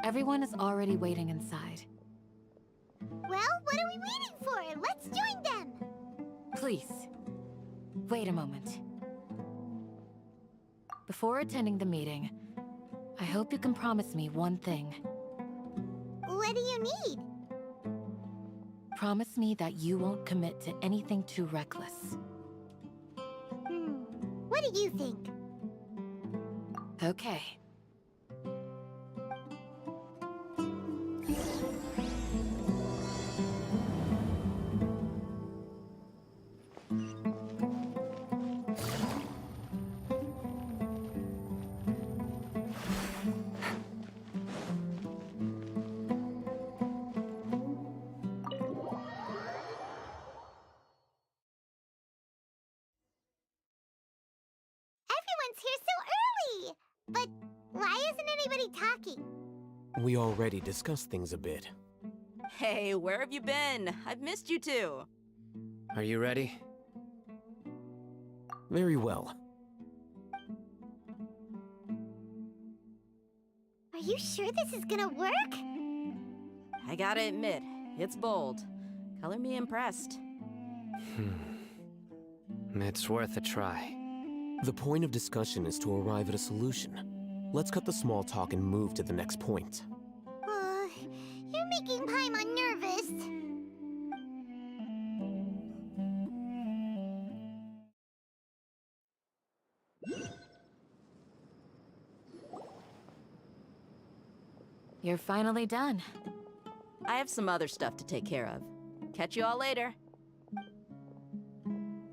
Everyone is already waiting inside. Well, what are we waiting for? Let's join them! Please, wait a moment. Before attending the meeting, I hope you can promise me one thing. What do you need? Promise me that you won't commit to anything too reckless. What do you think? Okay. Everyone's here so early! But why isn't anybody talking? We already discussed things a bit. Hey, where have you been? I've missed you too. Are you ready? Very well. Are you sure this is gonna work? I gotta admit, it's bold. Color me impressed. It's worth a try. The point of discussion is to arrive at a solution. Let's cut the small talk and move to the next point. You're making Paimon nervous. You're finally done. I have some other stuff to take care of. Catch you all later.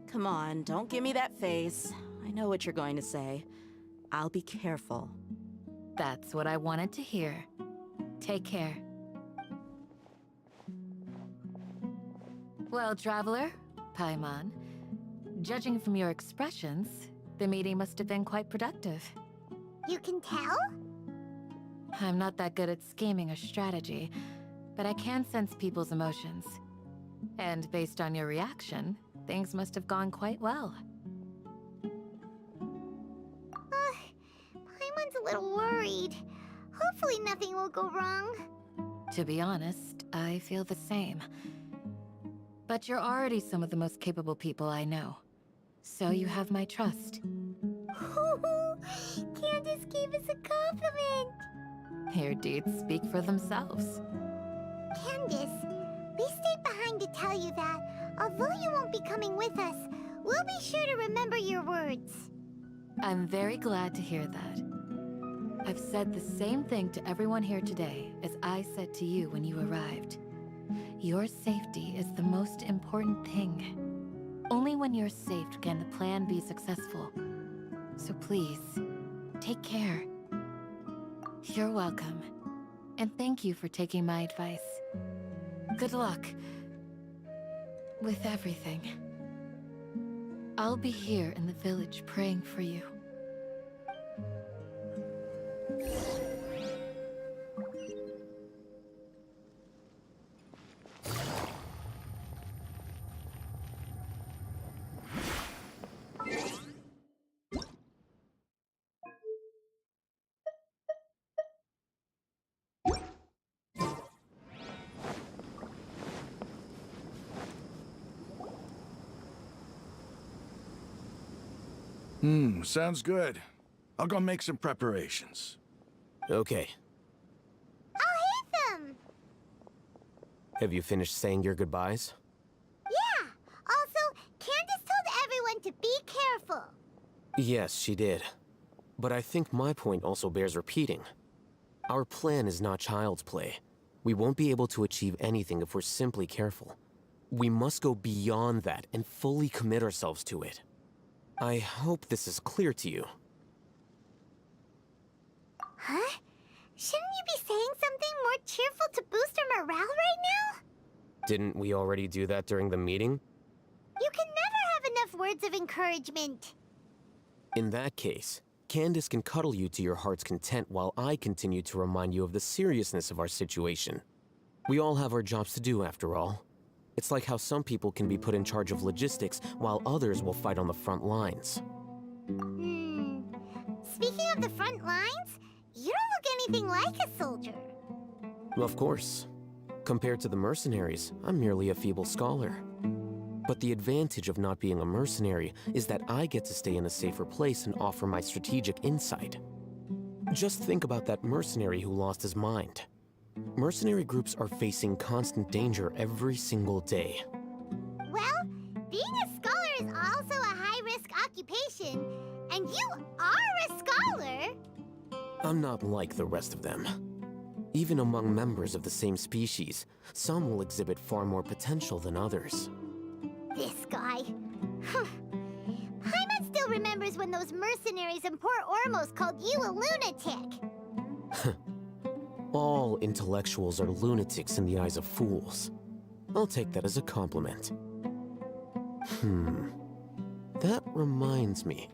Come on, don't give me that face. I know what you're going to say. I'll be careful. That's what I wanted to hear. Take care. Well, Traveler, Paimon, judging from your expressions, the meeting must have been quite productive. You can tell? I'm not that good at scheming or strategy, but I can sense people's emotions. And based on your reaction, things must have gone quite well. Paimon's a little worried. Hopefully nothing will go wrong. To be honest, I feel the same. But you're already some of the most capable people I know. So you have my trust. Candace gave us a compliment! Your deeds speak for themselves. Candace, we stayed behind to tell you that, although you won't be coming with us, we'll be sure to remember your words. I'm very glad to hear that. I've said the same thing to everyone here today as I said to you when you arrived. Your safety is the most important thing. Only when you're safe can the plan be successful. So please, take care. You're welcome. And thank you for taking my advice. Good luck with everything. I'll be here in the village praying for you. Sounds good. I'll go make some preparations. Okay. I'll hit them! Have you finished saying your goodbyes? Yeah! Also, Candace told everyone to be careful. Yes, she did. But I think my point also bears repeating. Our plan is not child's play. We won't be able to achieve anything if we're simply careful. We must go beyond that and fully commit ourselves to it. I hope this is clear to you. Huh? Shouldn't you be saying something more cheerful to boost our morale right now? Didn't we already do that during the meeting? You can never have enough words of encouragement. In that case, Candace can cuddle you to your heart's content while I continue to remind you of the seriousness of our situation. We all have our jobs to do, after all. It's like how some people can be put in charge of logistics while others will fight on the front lines. Speaking of the front lines, you don't look anything like a soldier. Of course. Compared to the mercenaries, I'm merely a feeble scholar. But the advantage of not being a mercenary is that I get to stay in a safer place and offer my strategic insight. Just think about that mercenary who lost his mind. Mercenary groups are facing constant danger every single day. Well, being a scholar is also a high-risk occupation, and you are a scholar. I'm not like the rest of them. Even among members of the same species, some will exhibit far more potential than others. This guy. Paimon still remembers when those mercenaries in Port Ormos called you a lunatic. All intellectuals are lunatics in the eyes of fools. I'll take that as a compliment. That reminds me.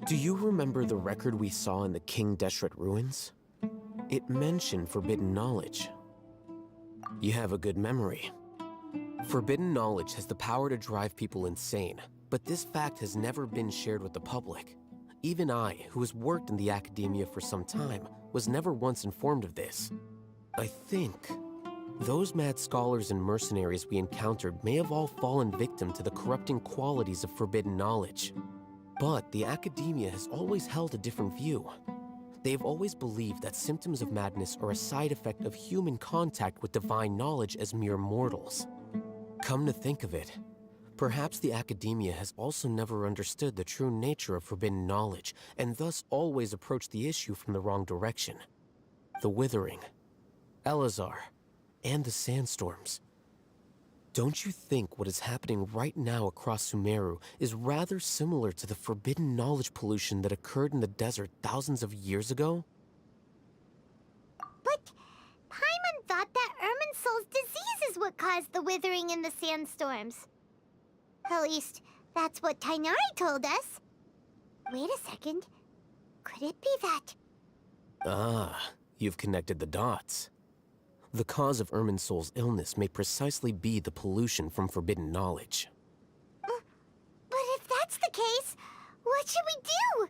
Do you remember the record we saw in the King Deshret ruins? It mentioned forbidden knowledge. You have a good memory. Forbidden knowledge has the power to drive people insane, but this fact has never been shared with the public. Even I, who has worked in the academia for some time, was never once informed of this. I think those mad scholars and mercenaries we encountered may have all fallen victim to the corrupting qualities of forbidden knowledge. But the academia has always held a different view. They've always believed that symptoms of madness are a side effect of human contact with divine knowledge as mere mortals. Come to think of it, perhaps the academia has also never understood the true nature of forbidden knowledge, and thus always approached the issue from the wrong direction. The Withering, Elazar, and the sandstorms. Don't you think what is happening right now across Sumeru is rather similar to the forbidden knowledge pollution that occurred in the desert thousands of years ago? But Paimon thought that Irminsul's disease is what caused the withering in the sandstorms. At least, that's what Tainari told us. Wait a second. Could it be that? Ah, you've connected the dots. The cause of Irminsul's illness may precisely be the pollution from forbidden knowledge. But if that's the case, what should we do?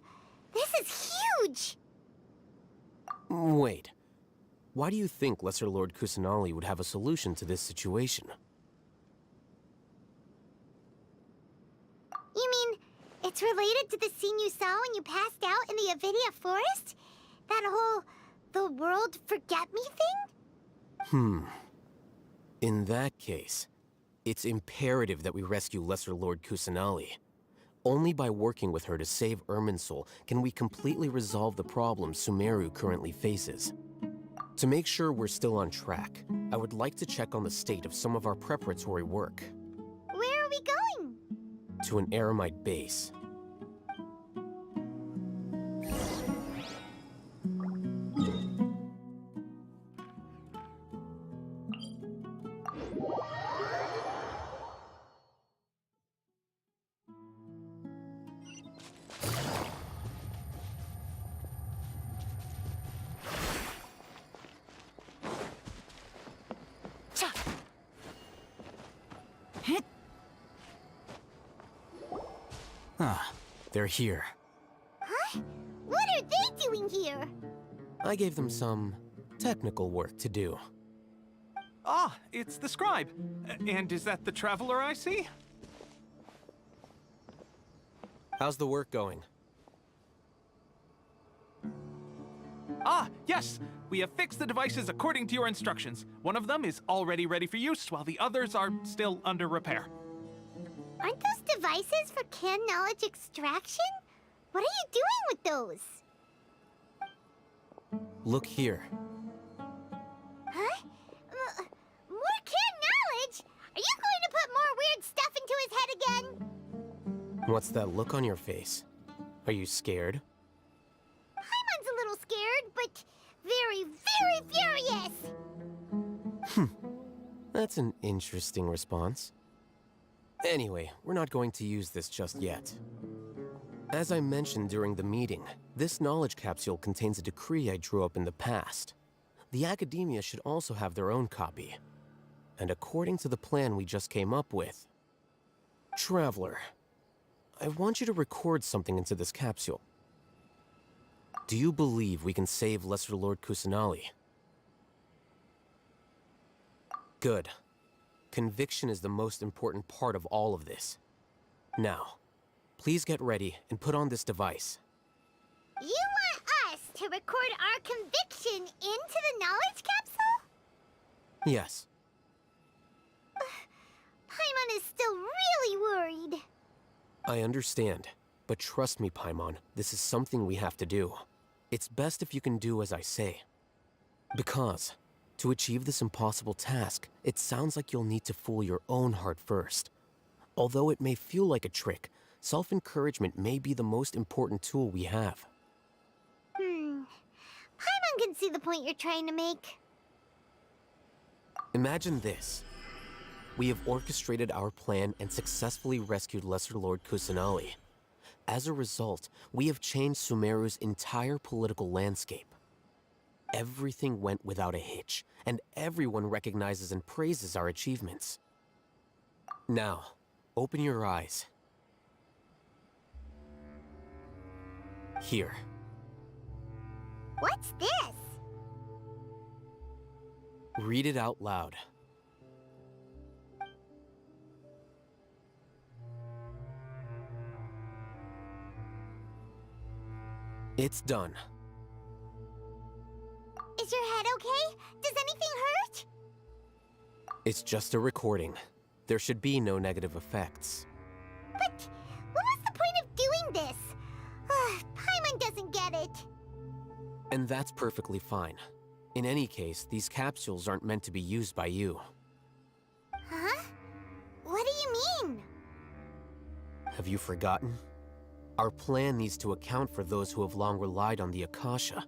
This is huge! Wait. Why do you think Lesser Lord Kusanali would have a solution to this situation? You mean, it's related to the scene you saw when you passed out in the Avidia forest? That whole, the world forget me thing? In that case, it's imperative that we rescue Lesser Lord Kusanali. Only by working with her to save Irminsul can we completely resolve the problems Sumeru currently faces. To make sure we're still on track, I would like to check on the state of some of our preparatory work. Where are we going? To an Eremite base. They're here. Huh? What are they doing here? I gave them some technical work to do. Ah, it's the scribe. And is that the traveler I see? How's the work going? Ah, yes! We have fixed the devices according to your instructions. One of them is already ready for use, while the others are still under repair. Aren't those devices for can knowledge extraction? What are you doing with those? Look here. Huh? More can knowledge? Are you going to put more weird stuff into his head again? What's that look on your face? Are you scared? Paimon's a little scared, but very, very furious. That's an interesting response. Anyway, we're not going to use this just yet. As I mentioned during the meeting, this knowledge capsule contains a decree I drew up in the past. The academia should also have their own copy. And according to the plan we just came up with... Traveler, I want you to record something into this capsule. Do you believe we can save Lesser Lord Kusanali? Good. Conviction is the most important part of all of this. Now, please get ready and put on this device. You want us to record our conviction into the knowledge capsule? Yes. Paimon is still really worried. I understand, but trust me, Paimon, this is something we have to do. It's best if you can do as I say. Because, to achieve this impossible task, it sounds like you'll need to fool your own heart first. Although it may feel like a trick, self-encouragement may be the most important tool we have. Paimon can see the point you're trying to make. Imagine this. We have orchestrated our plan and successfully rescued Lesser Lord Kusanali. As a result, we have changed Sumeru's entire political landscape. Everything went without a hitch, and everyone recognizes and praises our achievements. Now, open your eyes. Here. What's this? Read it out loud. It's done. Is your head okay? Does anything hurt? It's just a recording. There should be no negative effects. But what was the point of doing this? Paimon doesn't get it. And that's perfectly fine. In any case, these capsules aren't meant to be used by you. Huh? What do you mean? Have you forgotten? Our plan needs to account for those who have long relied on the Akasha.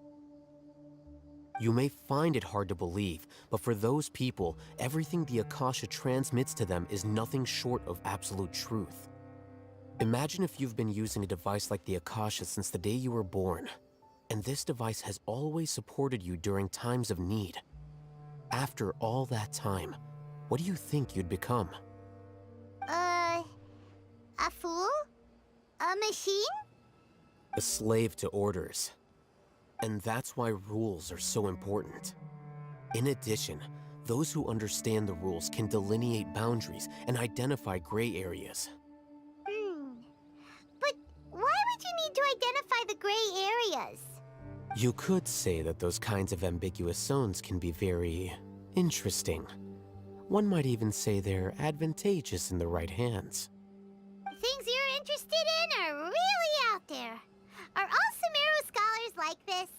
You may find it hard to believe, but for those people, everything the Akasha transmits to them is nothing short of absolute truth. Imagine if you've been using a device like the Akasha since the day you were born, and this device has always supported you during times of need. After all that time, what do you think you'd become? A fool? A machine? A slave to orders. And that's why rules are so important. In addition, those who understand the rules can delineate boundaries and identify gray areas. But why would you need to identify the gray areas? You could say that those kinds of ambiguous zones can be very interesting. One might even say they're advantageous in the right hands. Things you're interested in are really out there. Are all Sumeru scholars like this?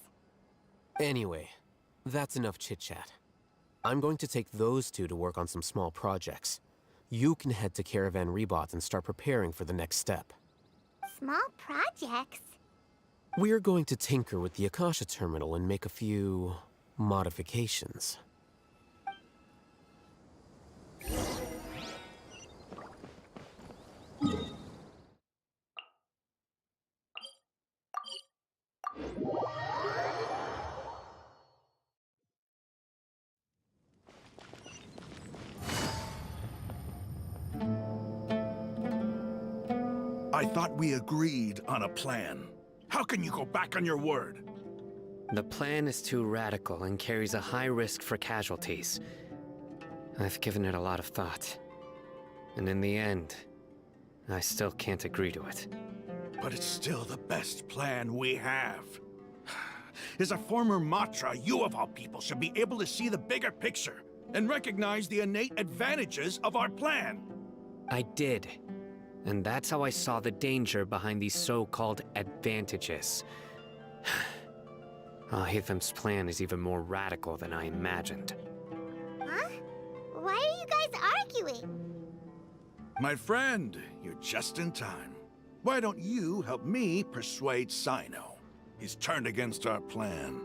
Anyway, that's enough chit-chat. I'm going to take those two to work on some small projects. You can head to Caravan Rebot and start preparing for the next step. Small projects? We're going to tinker with the Akasha terminal and make a few modifications. I thought we agreed on a plan. How can you go back on your word? The plan is too radical and carries a high risk for casualties. I've given it a lot of thought. And in the end, I still can't agree to it. But it's still the best plan we have. As a former Matra, you of all people should be able to see the bigger picture and recognize the innate advantages of our plan. I did. And that's how I saw the danger behind these so-called advantages. Hoyoverse's plan is even more radical than I imagined. Huh? Why are you guys arguing? My friend, you're just in time. Why don't you help me persuade Sino? He's turned against our plan.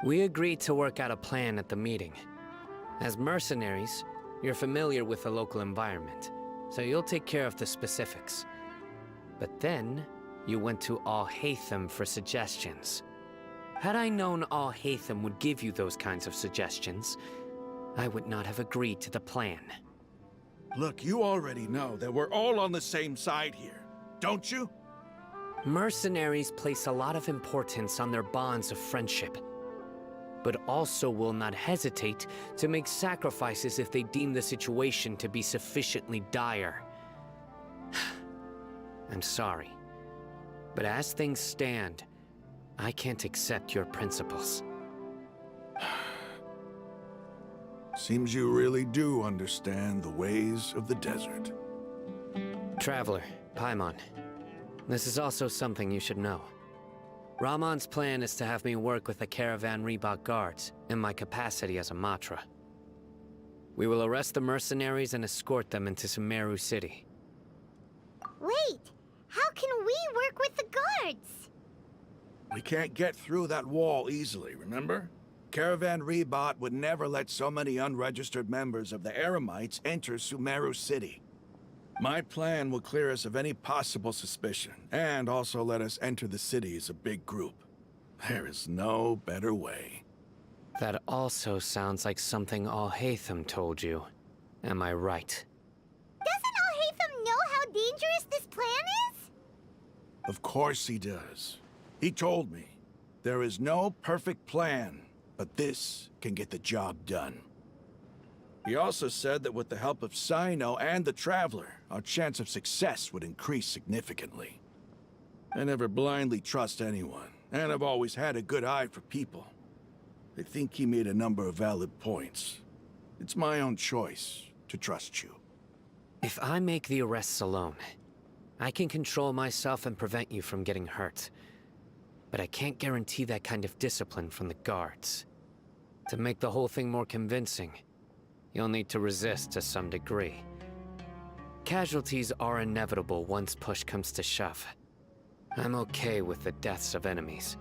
We agreed to work out a plan at the meeting. As mercenaries, you're familiar with the local environment, so you'll take care of the specifics. But then, you went to Al-Haytham for suggestions. Had I known Al-Haytham would give you those kinds of suggestions, I would not have agreed to the plan. Look, you already know that we're all on the same side here, don't you? Mercenaries place a lot of importance on their bonds of friendship, but also will not hesitate to make sacrifices if they deem the situation to be sufficiently dire. I'm sorry, but as things stand, I can't accept your principles. Seems you really do understand the ways of the desert. Traveler, Paimon, this is also something you should know. Ramon's plan is to have me work with the Caravan Reebok guards in my capacity as a Matra. We will arrest the mercenaries and escort them into Sumeru City. Wait, how can we work with the guards? We can't get through that wall easily, remember? Caravan Reebok would never let so many unregistered members of the Eremites enter Sumeru City. My plan will clear us of any possible suspicion, and also let us enter the city as a big group. There is no better way. That also sounds like something Al-Haytham told you. Am I right? Doesn't Al-Haytham know how dangerous this plan is? Of course he does. He told me, there is no perfect plan, but this can get the job done. He also said that with the help of Sino and the Traveler, our chance of success would increase significantly. I never blindly trust anyone, and I've always had a good eye for people. I think he made a number of valid points. It's my own choice to trust you. If I make the arrests alone, I can control myself and prevent you from getting hurt. But I can't guarantee that kind of discipline from the guards. To make the whole thing more convincing, you'll need to resist to some degree. Casualties are inevitable once push comes to shove. I'm okay with the deaths of enemies.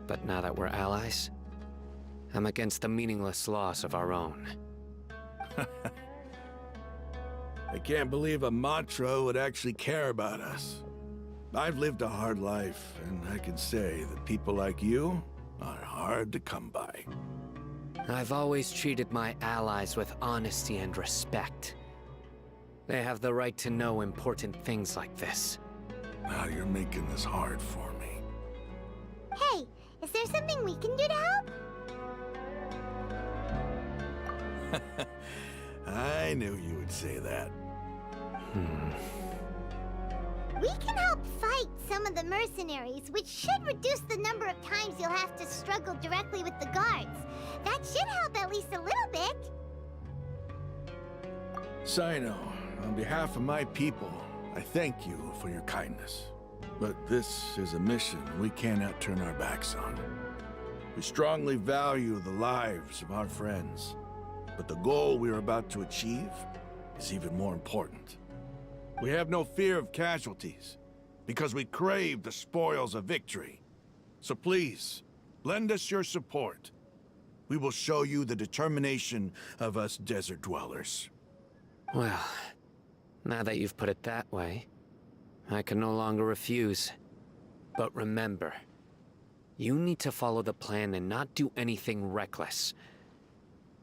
But now that we're allies, I'm against the meaningless loss of our own. I can't believe a Matra would actually care about us. I've lived a hard life, and I can say that people like you are hard to come by. I've always treated my allies with honesty and respect. They have the right to know important things like this. Now you're making this hard for me. Hey, is there something we can do to help? I knew you would say that. We can help fight some of the mercenaries, which should reduce the number of times you'll have to struggle directly with the guards. That should help at least a little bit. Sino, on behalf of my people, I thank you for your kindness. But this is a mission we cannot turn our backs on. We strongly value the lives of our friends, but the goal we are about to achieve is even more important. We have no fear of casualties, because we crave the spoils of victory. So please, lend us your support. We will show you the determination of us desert dwellers. Well, now that you've put it that way, I can no longer refuse. But remember, you need to follow the plan and not do anything reckless.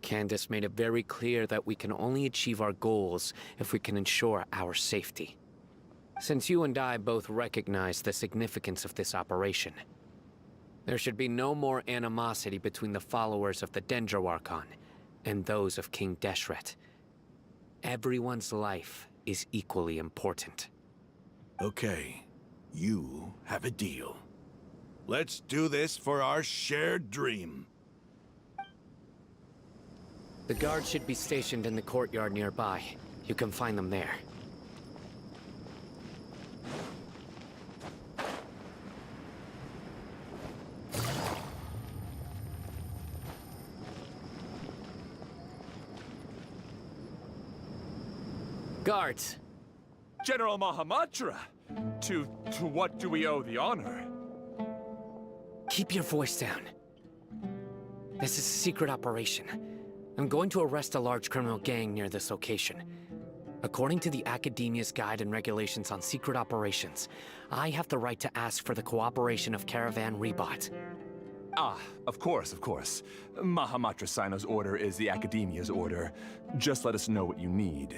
Candace made it very clear that we can only achieve our goals if we can ensure our safety. Since you and I both recognize the significance of this operation, there should be no more animosity between the followers of the Dendroarchon and those of King Deshret. Everyone's life is equally important. Okay, you have a deal. Let's do this for our shared dream. The guards should be stationed in the courtyard nearby. You can find them there. Guards! General Mahamatra! To what do we owe the honor? Keep your voice down. This is a secret operation. I'm going to arrest a large criminal gang near this location. According to the Academia's Guide and Regulations on Secret Operations, I have the right to ask for the cooperation of Caravan Rebot. Ah, of course, of course. Mahamatra Sino's order is the Academia's order. Just let us know what you need.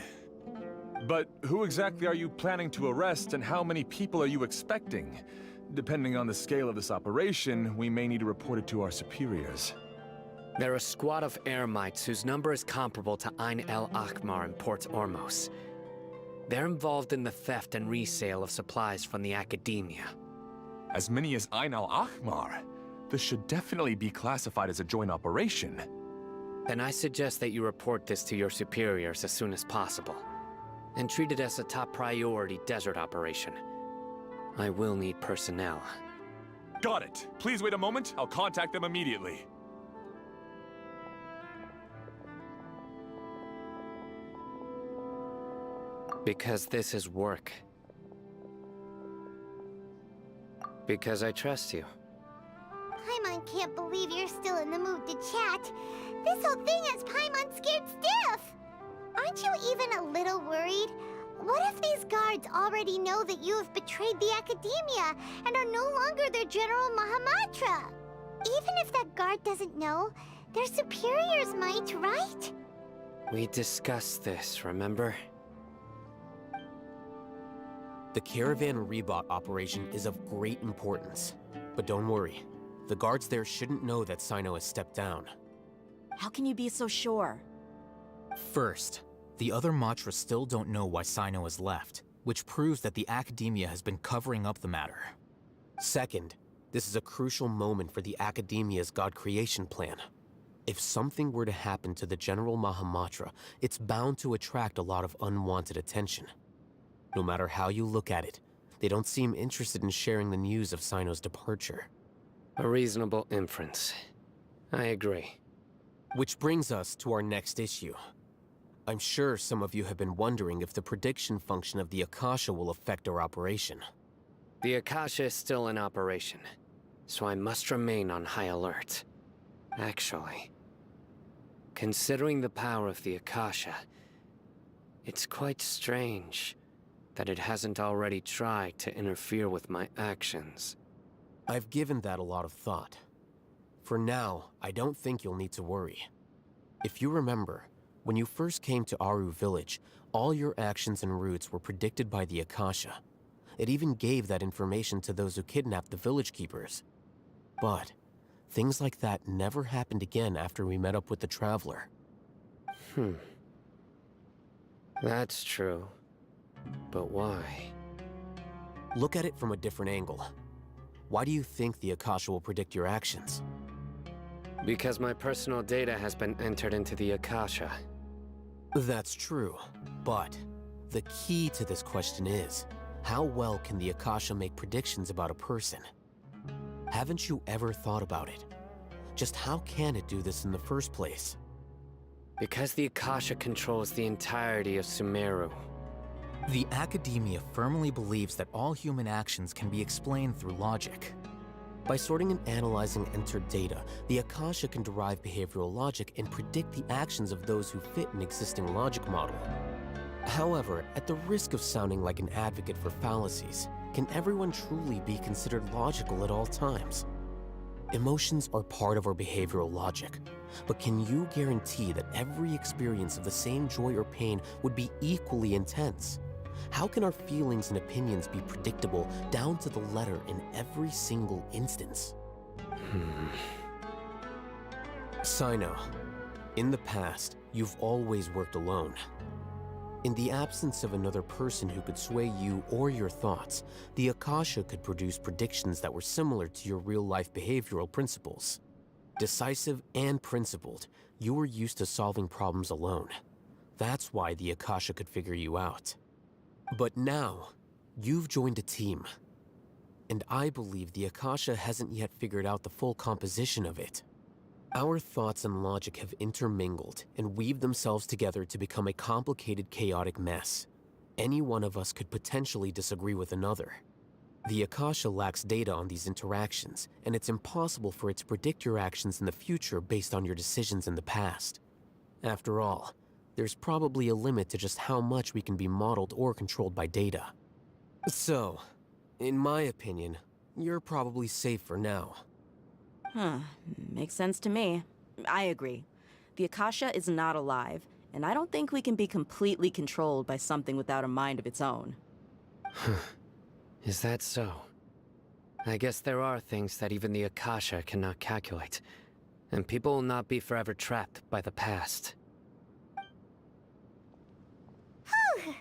But who exactly are you planning to arrest, and how many people are you expecting? Depending on the scale of this operation, we may need to report it to our superiors. They're a squad of Eremites whose number is comparable to Ain el Akhmar in Port Ormos. They're involved in the theft and resale of supplies from the Academia. As many as Ain al-Akhmar? This should definitely be classified as a joint operation. Then I suggest that you report this to your superiors as soon as possible, and treat it as a top priority desert operation. I will need personnel. Got it. Please wait a moment. I'll contact them immediately. Because this is work. Because I trust you. Paimon can't believe you're still in the mood to chat. This whole thing has Paimon scared stiff. Aren't you even a little worried? What if these guards already know that you have betrayed the Academia and are no longer their General Mahamatra? Even if that guard doesn't know, their superiors might, right? We discussed this, remember? The Caravan Rebot operation is of great importance. But don't worry, the guards there shouldn't know that Sino has stepped down. How can you be so sure? First, the other Matra still don't know why Sino has left, which proves that the Academia has been covering up the matter. Second, this is a crucial moment for the Academia's God creation plan. If something were to happen to the General Mahamatra, it's bound to attract a lot of unwanted attention. No matter how you look at it, they don't seem interested in sharing the news of Sino's departure. A reasonable inference. I agree. Which brings us to our next issue. I'm sure some of you have been wondering if the prediction function of the Akasha will affect our operation. The Akasha is still in operation, so I must remain on high alert. Actually, considering the power of the Akasha, it's quite strange that it hasn't already tried to interfere with my actions. I've given that a lot of thought. For now, I don't think you'll need to worry. If you remember, when you first came to Aru Village, all your actions and routes were predicted by the Akasha. It even gave that information to those who kidnapped the village keepers. But things like that never happened again after we met up with the Traveler. That's true. But why? Look at it from a different angle. Why do you think the Akasha will predict your actions? Because my personal data has been entered into the Akasha. That's true, but the key to this question is, how well can the Akasha make predictions about a person? Haven't you ever thought about it? Just how can it do this in the first place? Because the Akasha controls the entirety of Sumeru. The Academia firmly believes that all human actions can be explained through logic. By sorting and analyzing entered data, the Akasha can derive behavioral logic and predict the actions of those who fit an existing logic model. However, at the risk of sounding like an advocate for fallacies, can everyone truly be considered logical at all times? Emotions are part of our behavioral logic, but can you guarantee that every experience of the same joy or pain would be equally intense? How can our feelings and opinions be predictable down to the letter in every single instance? Sino, in the past, you've always worked alone. In the absence of another person who could sway you or your thoughts, the Akasha could produce predictions that were similar to your real-life behavioral principles. Decisive and principled, you were used to solving problems alone. That's why the Akasha could figure you out. But now, you've joined a team. And I believe the Akasha hasn't yet figured out the full composition of it. Our thoughts and logic have intermingled and weaved themselves together to become a complicated, chaotic mess. Any one of us could potentially disagree with another. The Akasha lacks data on these interactions, and it's impossible for it to predict your actions in the future based on your decisions in the past. After all, there's probably a limit to just how much we can be modeled or controlled by data. So, in my opinion, you're probably safe for now. Huh. Makes sense to me. I agree. The Akasha is not alive, and I don't think we can be completely controlled by something without a mind of its own. Is that so? I guess there are things that even the Akasha cannot calculate, and people will not be forever trapped by the past. Whew!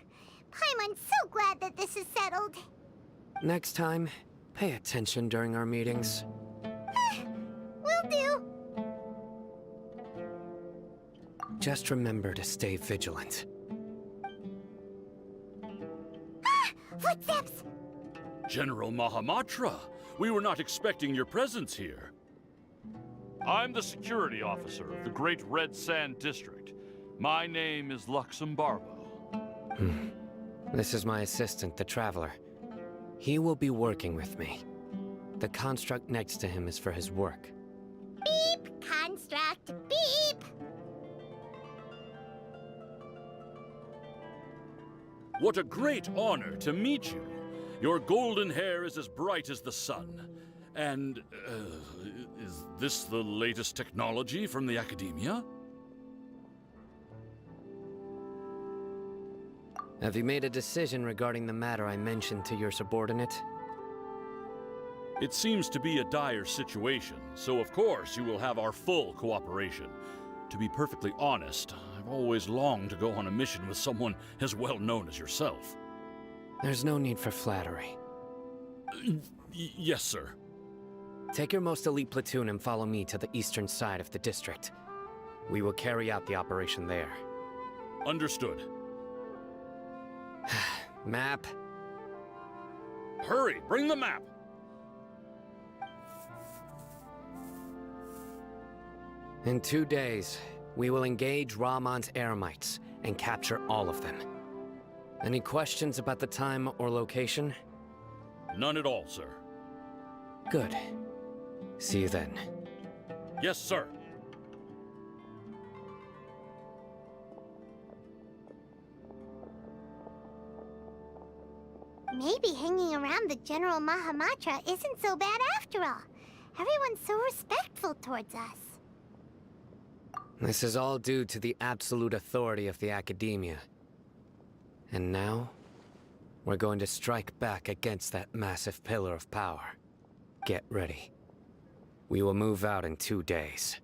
Paimon's so glad that this is settled. Next time, pay attention during our meetings. Will do. Just remember to stay vigilant. Footsteps! General Mahamatra, we were not expecting your presence here. I'm the security officer of the Great Red Sand District. My name is Luxembarbo. This is my assistant, the Traveler. He will be working with me. The construct next to him is for his work. Beep! Construct! Beep! What a great honor to meet you. Your golden hair is as bright as the sun. And, is this the latest technology from the Academia? Have you made a decision regarding the matter I mentioned to your subordinate? It seems to be a dire situation, so of course you will have our full cooperation. To be perfectly honest, I've always longed to go on a mission with someone as well known as yourself. There's no need for flattery. Yes, sir. Take your most elite platoon and follow me to the eastern side of the district. We will carry out the operation there. Understood. Map? Hurry, bring the map! In 2 days, we will engage Rahman's Eremites and capture all of them. Any questions about the time or location? None at all, sir. Good. See you then. Yes, sir. Maybe hanging around the General Mahamatra isn't so bad after all. Everyone's so respectful towards us. This is all due to the absolute authority of the Academia. And now, we're going to strike back against that massive pillar of power. Get ready. We will move out in 2 days.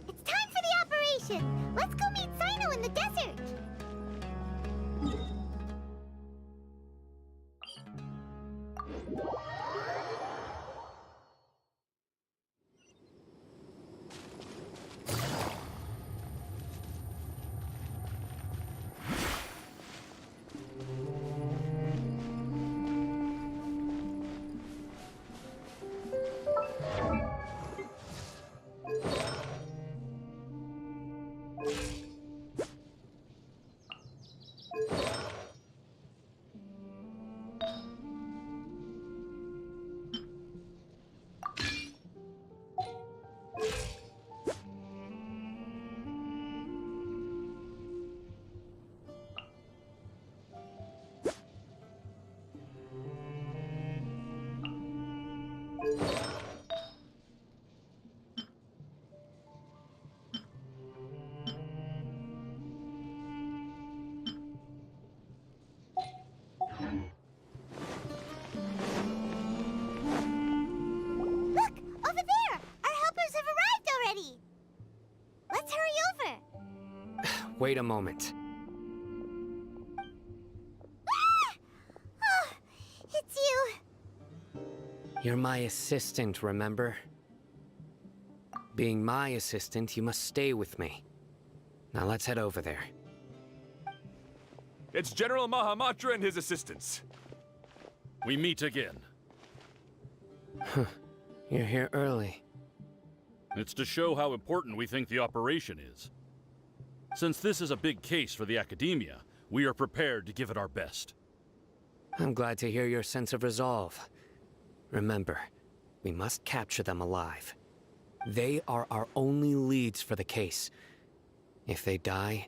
It's time for the operation! Let's go meet Sino in the desert! Wait a moment. Oh, it's you. You're my assistant, remember? Being my assistant, you must stay with me. Now let's head over there. It's General Mahamatra and his assistants. We meet again. You're here early. It's to show how important we think the operation is. Since this is a big case for the Academia, we are prepared to give it our best. I'm glad to hear your sense of resolve. Remember, we must capture them alive. They are our only leads for the case. If they die,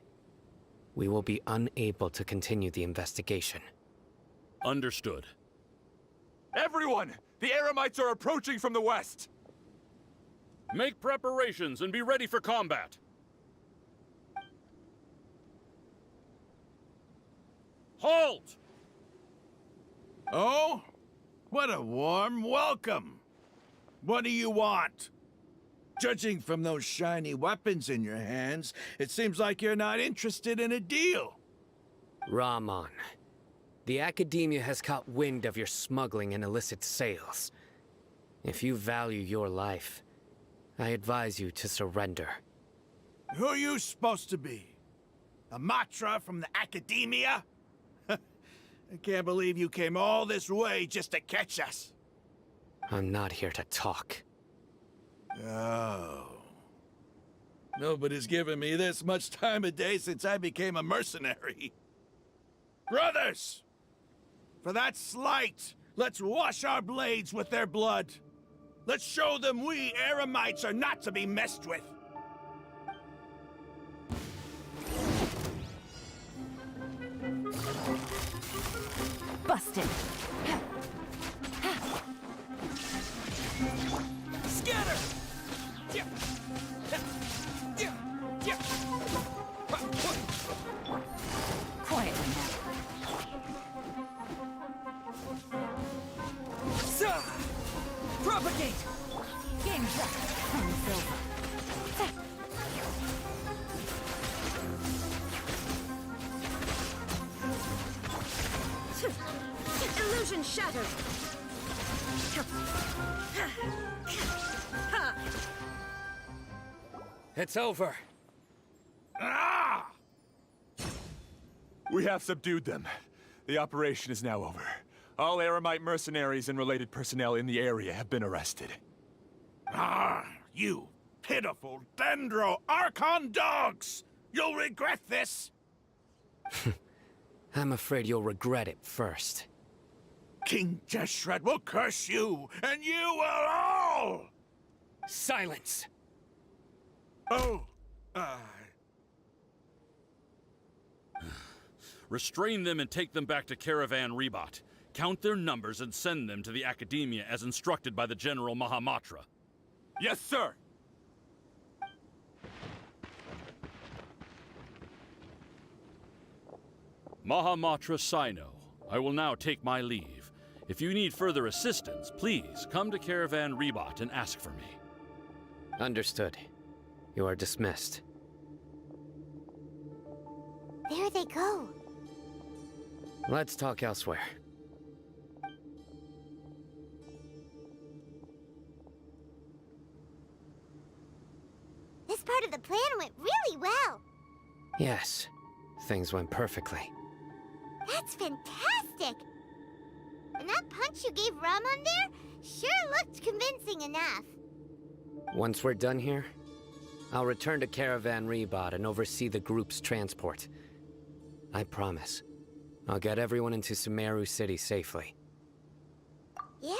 we will be unable to continue the investigation. Understood. Everyone! The Eremites are approaching from the west! Make preparations and be ready for combat. Halt! Oh? What a warm welcome! What do you want? Judging from those shiny weapons in your hands, it seems like you're not interested in a deal. Rahman, the Academia has caught wind of your smuggling and illicit sales. If you value your life, I advise you to surrender. Who are you supposed to be? A Matra from the Academia? I can't believe you came all this way just to catch us. I'm not here to talk. Oh. Nobody's given me this much time of day since I became a mercenary. Brothers! For that slight, let's wash our blades with their blood. Let's show them we Eremites are not to be messed with. Busted. Scatter! Quietly now. Propagate! Game set. Unveils. Illusion shattered. It's over. Ah! We have subdued them. The operation is now over. All Eremite mercenaries and related personnel in the area have been arrested. Ah, you pitiful Dendro Archon dogs! You'll regret this! I'm afraid you'll regret it first. King Deshret will curse you, and you will all! Silence! Oh, Restrain them and take them back to Caravan Rebot. Count their numbers and send them to the Academia as instructed by the General Mahamatra. Yes, sir! Mahamatra Sino, I will now take my leave. If you need further assistance, please come to Caravan Rebot and ask for me. Understood. You are dismissed. There they go. Let's talk elsewhere. This part of the plan went really well. Yes, things went perfectly. That's fantastic! And that punch you gave Rahman there sure looked convincing enough. Once we're done here, I'll return to Caravan Rebot and oversee the group's transport. I promise. I'll get everyone into Sumeru City safely. Yeah,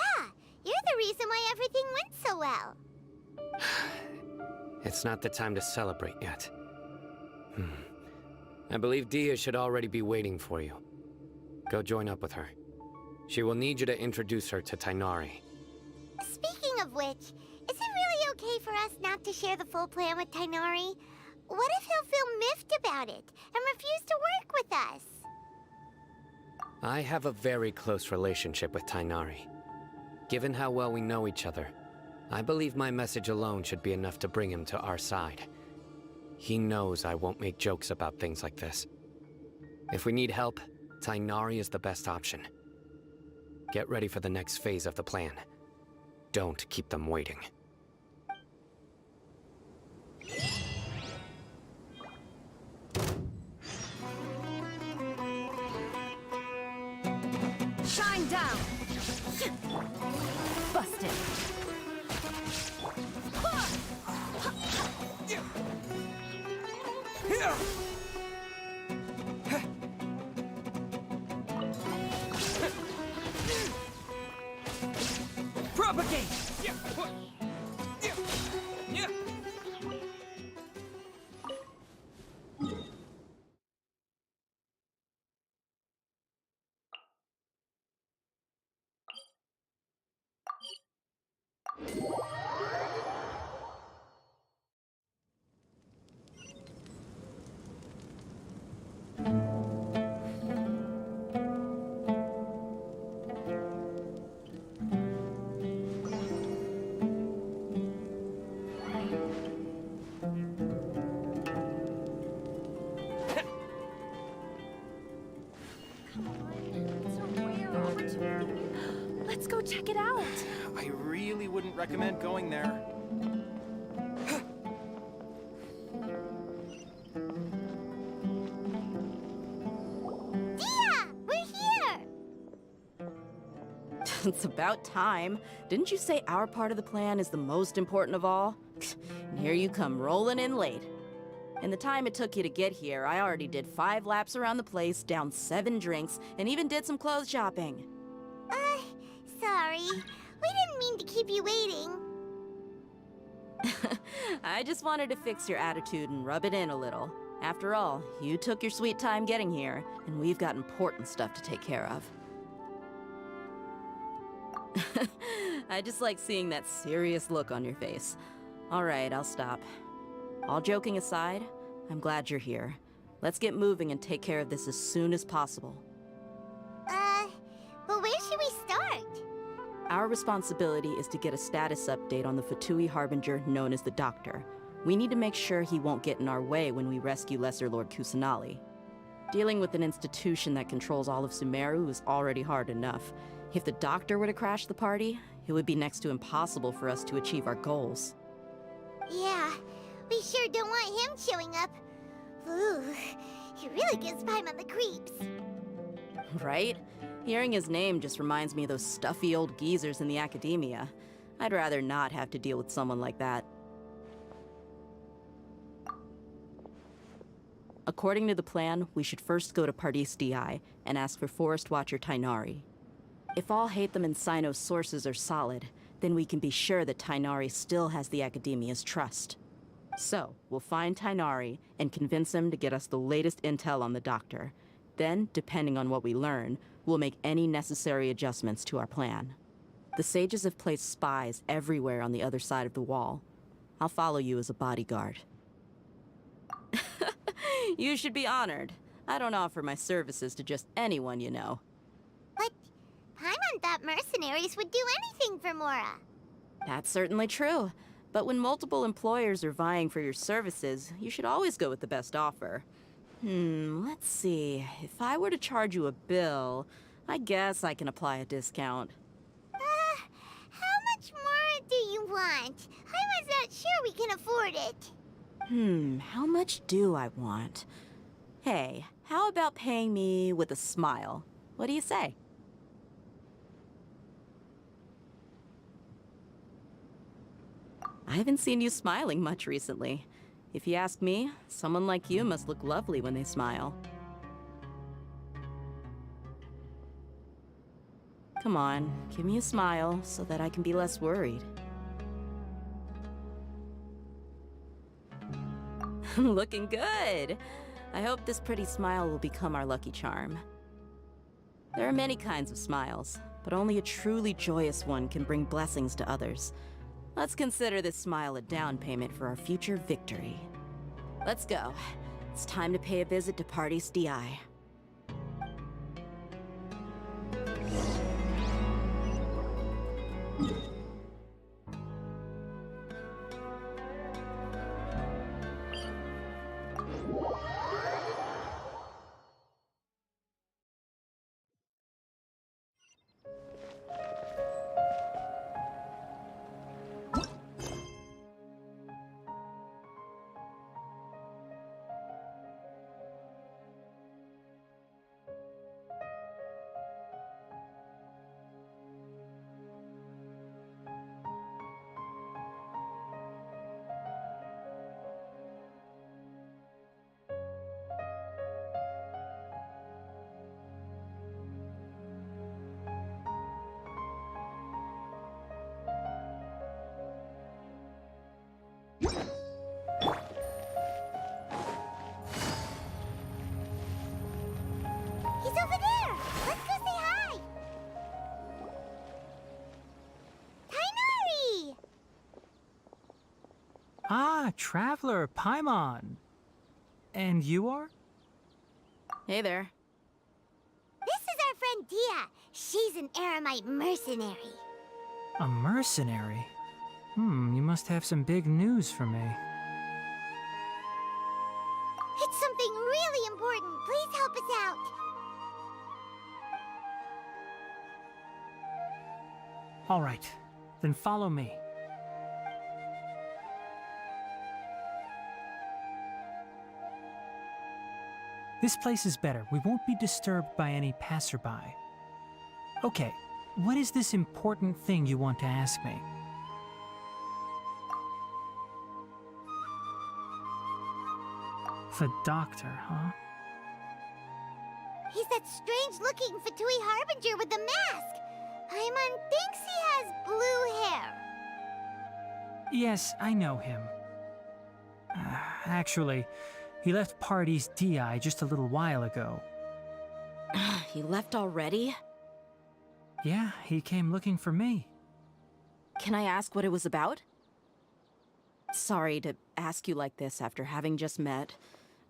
you're the reason why everything went so well. It's not the time to celebrate yet. I believe Dia should already be waiting for you. Go join up with her. She will need you to introduce her to Tighnari. Speaking of which, is it really okay for us not to share the full plan with Tighnari? What if he'll feel miffed about it and refuse to work with us? I have a very close relationship with Tighnari. Given how well we know each other, I believe my message alone should be enough to bring him to our side. He knows I won't make jokes about things like this. If we need help, Tighnari is the best option. Get ready for the next phase of the plan. Don't keep them waiting. Shine down! Busted! Propagate! Let's go check it out. I really wouldn't recommend going there. Dia! We're here! It's about time. Didn't you say our part of the plan is the most important of all? And here you come rolling in late. In the time it took you to get here, I already did 5 laps around the place, downed 7 drinks, and even did some clothes shopping. Sorry. We didn't mean to keep you waiting. I just wanted to fix your attitude and rub it in a little. After all, you took your sweet time getting here, and we've got important stuff to take care of. I just like seeing that serious look on your face. All right, I'll stop. All joking aside, I'm glad you're here. Let's get moving and take care of this as soon as possible. But where should we start? Our responsibility is to get a status update on the Fatui Harbinger known as the Doctor. We need to make sure he won't get in our way when we rescue Lesser Lord Kusanali. Dealing with an institution that controls all of Sumeru is already hard enough. If the Doctor were to crash the party, it would be next to impossible for us to achieve our goals. Yeah, we sure don't want him showing up. Ooh, he really gives Paimon the creeps. Right? Hearing his name just reminds me of those stuffy old geezers in the academia. I'd rather not have to deal with someone like that. According to the plan, we should first go to Pardis DI and ask for Forest Watcher Tighnari. If all Hatham and Sino's sources are solid, then we can be sure that Tighnari still has the academia's trust. So, we'll find Tighnari and convince him to get us the latest intel on the Doctor. Then, depending on what we learn, we'll make any necessary adjustments to our plan. The sages have placed spies everywhere on the other side of the wall. I'll follow you as a bodyguard. You should be honored. I don't offer my services to just anyone you know. But Paimon thought mercenaries would do anything for Mora. That's certainly true. But when multiple employers are vying for your services, you should always go with the best offer. Let's see. If I were to charge you a bill, I guess I can apply a discount. How much more do you want? Paimon's not sure we can afford it. How much do I want? Hey, how about paying me with a smile? What do you say? I haven't seen you smiling much recently. If you ask me, someone like you must look lovely when they smile. Come on, give me a smile so that I can be less worried. Looking good! I hope this pretty smile will become our lucky charm. There are many kinds of smiles, but only a truly joyous one can bring blessings to others. Let's consider this smile a down payment for our future victory. Let's go. It's time to pay a visit to Pardis DI. Ah, Traveler, Paimon. And you are? Hey there. This is our friend Dia. She's an Eremite mercenary. A mercenary? You must have some big news for me. It's something really important. Please help us out. All right, then follow me. This place is better. We won't be disturbed by any passerby. Okay, what is this important thing you want to ask me? The doctor, huh? He's that strange-looking Fatui Harbinger with the mask. Paimon thinks he has blue hair. Yes, I know him. Actually, he left Party's DI just a little while ago. He left already? Yeah, he came looking for me. Can I ask what it was about? Sorry to ask you like this after having just met,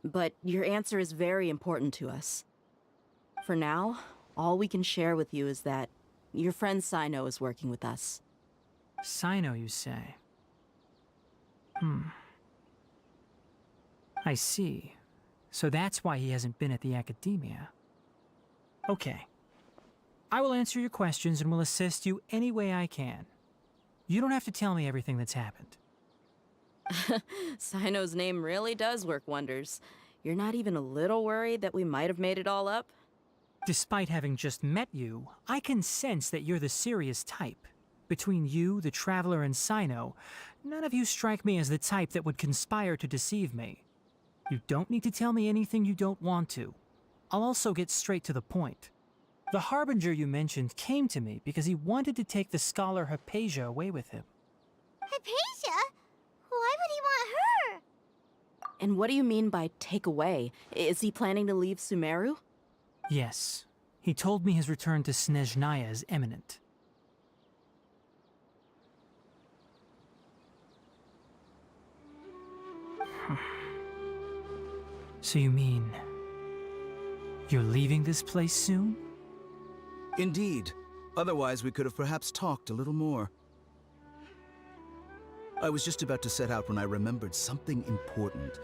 but your answer is very important to us. For now, all we can share with you is that your friend Sino is working with us. Sino, you say? I see. So that's why he hasn't been at the academia. Okay. I will answer your questions and will assist you any way I can. You don't have to tell me everything that's happened. Sino's name really does work wonders. You're not even a little worried that we might have made it all up? Despite having just met you, I can sense that you're the serious type. Between you, the Traveler, and Sino, none of you strike me as the type that would conspire to deceive me. You don't need to tell me anything you don't want to. I'll also get straight to the point. The Harbinger you mentioned came to me because he wanted to take the scholar Hypatia away with him. Hypatia? Why would he want her? And what do you mean by take away? Is he planning to leave Sumeru? Yes. He told me his return to Snezhnaya is imminent. So you mean... you're leaving this place soon? Indeed. Otherwise, we could have perhaps talked a little more. I was just about to set out when I remembered something important.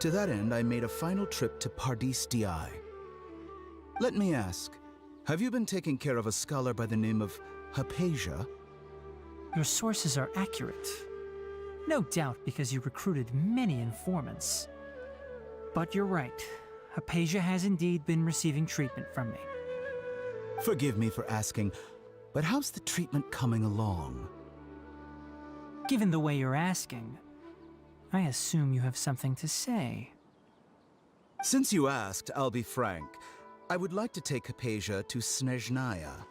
To that end, I made a final trip to Pardis Di. Let me ask, have you been taking care of a scholar by the name of Hypatia? Your sources are accurate. No doubt because you recruited many informants. But you're right. Hypatia has indeed been receiving treatment from me. Forgive me for asking, but how's the treatment coming along? Given the way you're asking, I assume you have something to say. Since you asked, I'll be frank. I would like to take Hypatia to Snezhnaya.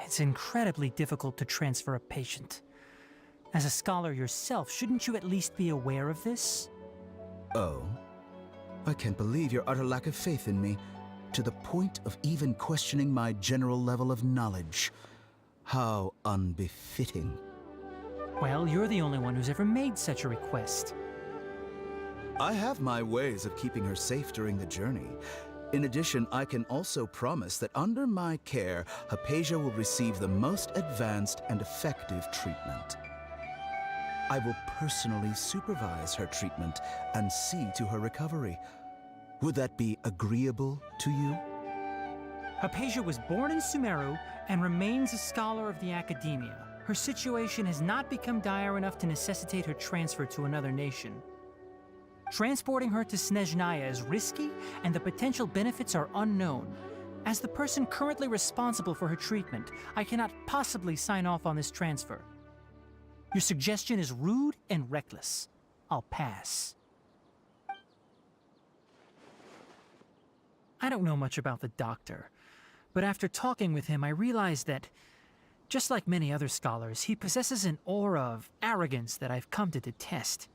It's incredibly difficult to transfer a patient. As a scholar yourself, shouldn't you at least be aware of this? Oh? I can't believe your utter lack of faith in me, to the point of even questioning my general level of knowledge. How unbefitting. Well, you're the only one who's ever made such a request. I have my ways of keeping her safe during the journey. In addition, I can also promise that under my care, Hypatia will receive the most advanced and effective treatment. I will personally supervise her treatment and see to her recovery. Would that be agreeable to you? Hypatia was born in Sumeru and remains a scholar of the academia. Her situation has not become dire enough to necessitate her transfer to another nation. Transporting her to Snezhnaya is risky, and the potential benefits are unknown. As the person currently responsible for her treatment, I cannot possibly sign off on this transfer. Your suggestion is rude and reckless. I'll pass. I don't know much about the doctor, but after talking with him, I realized that, just like many other scholars, he possesses an aura of arrogance that I've come to detest.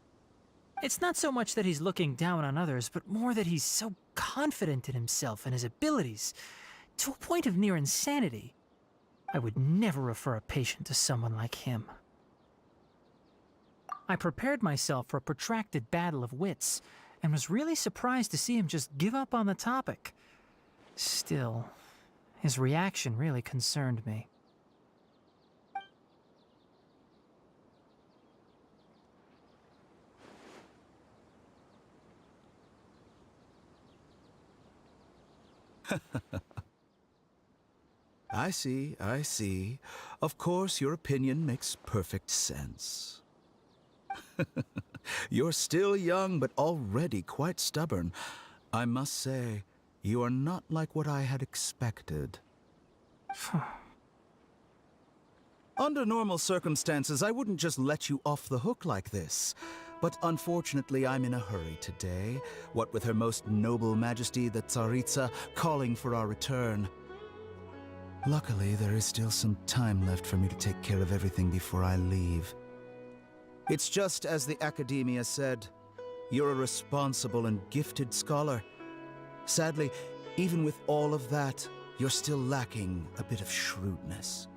It's not so much that he's looking down on others, but more that he's so confident in himself and his abilities, to a point of near insanity. I would never refer a patient to someone like him. I prepared myself for a protracted battle of wits, and was really surprised to see him just give up on the topic. Still, his reaction really concerned me. I see, I see. Of course, your opinion makes perfect sense. You're still young, but already quite stubborn. I must say, you are not like what I had expected. Under normal circumstances, I wouldn't just let you off the hook like this. But unfortunately, I'm in a hurry today, what with Her Most Noble Majesty the Tsaritsa calling for our return. Luckily, there is still some time left for me to take care of everything before I leave. It's just as the Academia said, you're a responsible and gifted scholar. Sadly, even with all of that, you're still lacking a bit of shrewdness.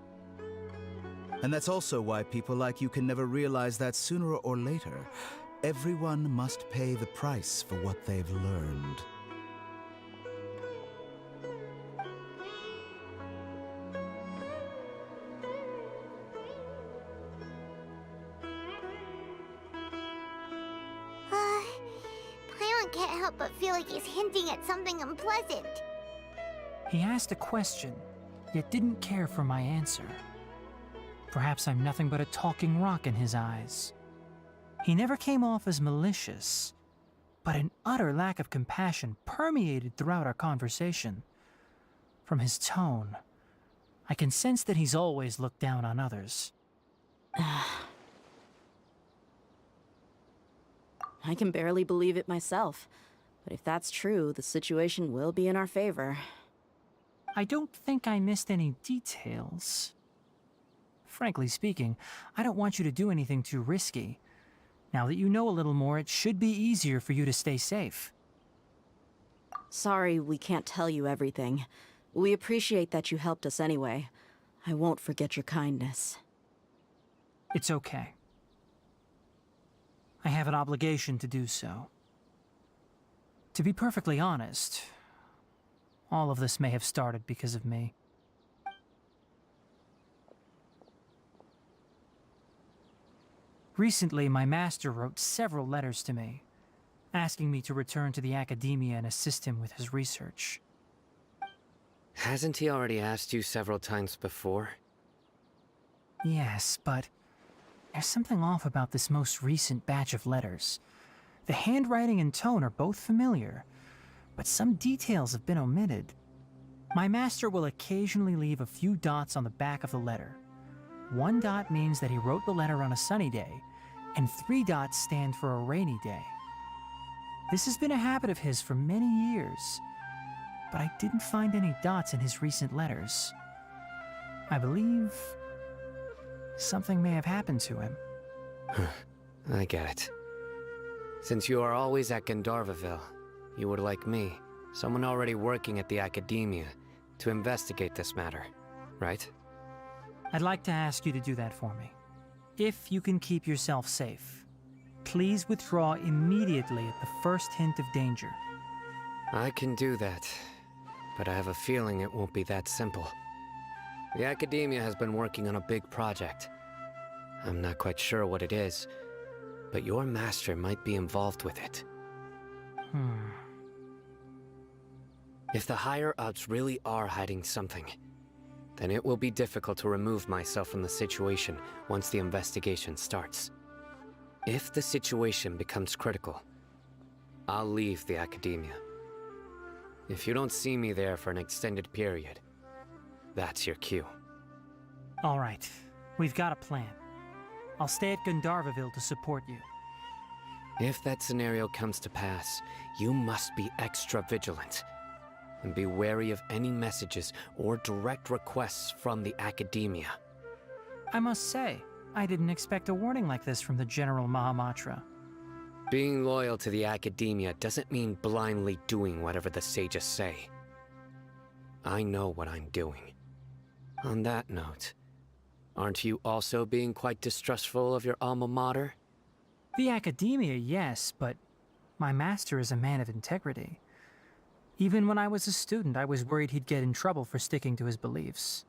And that's also why people like you can never realize that sooner or later, everyone must pay the price for what they've learned. Paimon can't help but feel like he's hinting at something unpleasant. He asked a question, yet didn't care for my answer. Perhaps I'm nothing but a talking rock in his eyes. He never came off as malicious, but an utter lack of compassion permeated throughout our conversation. From his tone, I can sense that he's always looked down on others. I can barely believe it myself, but if that's true, the situation will be in our favor. I don't think I missed any details. Frankly speaking, I don't want you to do anything too risky. Now that you know a little more, it should be easier for you to stay safe. Sorry we can't tell you everything. We appreciate that you helped us anyway. I won't forget your kindness. It's okay. I have an obligation to do so. To be perfectly honest, all of this may have started because of me. Recently, my master wrote several letters to me, asking me to return to the Academia and assist him with his research. Hasn't he already asked you several times before? Yes, but there's something off about this most recent batch of letters. The handwriting and tone are both familiar, but some details have been omitted. My master will occasionally leave a few dots on the back of the letter. 1 dot means that he wrote the letter on a sunny day, and 3 dots stand for a rainy day. This has been a habit of his for many years, but I didn't find any dots in his recent letters. I believe something may have happened to him. I get it. Since you are always at Gandharvaville, you would like me, someone already working at the Academia, to investigate this matter, right? I'd like to ask you to do that for me. If you can keep yourself safe, please withdraw immediately at the first hint of danger. I can do that, but I have a feeling it won't be that simple. The Academia has been working on a big project. I'm not quite sure what it is, but your master might be involved with it. If the higher-ups really are hiding something, then it will be difficult to remove myself from the situation once the investigation starts. If the situation becomes critical, I'll leave the Academia. If you don't see me there for an extended period, that's your cue. All right, we've got a plan. I'll stay at Gandharvaville to support you. If that scenario comes to pass, you must be extra vigilant. And be wary of any messages or direct requests from the Academia. I must say, I didn't expect a warning like this from the General Mahamatra. Being loyal to the Academia doesn't mean blindly doing whatever the sages say. I know what I'm doing. On that note, aren't you also being quite distrustful of your alma mater? The academia, yes, but my master is a man of integrity. Even when I was a student, I was worried he'd get in trouble for sticking to his beliefs.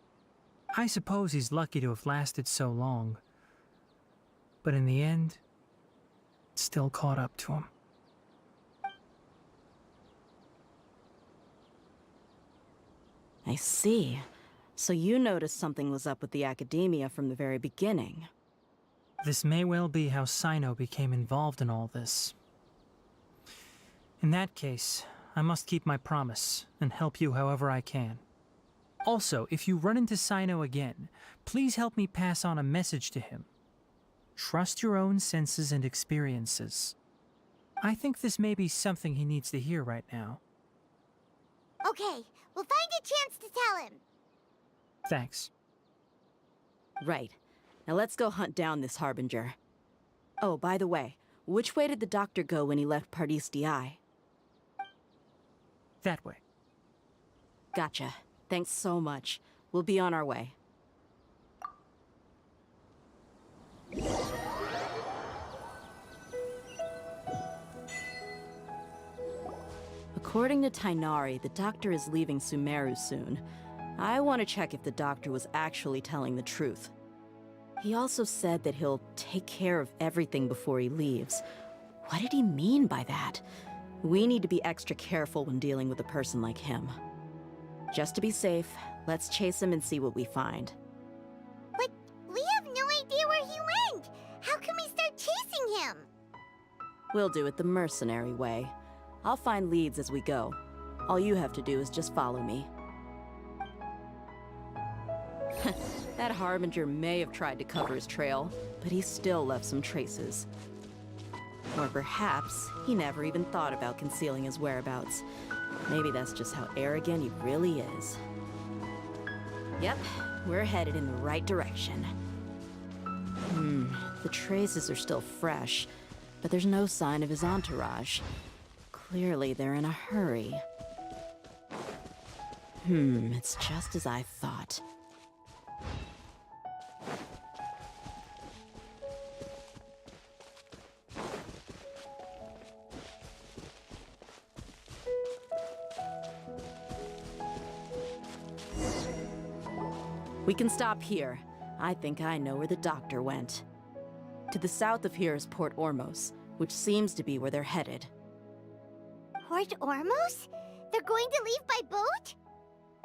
I suppose he's lucky to have lasted so long. But in the end, it still caught up to him. I see. So you noticed something was up with the academia from the very beginning. This may well be how Sino became involved in all this. In that case, I must keep my promise and help you however I can. Also, if you run into Sino again, please help me pass on a message to him. Trust your own senses and experiences. I think this may be something he needs to hear right now. Okay, we'll find a chance to tell him. Thanks. Right. Now let's go hunt down this Harbinger. Oh, by the way, which way did the doctor go when he left Pardis DI? That way. Gotcha. Thanks so much. We'll be on our way. According to Tighnari, the doctor is leaving Sumeru soon. I want to check if the doctor was actually telling the truth. He also said that he'll take care of everything before he leaves. What did he mean by that? We need to be extra careful when dealing with a person like him. Just to be safe, let's chase him and see what we find. But we have no idea where he went! How can we start chasing him? We'll do it the mercenary way. I'll find leads as we go. All you have to do is just follow me. That Harbinger may have tried to cover his trail, but he still left some traces. Or perhaps he never even thought about concealing his whereabouts. Maybe that's just how arrogant he really is. Yep, we're headed in the right direction. The traces are still fresh, but there's no sign of his entourage. Clearly they're in a hurry. It's just as I thought. We can stop here. I think I know where the doctor went. To the south of here is Port Ormos, which seems to be where they're headed. Port Ormos? They're going to leave by boat?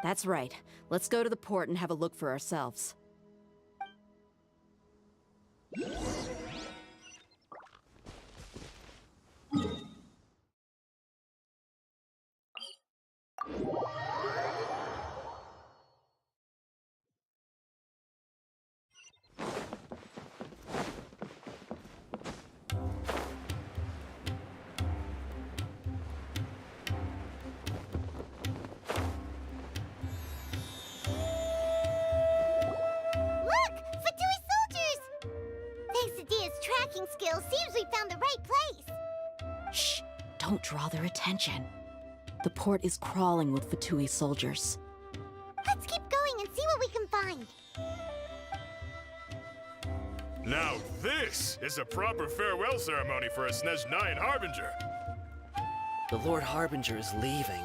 That's right. Let's go to the port and have a look for ourselves. Tracking skills seems we found the right place. Shh! Don't draw their attention. The port is crawling with Fatui soldiers. Let's keep going and see what we can find. Now this is a proper farewell ceremony for a Snezhnayan Harbinger. The Lord Harbinger is leaving.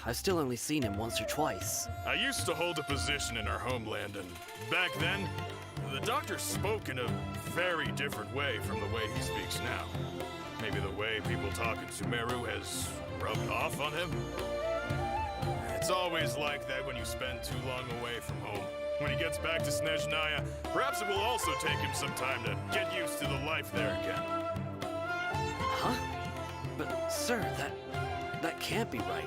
I've still only seen him once or twice. I used to hold a position in our homeland, and back then, the doctor spoke in a very different way from the way he speaks now. Maybe the way people talk in Sumeru has rubbed off on him? It's always like that when you spend too long away from home. When he gets back to Snezhnaya, perhaps it will also take him some time to get used to the life there again. Huh? But, sir, that can't be right.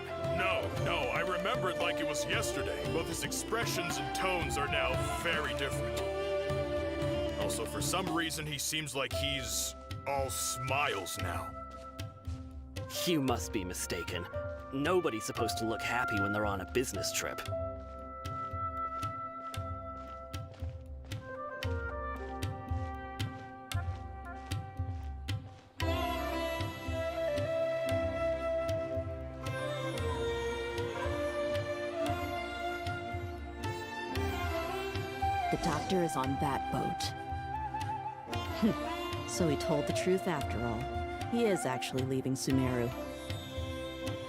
No, I remember it like it was yesterday. Both his expressions and tones are now very different. Also, for some reason, he seems like he's all smiles now. You must be mistaken. Nobody's supposed to look happy when they're on a business trip. The doctor is on that boat. So he told the truth after all. He is actually leaving Sumeru.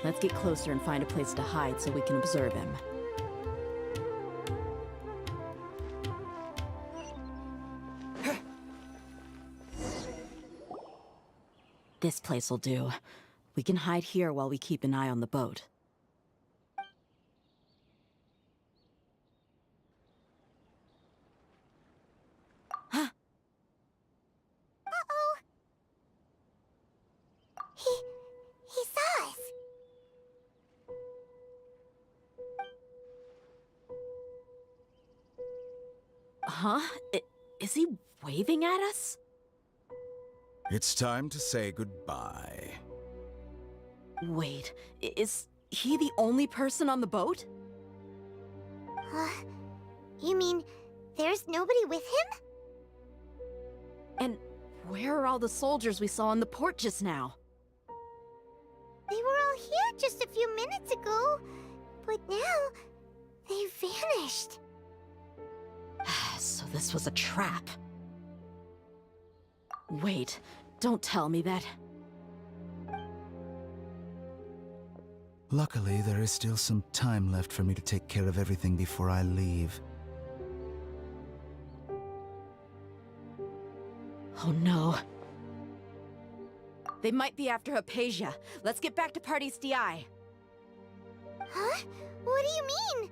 Let's get closer and find a place to hide so we can observe him. This place will do. We can hide here while we keep an eye on the boat. Uh-oh. He saw us. Huh? Is he waving at us? It's time to say goodbye. Wait, is he the only person on the boat? You mean there's nobody with him? And where are all the soldiers we saw in the port just now? They were all here just a few minutes ago, but now they've vanished. So this was a trap. Wait, don't tell me that. Luckily, there is still some time left for me to take care of everything before I leave. Oh no. They might be after Hypatia. Let's get back to Party's DI. Huh? What do you mean?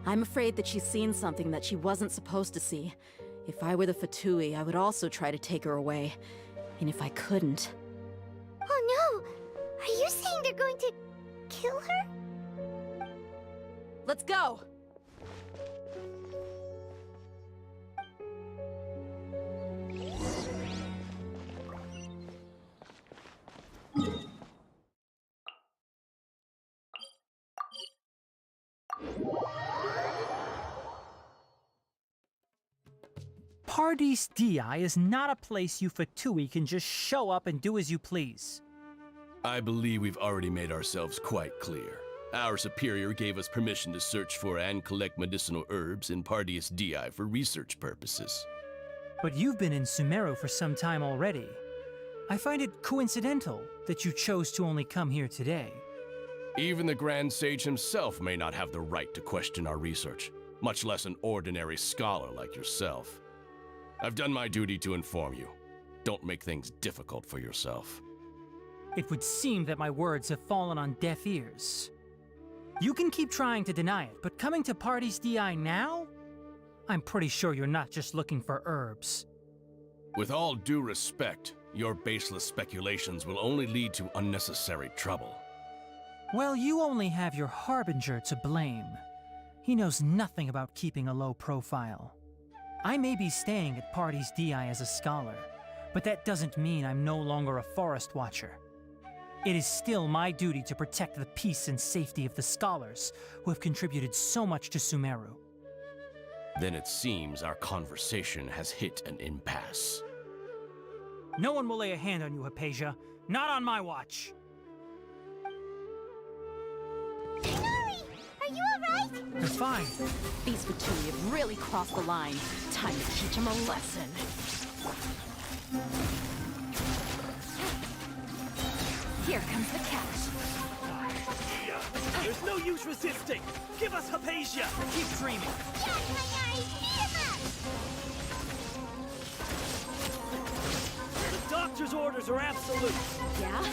I'm afraid that she's seen something that she wasn't supposed to see. If I were the Fatui, I would also try to take her away. And if I couldn't... Oh no! Are you saying they're going to kill her? Let's go! Party's DI is not a place you Fatui can just show up and do as you please. I believe we've already made ourselves quite clear. Our superior gave us permission to search for and collect medicinal herbs in Party's DI for research purposes. But you've been in Sumeru for some time already. I find it coincidental that you chose to only come here today. Even the Grand Sage himself may not have the right to question our research, much less an ordinary scholar like yourself. I've done my duty to inform you. Don't make things difficult for yourself. It would seem that my words have fallen on deaf ears. You can keep trying to deny it, but coming to Party's DI now? I'm pretty sure you're not just looking for herbs. With all due respect, your baseless speculations will only lead to unnecessary trouble. Well, you only have your Harbinger to blame. He knows nothing about keeping a low profile. I may be staying at Party's DI as a scholar, but that doesn't mean I'm no longer a forest watcher. It is still my duty to protect the peace and safety of the scholars who have contributed so much to Sumeru. Then it seems our conversation has hit an impasse. No one will lay a hand on you, Hypatia. Not on my watch. Tighnari! Are you alright? They're fine. These Fatui have really crossed the line. Time to teach them a lesson. Here comes the catch. There's no use resisting! Give us Hypatia! Keep dreaming. Yeah, Tighnari! Beat him up! The doctor's orders are absolute! Yeah?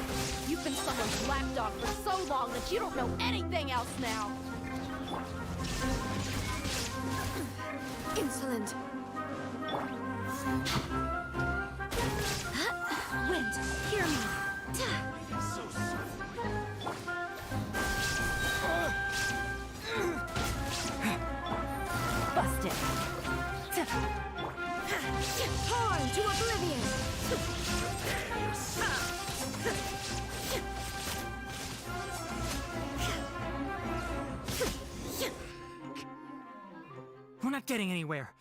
You've been someone's lapdog for so long that you don't know anything else now! Insolent. Wind, hear me! Busted! Torn to oblivion. We're not getting anywhere.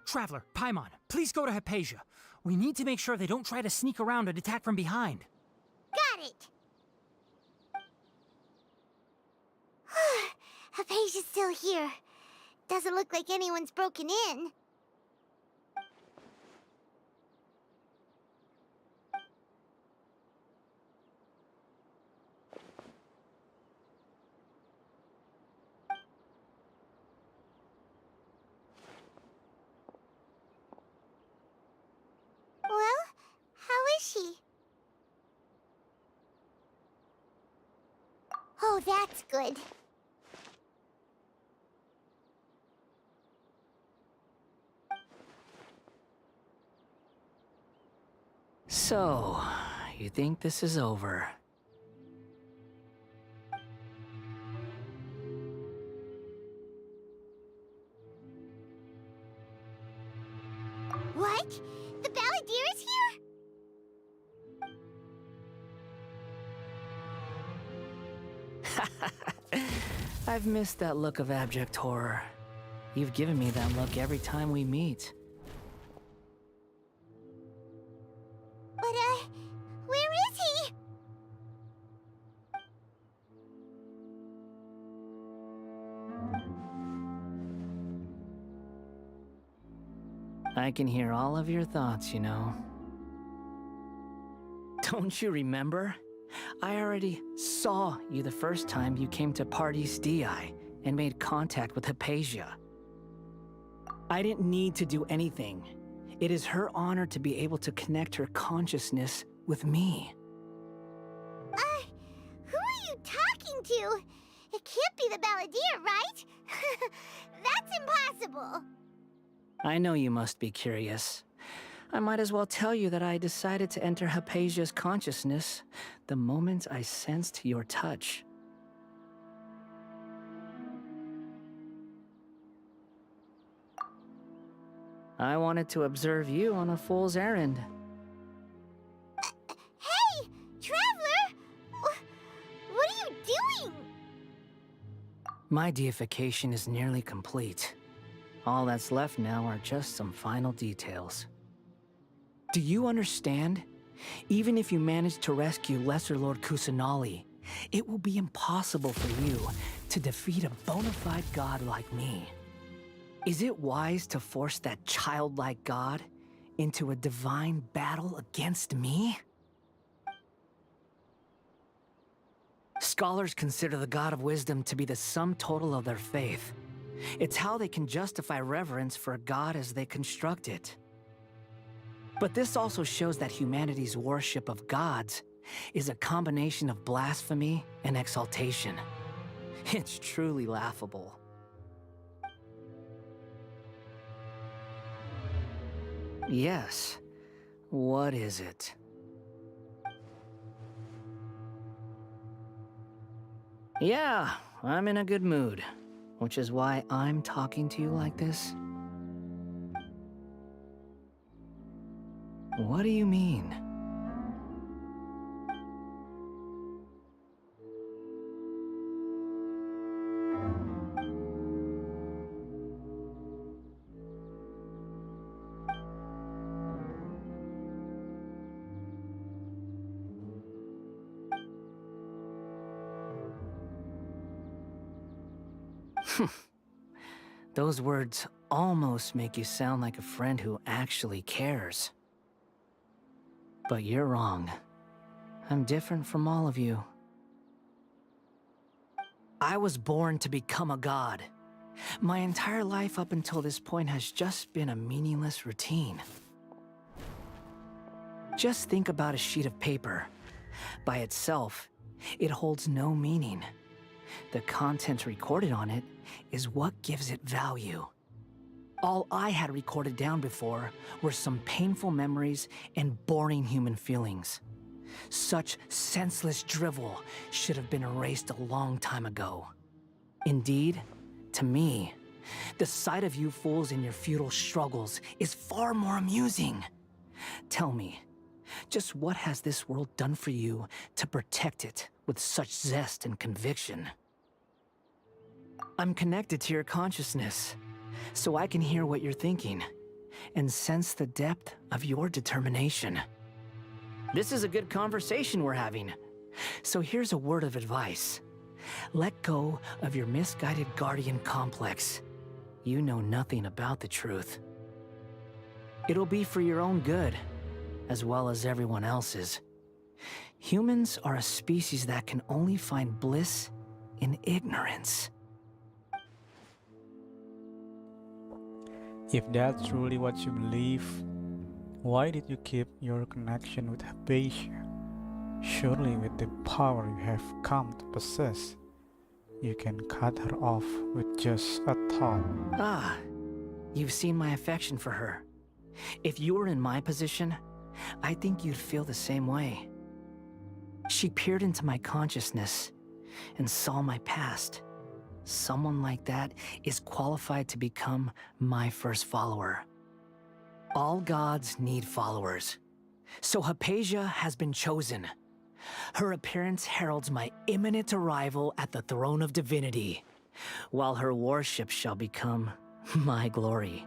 Traveler, Paimon, please go to Hypatia. We need to make sure they don't try to sneak around and attack from behind. Got it! Hypatia's still here. Doesn't look like anyone's broken in. Well, how is she? Oh, that's good. So, you think this is over? What? The Balladeer is here? I've missed that look of abject horror. You've given me that look every time we meet. But, where is he? I can hear all of your thoughts, you know. Don't you remember? I already saw you the first time you came to Parties DI and made contact with Hypatia. I didn't need to do anything. It is her honor to be able to connect her consciousness with me. Who are you talking to? It can't be the Balladeer, right? That's impossible. I know you must be curious. I might as well tell you that I decided to enter Hypatia's consciousness the moment I sensed your touch. I wanted to observe you on a fool's errand. Hey, Traveler! What are you doing? My deification is nearly complete. All that's left now are just some final details. Do you understand? Even if you manage to rescue Lesser Lord Kusanali, it will be impossible for you to defeat a bona fide god like me. Is it wise to force that childlike god into a divine battle against me? Scholars consider the God of Wisdom to be the sum total of their faith. It's how they can justify reverence for a god as they construct it. But this also shows that humanity's worship of gods is a combination of blasphemy and exaltation. It's truly laughable. Yes. What is it? Yeah, I'm in a good mood, which is why I'm talking to you like this. What do you mean? Those words almost make you sound like a friend who actually cares. But you're wrong. I'm different from all of you. I was born to become a god. My entire life up until this point has just been a meaningless routine. Just think about a sheet of paper. By itself, it holds no meaning. The content recorded on it is what gives it value. All I had recorded down before were some painful memories and boring human feelings. Such senseless drivel should have been erased a long time ago. Indeed, to me, the sight of you fools in your futile struggles is far more amusing. Tell me, just what has this world done for you to protect it with such zest and conviction? I'm connected to your consciousness, so I can hear what you're thinking, and sense the depth of your determination. This is a good conversation we're having. So here's a word of advice. Let go of your misguided guardian complex. You know nothing about the truth. It'll be for your own good, as well as everyone else's. Humans are a species that can only find bliss in ignorance. If that's truly what you believe, why did you keep your connection with Hypatia? Surely with the power you have come to possess, you can cut her off with just a thought. Ah, you've seen my affection for her. If you were in my position, I think you'd feel the same way. She peered into my consciousness and saw my past. Someone like that is qualified to become my first follower. All gods need followers. So Hypatia has been chosen. Her appearance heralds my imminent arrival at the throne of divinity, while her worship shall become my glory.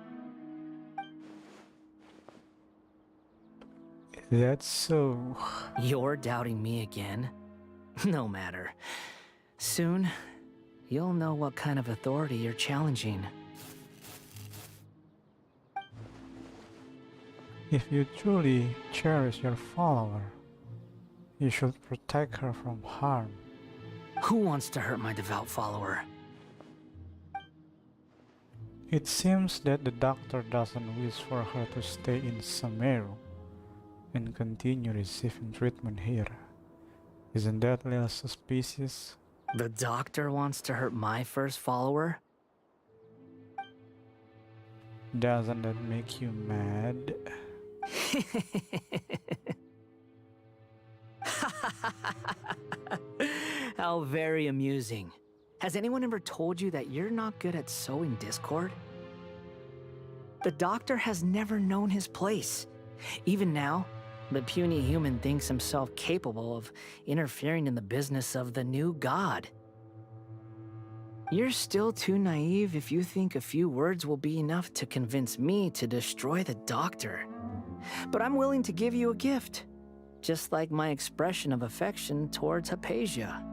That's so... You're doubting me again? No matter. Soon, you'll know what kind of authority you're challenging. If you truly cherish your follower, you should protect her from harm. Who wants to hurt my devout follower? It seems that the doctor doesn't wish for her to stay in Sumeru and continue receiving treatment here. Isn't that a little suspicious? The doctor wants to hurt my first follower? Doesn't that make you mad? How very amusing. Has anyone ever told you that you're not good at sowing discord? The doctor has never known his place. Even now, the puny human thinks himself capable of interfering in the business of the new god. You're still too naive if you think a few words will be enough to convince me to destroy the doctor. But I'm willing to give you a gift, just like my expression of affection towards Hypatia.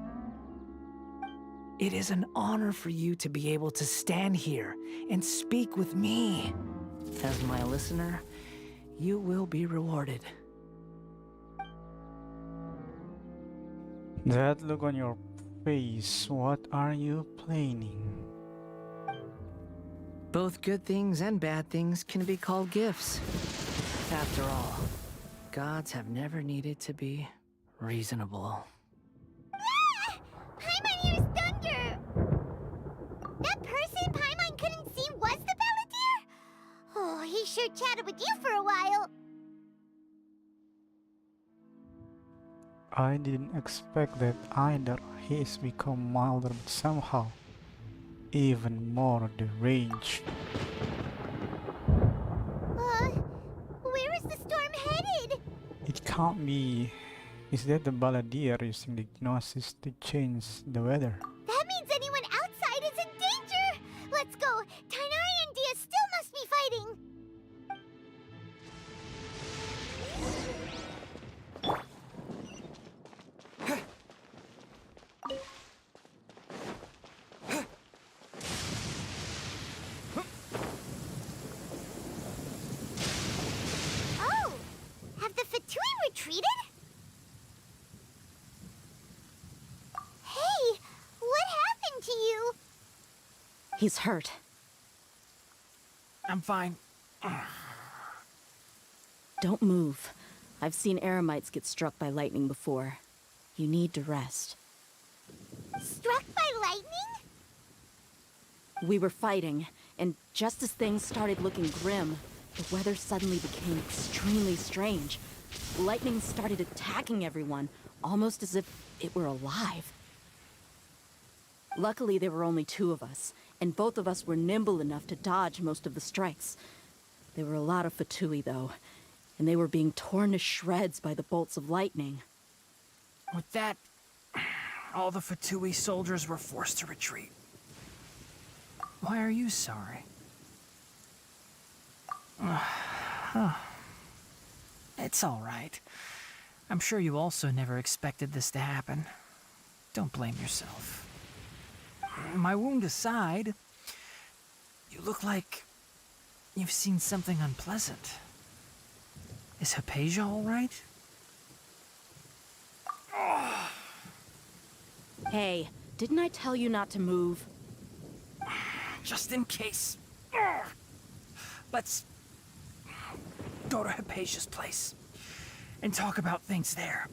It is an honor for you to be able to stand here and speak with me. As my listener, you will be rewarded. That look on your face, what are you planning? Both good things and bad things can be called gifts. After all, gods have never needed to be reasonable. Ah! Paimon used thunder! That person Paimon couldn't see was the Balladeer? Oh, he sure chatted with you for a while. I didn't expect that either. He's become milder, but somehow even more deranged. Where is the storm headed? It can't be. Is that the Balladeer using the Gnosis to change the weather? That means anyone outside is in danger! Let's go! Tainari and Dia still must be fighting! Oh! Have the Fatui retreated? Hey! What happened to you? He's hurt. I'm fine. Don't move. I've seen eremites get struck by lightning before. You need to rest. Struck by lightning? We were fighting, and just as things started looking grim, the weather suddenly became extremely strange. Lightning started attacking everyone, almost as if it were alive. Luckily, there were only two of us, and both of us were nimble enough to dodge most of the strikes. There were a lot of Fatui, though, and they were being torn to shreds by the bolts of lightning. With that, all the Fatui soldiers were forced to retreat. Why are you sorry? It's all right. I'm sure you also never expected this to happen. Don't blame yourself. My wound aside, you look like you've seen something unpleasant. Is Hypatia all right? Hey, didn't I tell you not to move? Just in case. Let's go to Hypatia's place and talk about things there.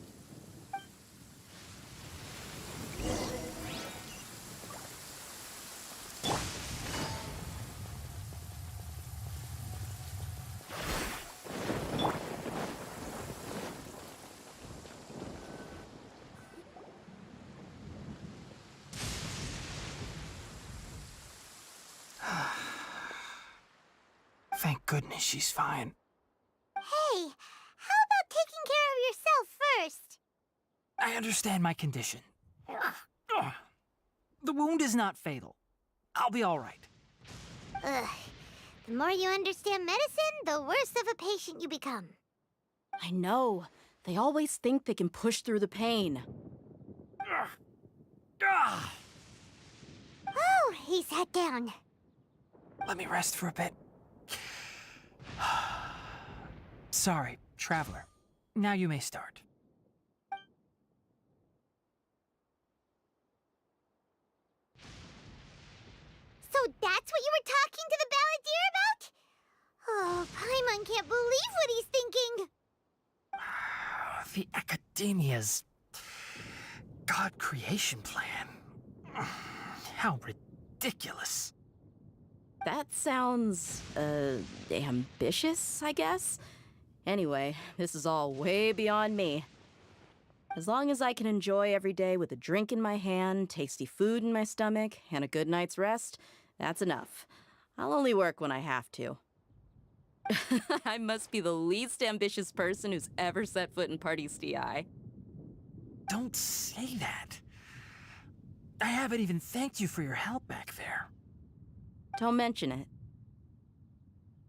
Thank goodness she's fine. Hey, how about taking care of yourself first? I understand my condition. The wound is not fatal. I'll be all right. Ugh. The more you understand medicine, the worse of a patient you become. I know. They always think they can push through the pain. Oh, he sat down. Let me rest for a bit. Sorry, traveler. Now you may start. So that's what you were talking to the balladeer about? Oh, Paimon can't believe what he's thinking. The Academia's God creation plan. How ridiculous. That sounds, ambitious, I guess? Anyway, this is all way beyond me. As long as I can enjoy every day with a drink in my hand, tasty food in my stomach, and a good night's rest, that's enough. I'll only work when I have to. I must be the least ambitious person who's ever set foot in Party's DI. Don't say that. I haven't even thanked you for your help back there. Don't mention it.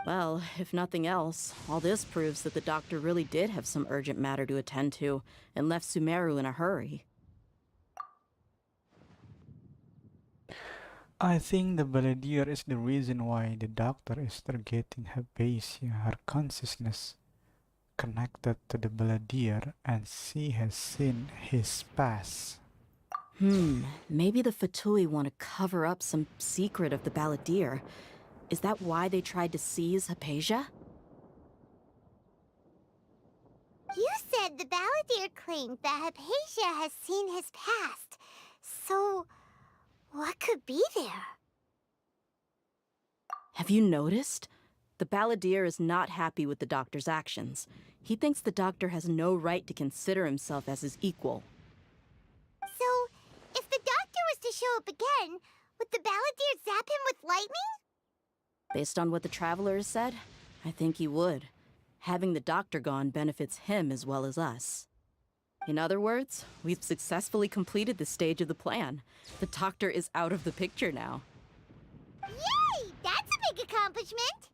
Well, if nothing else, all this proves that the doctor really did have some urgent matter to attend to and left Sumeru in a hurry. I think the balladeer is the reason why the doctor is targeting Hypatia. Her consciousness connected to the balladeer and she has seen his past. Maybe the Fatui want to cover up some secret of the balladeer. Is that why they tried to seize Hypatia? You said the balladeer claimed that Hypatia has seen his past. So, what could be there? Have you noticed? The balladeer is not happy with the doctor's actions. He thinks the doctor has no right to consider himself as his equal. So, if the doctor was to show up again, would the balladeer zap him with lightning? Based on what the traveler has said, I think he would. Having the doctor gone benefits him as well as us. In other words, we've successfully completed this stage of the plan. The doctor is out of the picture now. Yay! That's a big accomplishment!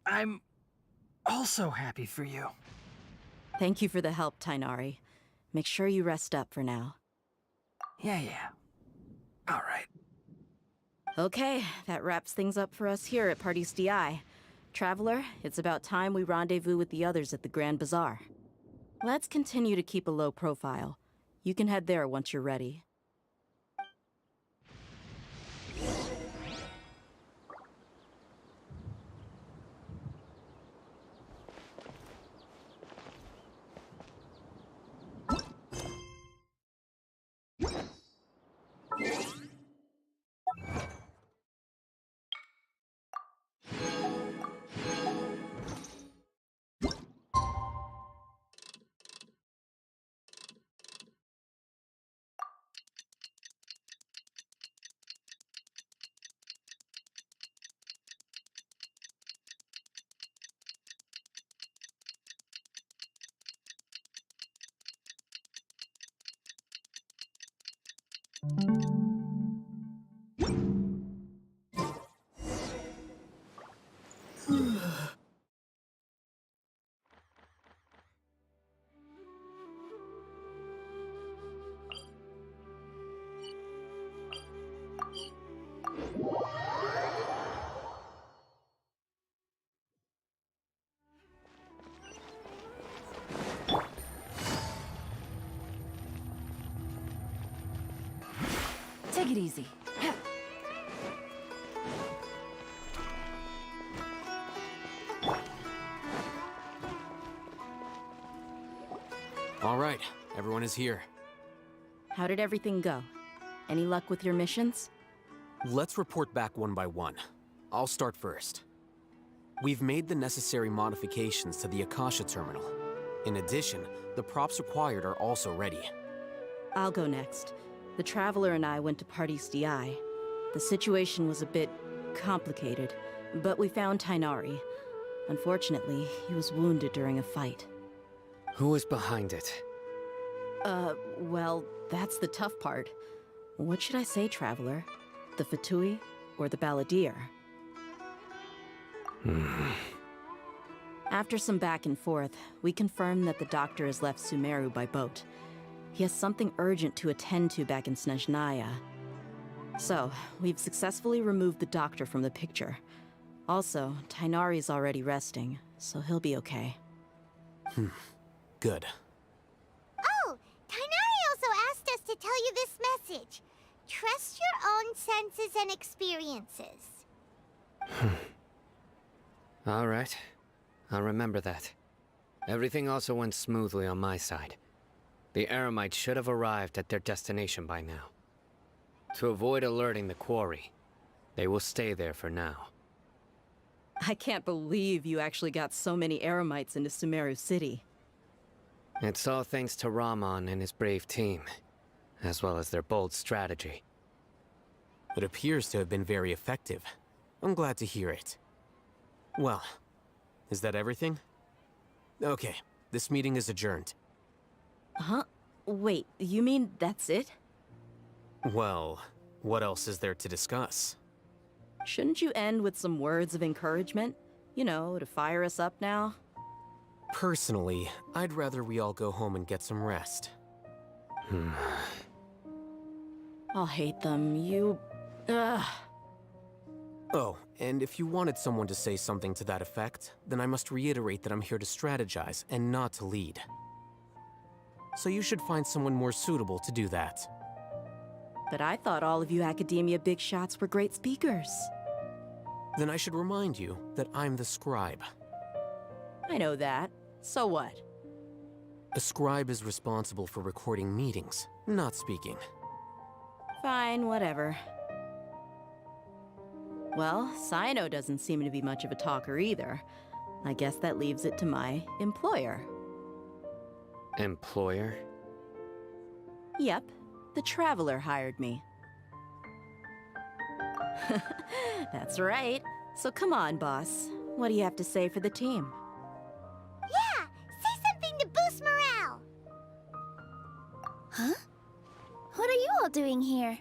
I'm also happy for you. Thank you for the help, Tainari. Make sure you rest up for now. Yeah. All right. Okay, that wraps things up for us here at Party's DI. Traveler, it's about time we rendezvous with the others at the Grand Bazaar. Let's continue to keep a low profile. You can head there once you're ready. easy. All right, everyone is here. How did everything go? Any luck with your missions? Let's report back one by one. I'll start first. We've made the necessary modifications to the Akasha terminal. In addition, the props required are also ready. I'll go next. The Traveler and I went to Party's DI. The situation was a bit complicated, but we found Tighnari. Unfortunately, he was wounded during a fight. Who was behind it? Well, that's the tough part. What should I say, Traveler? The Fatui or the Balladeer? After some back and forth, we confirmed that the doctor has left Sumeru by boat. He has something urgent to attend to back in Shanghai. So, we've successfully removed the doctor from the picture. Also, Tighnari's already resting, so he'll be okay. Good. Oh, Tighnari also asked us to tell you this message. Trust your own senses and experiences. All right. I'll remember that. Everything also went smoothly on my side. The Eremites should have arrived at their destination by now. To avoid alerting the quarry, they will stay there for now. I can't believe you actually got so many Eremites into Sumeru City. It's all thanks to Rahman and his brave team, as well as their bold strategy. It appears to have been very effective. I'm glad to hear it. Well, is that everything? Okay, this meeting is adjourned. Huh? Wait, you mean that's it? Well, what else is there to discuss? Shouldn't you end with some words of encouragement? You know, to fire us up now? Personally, I'd rather we all go home and get some rest. I'll hate them, you... Ugh. Oh, and if you wanted someone to say something to that effect, then I must reiterate that I'm here to strategize and not to lead. So you should find someone more suitable to do that. But I thought all of you Academia big shots were great speakers. Then I should remind you that I'm the scribe. I know that. So what? A scribe is responsible for recording meetings, not speaking. Fine, whatever. Well, Sino doesn't seem to be much of a talker either. I guess that leaves it to my employer. Employer? Yep, the Traveler hired me. That's right. So come on, boss. What do you have to say for the team? Yeah, say something to boost morale. Huh? What are you all doing here?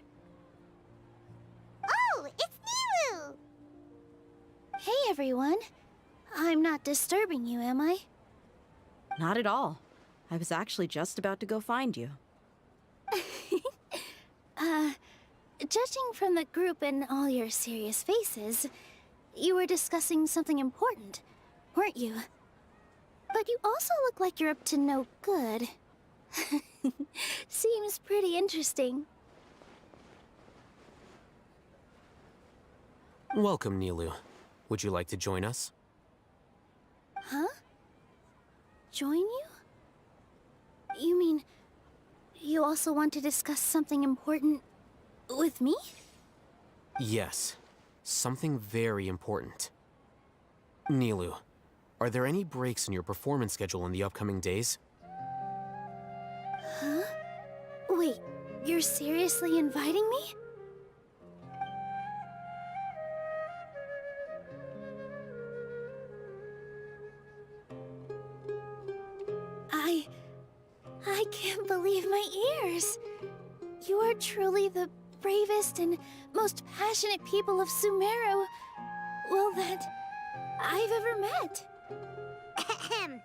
Oh, it's Nilu! Hey, everyone. I'm not disturbing you, am I? Not at all. I was actually just about to go find you. Judging from the group and all your serious faces, you were discussing something important, weren't you? But you also look like you're up to no good. Seems pretty interesting. Welcome, Nilu. Would you like to join us? Huh? Join you? You mean, you also want to discuss something important with me? Yes. Something very important. Nilu, are there any breaks in your performance schedule in the upcoming days? Huh? Wait, you're seriously inviting me? I can't believe my ears. You are truly the bravest and most passionate people of Sumeru, well, that I've ever met. Ahem.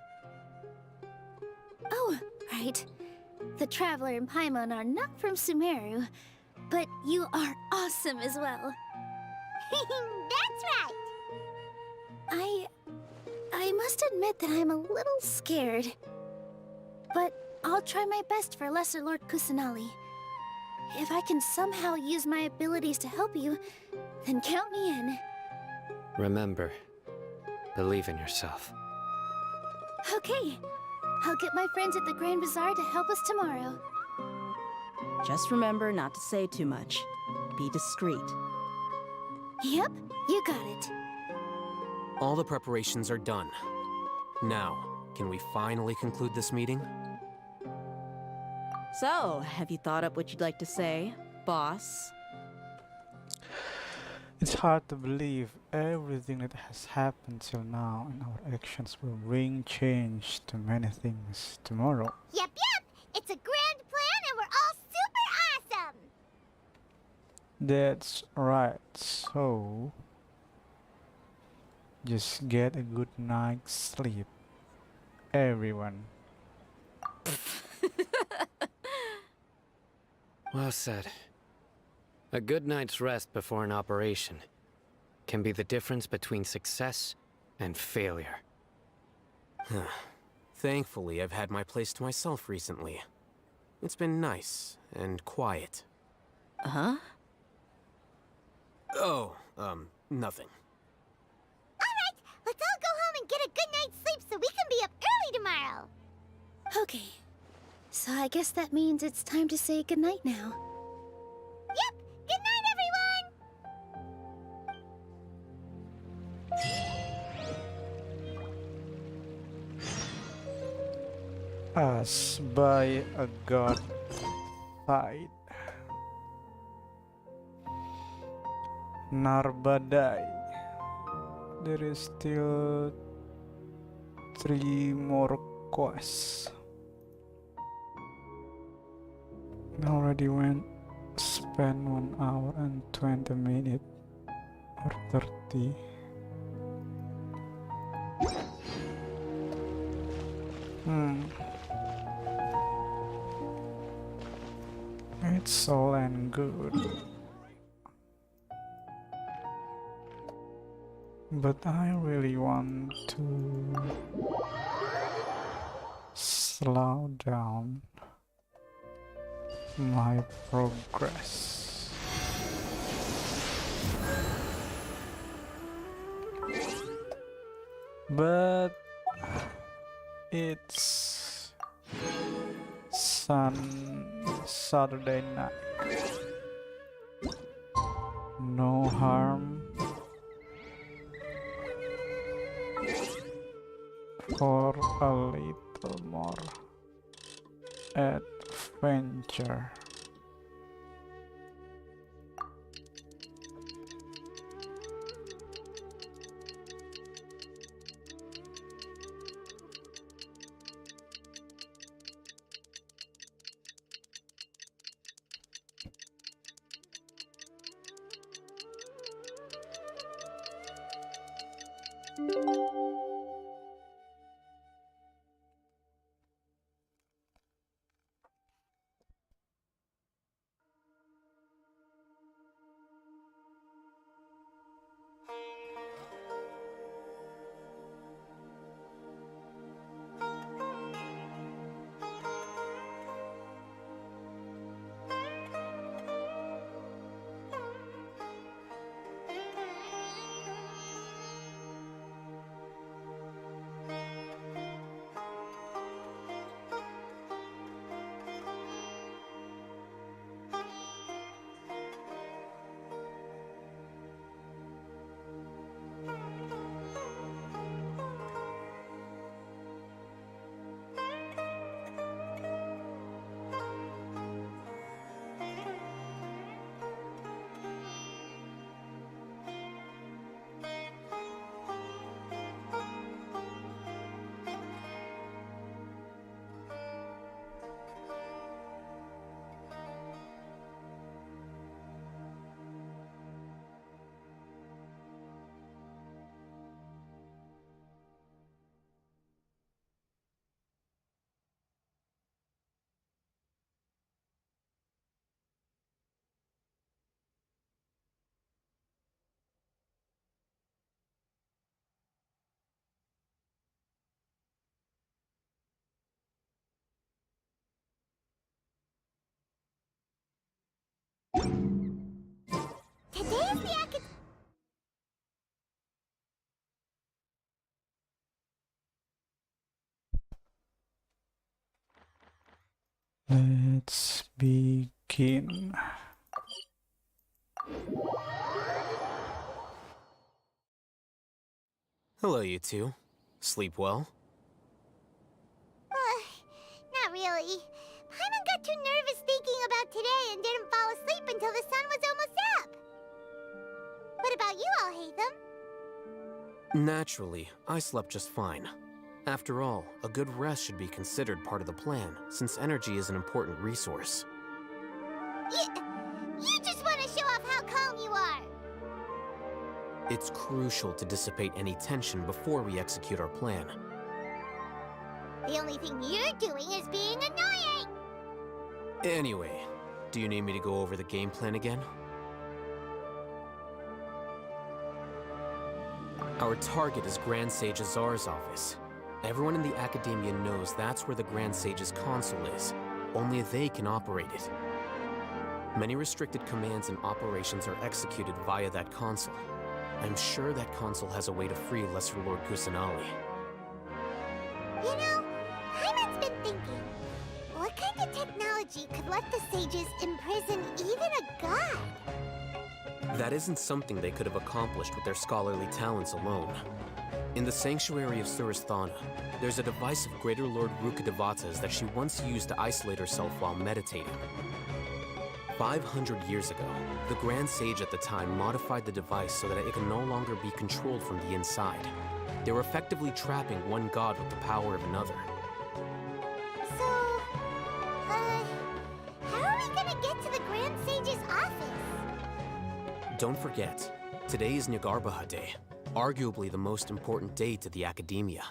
Oh, right. The Traveler and Paimon are not from Sumeru, but you are awesome as well. That's right! I must admit that I'm a little scared. But I'll try my best for Lesser Lord Kusanali. If I can somehow use my abilities to help you, then count me in. Remember, believe in yourself. Okay. I'll get my friends at the Grand Bazaar to help us tomorrow. Just remember not to say too much. Be discreet. Yep, you got it. All the preparations are done. Now, can we finally conclude this meeting? So, have you thought up what you'd like to say, boss? It's hard to believe everything that has happened till now and our actions will bring change to many things tomorrow. Yep. It's a grand plan and we're all super awesome. That's right, so just get a good night's sleep, everyone. Well said. A good night's rest before an operation can be the difference between success and failure. Thankfully, I've had my place to myself recently. It's been nice and quiet. Huh? Oh, nothing. Alright, let's all go home and get a good night's sleep so we can be up early tomorrow. Okay, so I guess that means it's time to say goodnight now. Yep, good night, everyone! Us by a god fight. Narbadai. There is still 3 more quests. Already spent 1 hour and 20 minutes or 30. It's all and good, but I really want to slow down my progress. But it's Saturday night. No harm for a little more adventure. Let's begin. Hello, you two. Sleep well? Not really. Paimon got too nervous thinking about today and didn't fall asleep until the sun was almost up. What about you, Alhaitham? Naturally, I slept just fine. After all, a good rest should be considered part of the plan, since energy is an important resource. You just want to show off how calm you are. It's crucial to dissipate any tension before we execute our plan. The only thing you're doing is being annoying. Anyway, do you need me to go over the game plan again? Our target is Grand Sage Azar's office. Everyone in the Academia knows that's where the Grand Sage's console is. Only they can operate it. Many restricted commands and operations are executed via that console. I'm sure that console has a way to free Lesser Lord Kusanali. You know, Paimon's been thinking, what kind of technology could let the sages imprison even a god? That isn't something they could have accomplished with their scholarly talents alone. In the sanctuary of Suristhana, there's a device of Greater Lord Rukkhadevata's that she once used to isolate herself while meditating. 500 years ago, the Grand Sage at the time modified the device so that it could no longer be controlled from the inside. They were effectively trapping one god with the power of another. So, how are we gonna get to the Grand Sage's office? Don't forget, today is Nyagarbha Day, arguably the most important day to the Academia.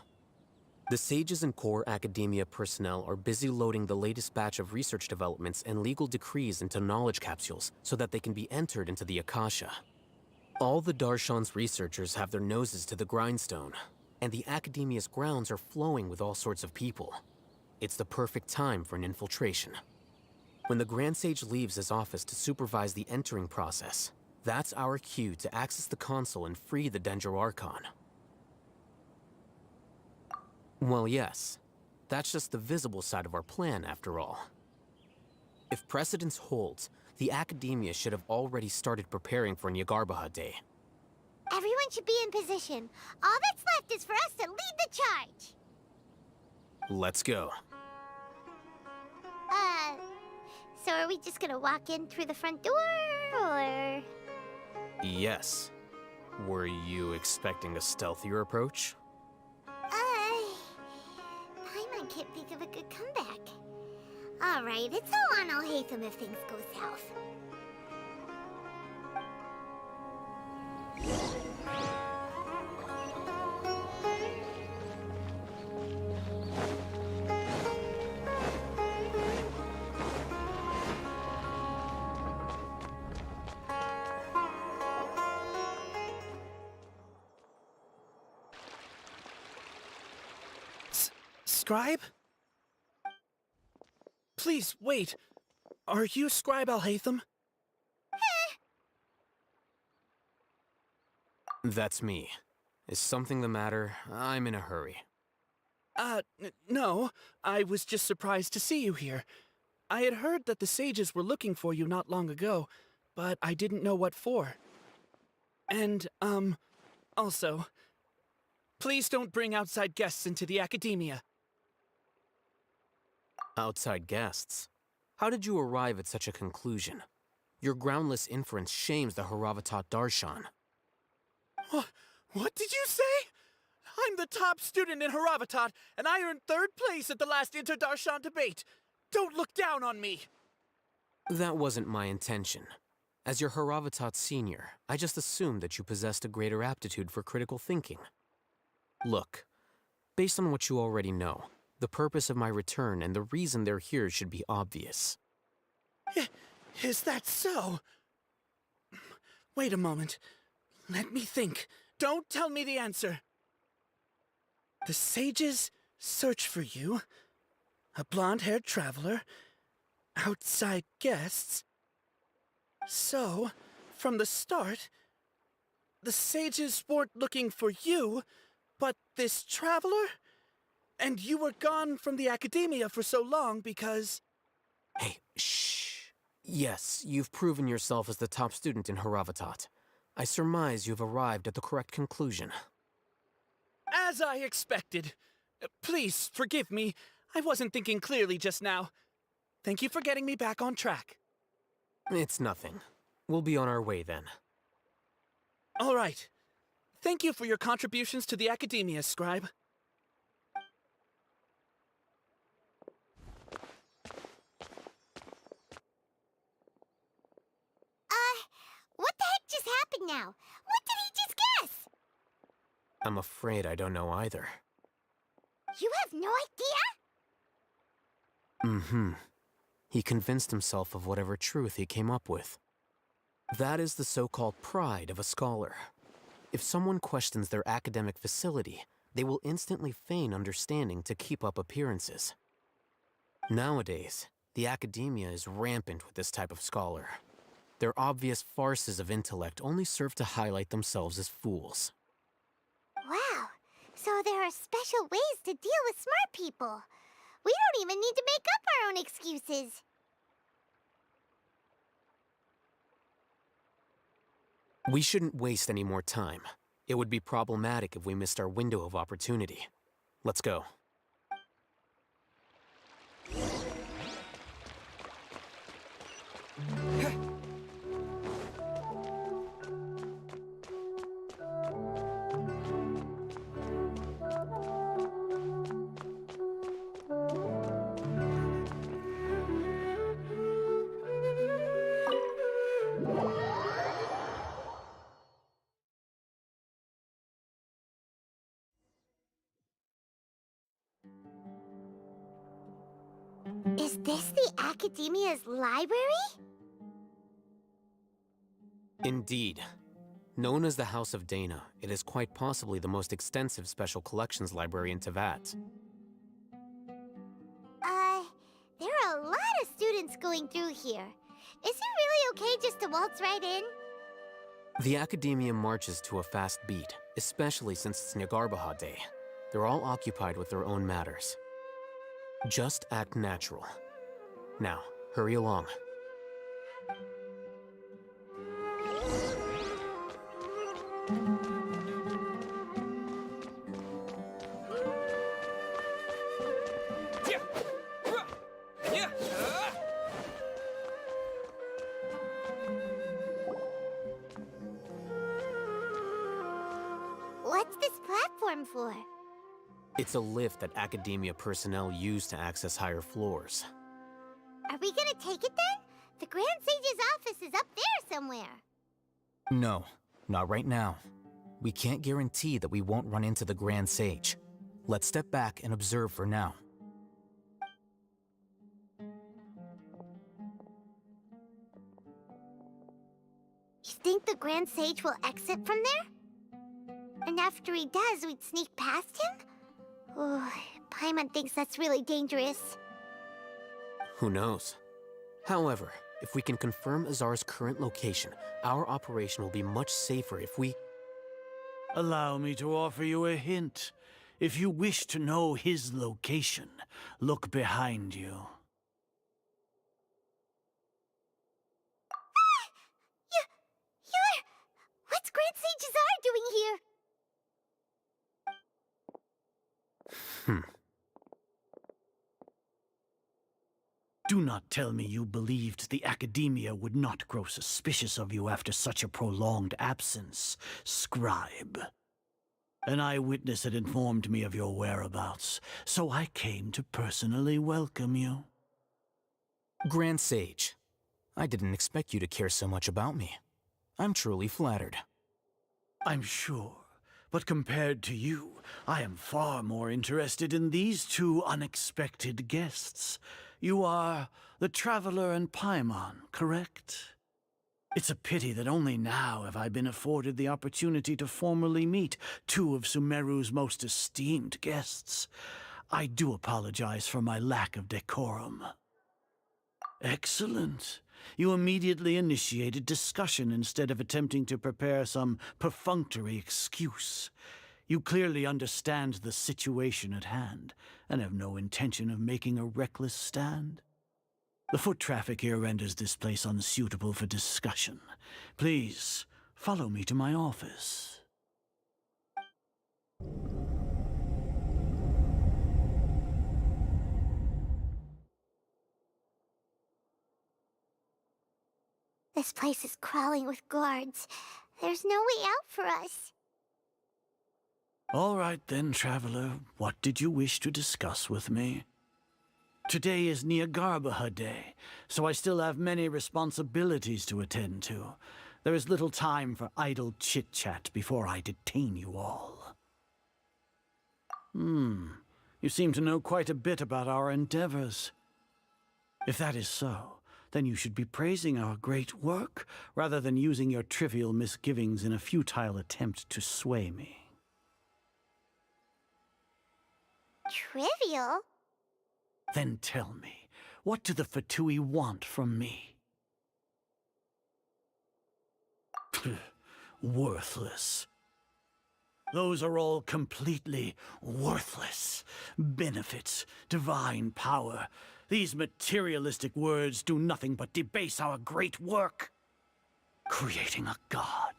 The sages and core Academia personnel are busy loading the latest batch of research developments and legal decrees into knowledge capsules so that they can be entered into the Akasha. All the Darshan's researchers have their noses to the grindstone, and the Academia's grounds are flowing with all sorts of people. It's the perfect time for an infiltration. When the Grand Sage leaves his office to supervise the entering process, that's our cue to access the console and free the Dendro Archon. Well, yes. That's just the visible side of our plan, after all. If precedence holds, the Academia should have already started preparing for Nyagarbha Day. Everyone should be in position. All that's left is for us to lead the charge. Let's go. So are we just gonna walk in through the front door, or...? Yes. Were you expecting a stealthier approach? Paimon can't think of a good comeback. Alright, it's all on Alhaitham if things go south. Scribe? Please, wait. Are you Scribe Alhaitham? That's me. Is something the matter? I'm in a hurry. No. I was just surprised to see you here. I had heard that the sages were looking for you not long ago, but I didn't know what for. And, also, please don't bring outside guests into the Academia. Outside guests? How did you arrive at such a conclusion? Your groundless inference shames the Haravatat Darshan. What did you say? I'm the top student in Haravatat, and I earned 3rd place at the last Inter-Darshan debate. Don't look down on me! That wasn't my intention. As your Haravatat senior, I just assumed that you possessed a greater aptitude for critical thinking. Look, based on what you already know, the purpose of my return and the reason they're here should be obvious. Is that so? Wait a moment. Let me think. Don't tell me the answer. The sages search for you. A blonde-haired traveler. Outside guests. So, from the start, the sages weren't looking for you, but this traveler? And you were gone from the Academia for so long because... Hey, shh. Yes, you've proven yourself as the top student in Haravatat. I surmise you've arrived at the correct conclusion. As I expected. Please forgive me. I wasn't thinking clearly just now. Thank you for getting me back on track. It's nothing. We'll be on our way then. All right. Thank you for your contributions to the Academia, Scribe. What the heck just happened now? What did he just guess? I'm afraid I don't know either. You have no idea? Mm-hmm. He convinced himself of whatever truth he came up with. That is the so-called pride of a scholar. If someone questions their academic facility, they will instantly feign understanding to keep up appearances. Nowadays, the academia is rampant with this type of scholar. Their obvious farces of intellect only serve to highlight themselves as fools. Wow. So there are special ways to deal with smart people. We don't even need to make up our own excuses. We shouldn't waste any more time. It would be problematic if we missed our window of opportunity. Let's go. Is this the Academia's library? Indeed. Known as the House of Dana, it is quite possibly the most extensive special collections library in Teyvat. There are a lot of students going through here. Is it really okay just to waltz right in? The Academia marches to a fast beat, especially since it's Nagarbaha Day. They're all occupied with their own matters. Just act natural. Now, hurry along. What's this platform for? It's a lift that Academia personnel use to access higher floors. Are we gonna take it then? The Grand Sage's office is up there somewhere. No, not right now. We can't guarantee that we won't run into the Grand Sage. Let's step back and observe for now. You think the Grand Sage will exit from there? And after he does, we'd sneak past him? Oh, Paimon thinks that's really dangerous. Who knows? However, if we can confirm Azar's current location, our operation will be much safer if we... Allow me to offer you a hint. If you wish to know his location, look behind you. What's Grand Sage Azar doing here? Do not tell me you believed the Academia would not grow suspicious of you after such a prolonged absence, Scribe. An eyewitness had informed me of your whereabouts, so I came to personally welcome you. Grand Sage, I didn't expect you to care so much about me. I'm truly flattered. I'm sure, but compared to you, I am far more interested in these two unexpected guests. You are the Traveler and Paimon, correct? It's a pity that only now have I been afforded the opportunity to formally meet two of Sumeru's most esteemed guests. I do apologize for my lack of decorum. Excellent. You immediately initiated discussion instead of attempting to prepare some perfunctory excuse. You clearly understand the situation at hand, and have no intention of making a reckless stand. The foot traffic here renders this place unsuitable for discussion. Please, follow me to my office. This place is crawling with guards. There's no way out for us. All right then, traveler. What did you wish to discuss with me? Today is Niagarbaha Day, so I still have many responsibilities to attend to. There is little time for idle chit-chat before I detain you all. You seem to know quite a bit about our endeavors. If that is so, then you should be praising our great work, rather than using your trivial misgivings in a futile attempt to sway me. Trivial? Then tell me, what do the Fatui want from me? Worthless. Those are all completely worthless. Benefits, divine power. These materialistic words do nothing but debase our great work. Creating a god.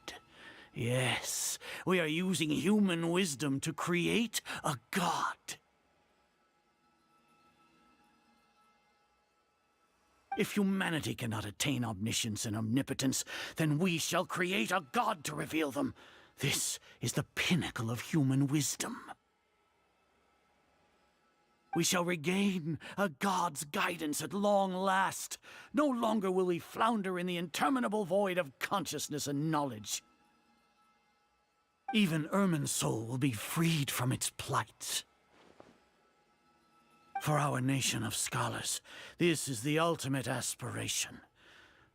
Yes, we are using human wisdom to create a god. If humanity cannot attain omniscience and omnipotence, then we shall create a god to reveal them. This is the pinnacle of human wisdom. We shall regain a god's guidance at long last. No longer will we flounder in the interminable void of consciousness and knowledge. Even Ermin's soul will be freed from its plight. For our nation of scholars, this is the ultimate aspiration.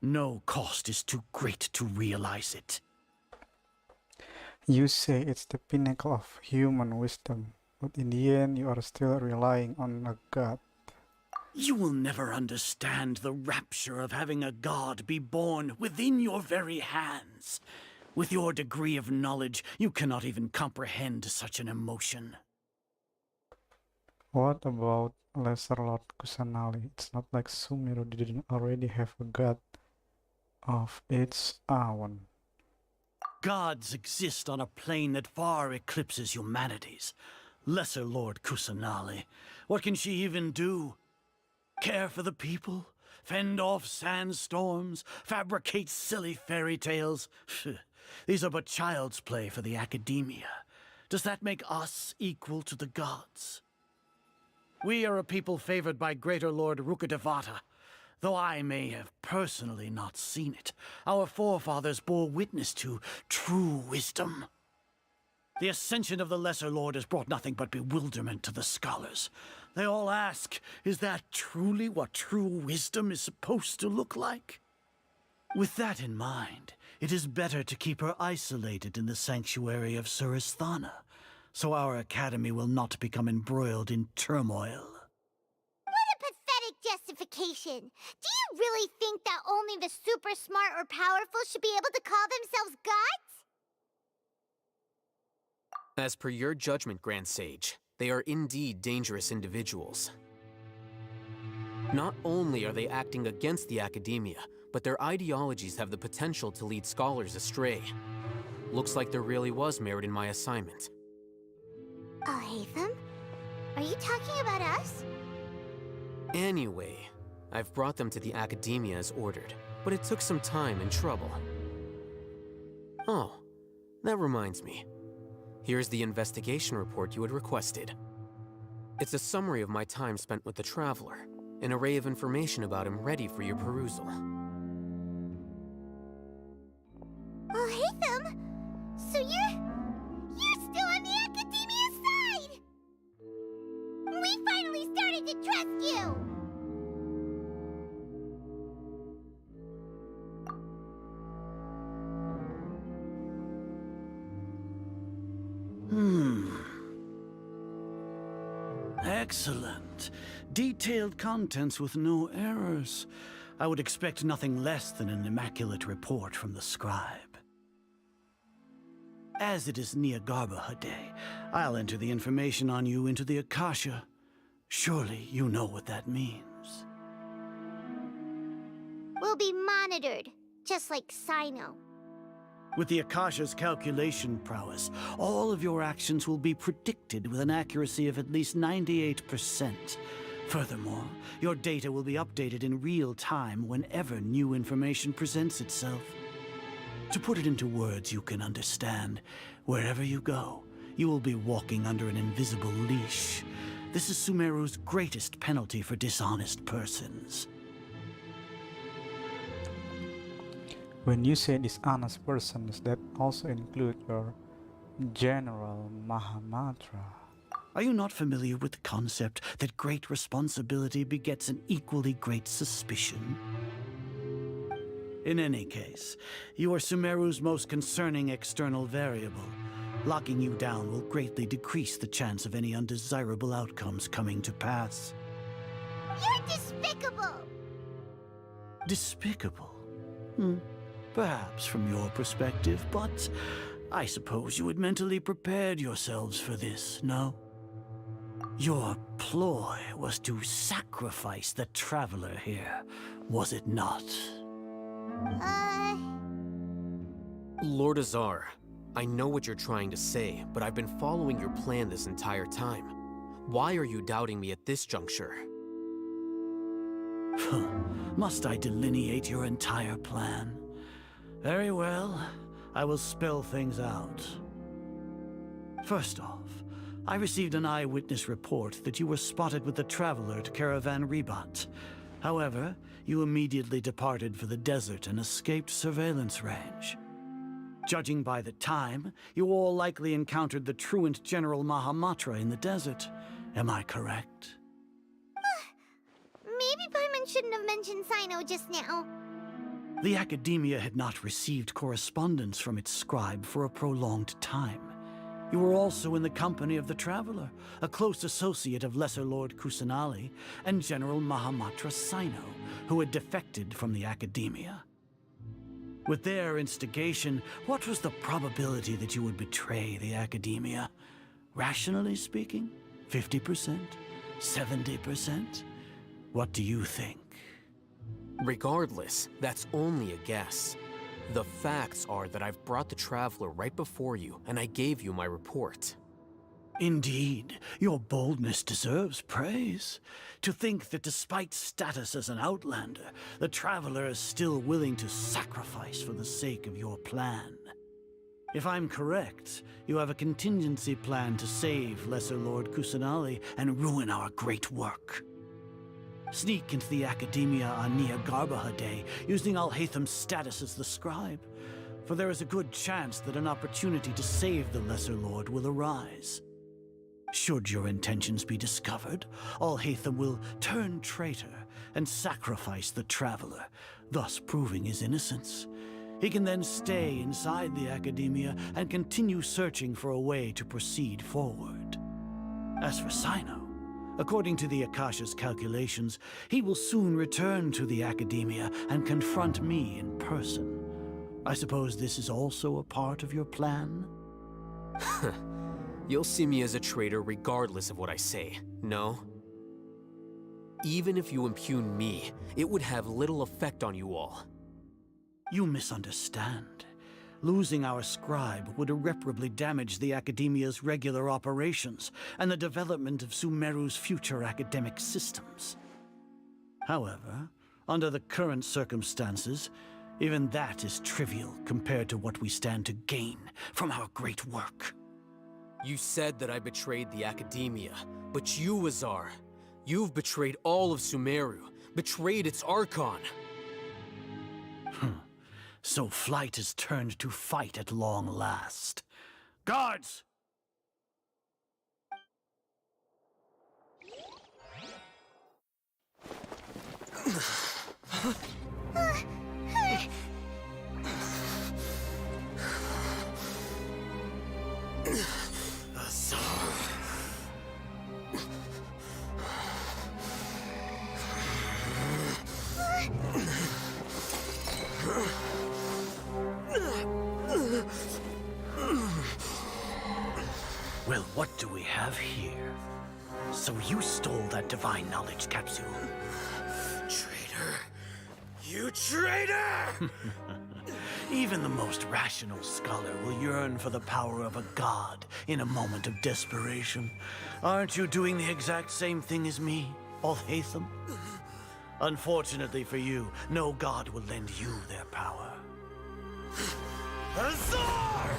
No cost is too great to realize it. You say it's the pinnacle of human wisdom, but in the end you are still relying on a god. You will never understand the rapture of having a god be born within your very hands. With your degree of knowledge, you cannot even comprehend such an emotion. What about Lesser Lord Kusanali? It's not like Sumeru didn't already have a god of its own. Gods exist on a plane that far eclipses humanity's. Lesser Lord Kusanali, what can she even do? Care for the people? Fend off sandstorms? Fabricate silly fairy tales? These are but child's play for the academia. Does that make us equal to the gods? We are a people favored by Greater Lord Rukkhadevata. Though I may have personally not seen it, our forefathers bore witness to true wisdom. The ascension of the Lesser Lord has brought nothing but bewilderment to the scholars. They all ask, is that truly what true wisdom is supposed to look like? With that in mind, it is better to keep her isolated in the sanctuary of Suristhana, so our academy will not become embroiled in turmoil. What a pathetic justification! Do you really think that only the super smart or powerful should be able to call themselves gods? As per your judgment, Grand Sage, they are indeed dangerous individuals. Not only are they acting against the academia, but their ideologies have the potential to lead scholars astray. Looks like there really was merit in my assignment. Alhaitham? Are you talking about us? Anyway, I've brought them to the academia as ordered, but it took some time and trouble. Oh, that reminds me. Here's the investigation report you had requested. It's a summary of my time spent with the Traveler, an array of information about him ready for your perusal. Alhaitham? So you're still on the academia side! We finally started to trust you! Excellent. Detailed contents with no errors. I would expect nothing less than an immaculate report from the scribe. As it is Niagarbaha Day, I'll enter the information on you into the Akasha. Surely you know what that means. will be monitored, just like Sino. With the Akasha's calculation prowess, all of your actions will be predicted with an accuracy of at least 98%. Furthermore, your data will be updated in real time whenever new information presents itself. To put it into words you can understand, wherever you go, you will be walking under an invisible leash. This is Sumeru's greatest penalty for dishonest persons. When you say dishonest person, does that also include your General Mahamatra? Are you not familiar with the concept that great responsibility begets an equally great suspicion? In any case, you are Sumeru's most concerning external variable. Locking you down will greatly decrease the chance of any undesirable outcomes coming to pass. You're despicable! Despicable? Perhaps from your perspective, but I suppose you had mentally prepared yourselves for this, no? Your ploy was to sacrifice the traveler here, was it not? Lord Azar, I know what you're trying to say, but I've been following your plan this entire time. Why are you doubting me at this juncture? Must I delineate your entire plan? Very well, I will spell things out. First off, I received an eyewitness report that you were spotted with the traveler at Caravan Ribat. However, you immediately departed for the desert and escaped surveillance range. Judging by the time, you all likely encountered the truant General Mahamatra in the desert. Am I correct? Maybe Paimon shouldn't have mentioned Sino just now. The Academia had not received correspondence from its scribe for a prolonged time. You were also in the company of the Traveler, a close associate of Lesser Lord Kusanali and General Mahamatra Sino, who had defected from the Academia. With their instigation, what was the probability that you would betray the Academia? Rationally speaking, 50%? 70%? What do you think? Regardless, that's only a guess. The facts are that I've brought the Traveler right before you, and I gave you my report. Indeed, your boldness deserves praise. To think that despite status as an outlander, the Traveler is still willing to sacrifice for the sake of your plan. If I'm correct, you have a contingency plan to save Lesser Lord Kusanali and ruin our great work. Sneak into the Academia on Nia Garbaha Day, using Alhaitham's status as the scribe, for there is a good chance that an opportunity to save the Lesser Lord will arise. Should your intentions be discovered, Alhaitham will turn traitor and sacrifice the Traveler, thus proving his innocence. He can then stay inside the Academia and continue searching for a way to proceed forward. As for Sino, according to the Akasha's calculations, he will soon return to the Academia and confront me in person. I suppose this is also a part of your plan? You'll see me as a traitor regardless of what I say, no? Even if you impugn me, it would have little effect on you all. You misunderstand. Losing our scribe would irreparably damage the Academia's regular operations and the development of Sumeru's future academic systems. However, under the current circumstances, even that is trivial compared to what we stand to gain from our great work. You said that I betrayed the Academia, but you, Azar, you've betrayed all of Sumeru, betrayed its Archon. So flight has turned to fight at long last. Guards! Well, what do we have here? So you stole that divine knowledge capsule. Traitor, You traitor! Even the most rational scholar will yearn for the power of a god in a moment of desperation. Aren't you doing the exact same thing as me, Alhaitham? Unfortunately for you, no god will lend you their power. Azar!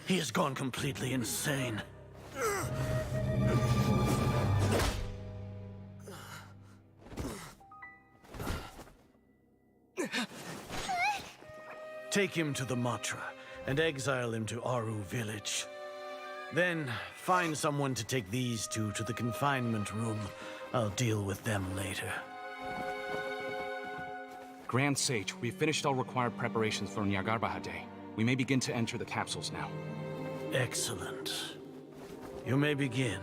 He has gone completely insane. Take him to the Matra and exile him to Aru village. Then find someone to take these two to the confinement room. I'll deal with them later. Grand Sage, we've finished all required preparations for Nyagarbahar Day. We may begin to enter the capsules now. Excellent. You may begin.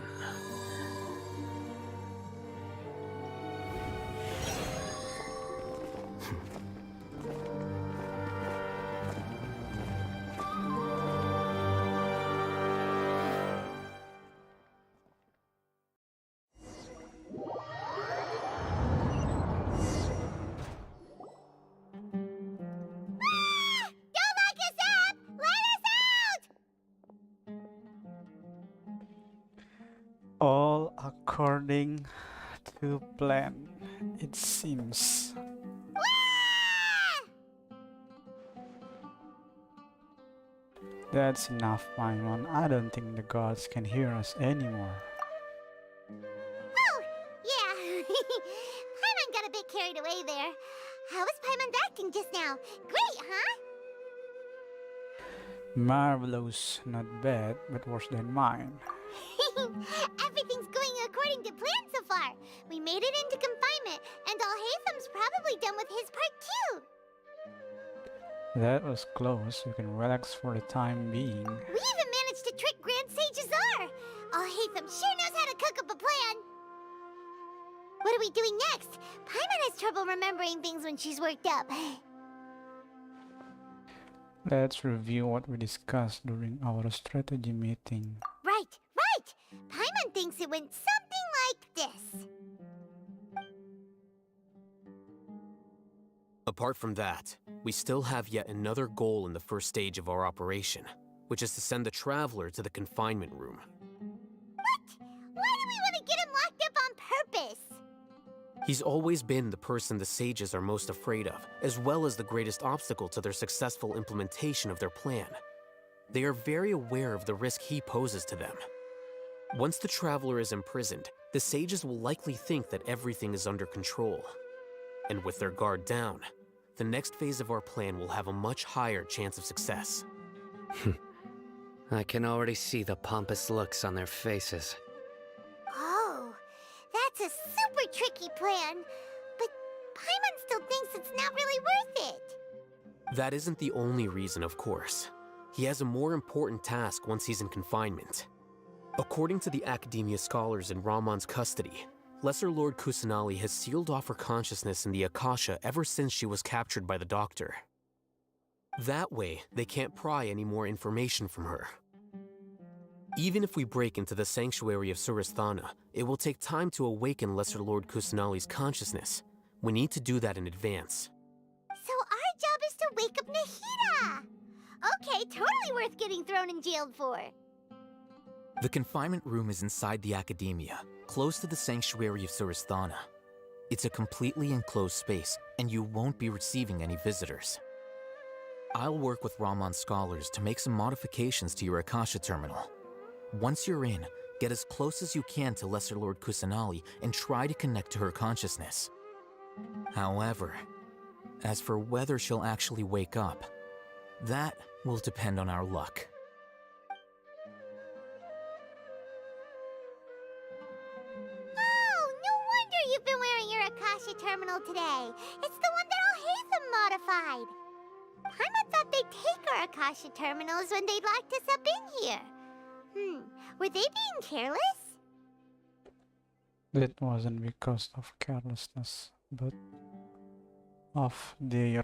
All according to plan, it seems. That's enough, Paimon. I don't think the gods can hear us anymore. Oh, yeah. Paimon got a bit carried away there. How was Paimon's acting just now? Great, huh? Marvelous, not bad, but worse than mine. Everything's going according to plan so far. We made it into confinement, and Alhaitham's probably done with his part too. That was close. You can relax for the time being. We even managed to trick Grand Sage Azar. Alhaitham sure knows how to cook up a plan. What are we doing next? Paimon has trouble remembering things when she's worked up. Let's review what we discussed during our strategy meeting. Right. Paimon thinks it went something like this. Apart from that, we still have yet another goal in the first stage of our operation, which is to send the Traveler to the confinement room. What? Why do we want to get him locked up on purpose? He's always been the person the sages are most afraid of, as well as the greatest obstacle to their successful implementation of their plan. They are very aware of the risk he poses to them. Once the Traveler is imprisoned, the sages will likely think that everything is under control. And with their guard down, the next phase of our plan will have a much higher chance of success. I can already see the pompous looks on their faces. Oh, that's a super tricky plan. But Paimon still thinks it's not really worth it. That isn't the only reason, of course. He has a more important task once he's in confinement. According to the Academia scholars in Ramon's custody, Lesser Lord Kusanali has sealed off her consciousness in the Akasha ever since she was captured by the Doctor. That way, they can't pry any more information from her. Even if we break into the sanctuary of Surasthana, it will take time to awaken Lesser Lord Kusanali's consciousness. We need to do that in advance. So our job is to wake up Nahida! Okay, totally worth getting thrown and jailed for. The confinement room is inside the Academia, close to the sanctuary of Surasthana. It's a completely enclosed space, and you won't be receiving any visitors. I'll work with Ramon's scholars to make some modifications to your Akasha terminal. Once you're in, get as close as you can to Lesser Lord Kusanali and try to connect to her consciousness. However, as for whether she'll actually wake up, that will depend on our luck. You've been wearing your Akasha terminal today. It's the one that Alhaitham modified. Paimon thought they'd take our Akasha terminals when they locked us up in here. Were they being careless? That wasn't because of carelessness, but of their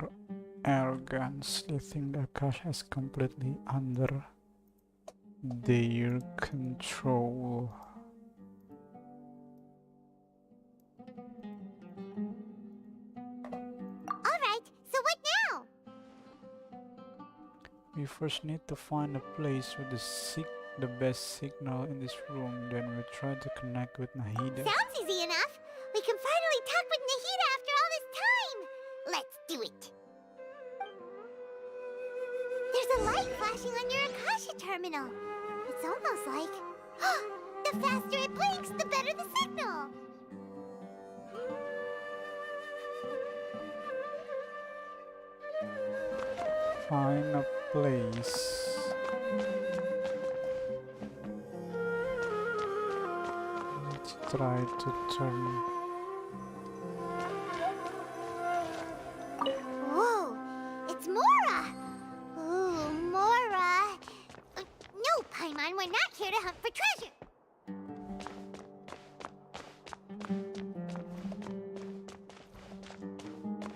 arrogance. They think Akasha is completely under their control. Alright, so what now? We first need to find a place with the best signal in this room, then we'll try to connect with Nahida. Sounds easy enough. We can finally talk with Nahida after all this time. Let's do it. There's a light flashing on your Akasha terminal. It's almost like... the faster it blinks, the better the signal. Find a place. Let's try to turn. Whoa, it's Mora! Ooh, Mora! No, Paimon, we're not here to hunt for treasure.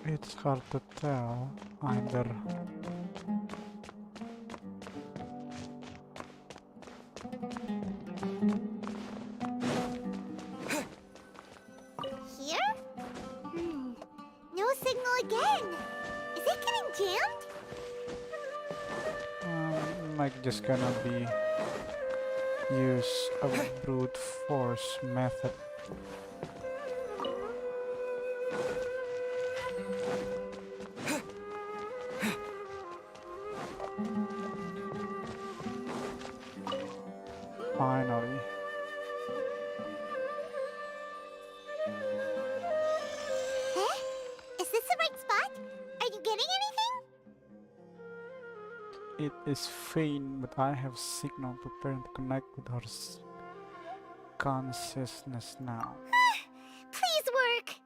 It's hard to tell either. Here? No signal again. Is it getting jammed? Like just gonna be use a brute force method. Finally. Eh? Is this the right spot? Are you getting anything? It is faint, but I have signal preparing to connect with her consciousness now. Please work.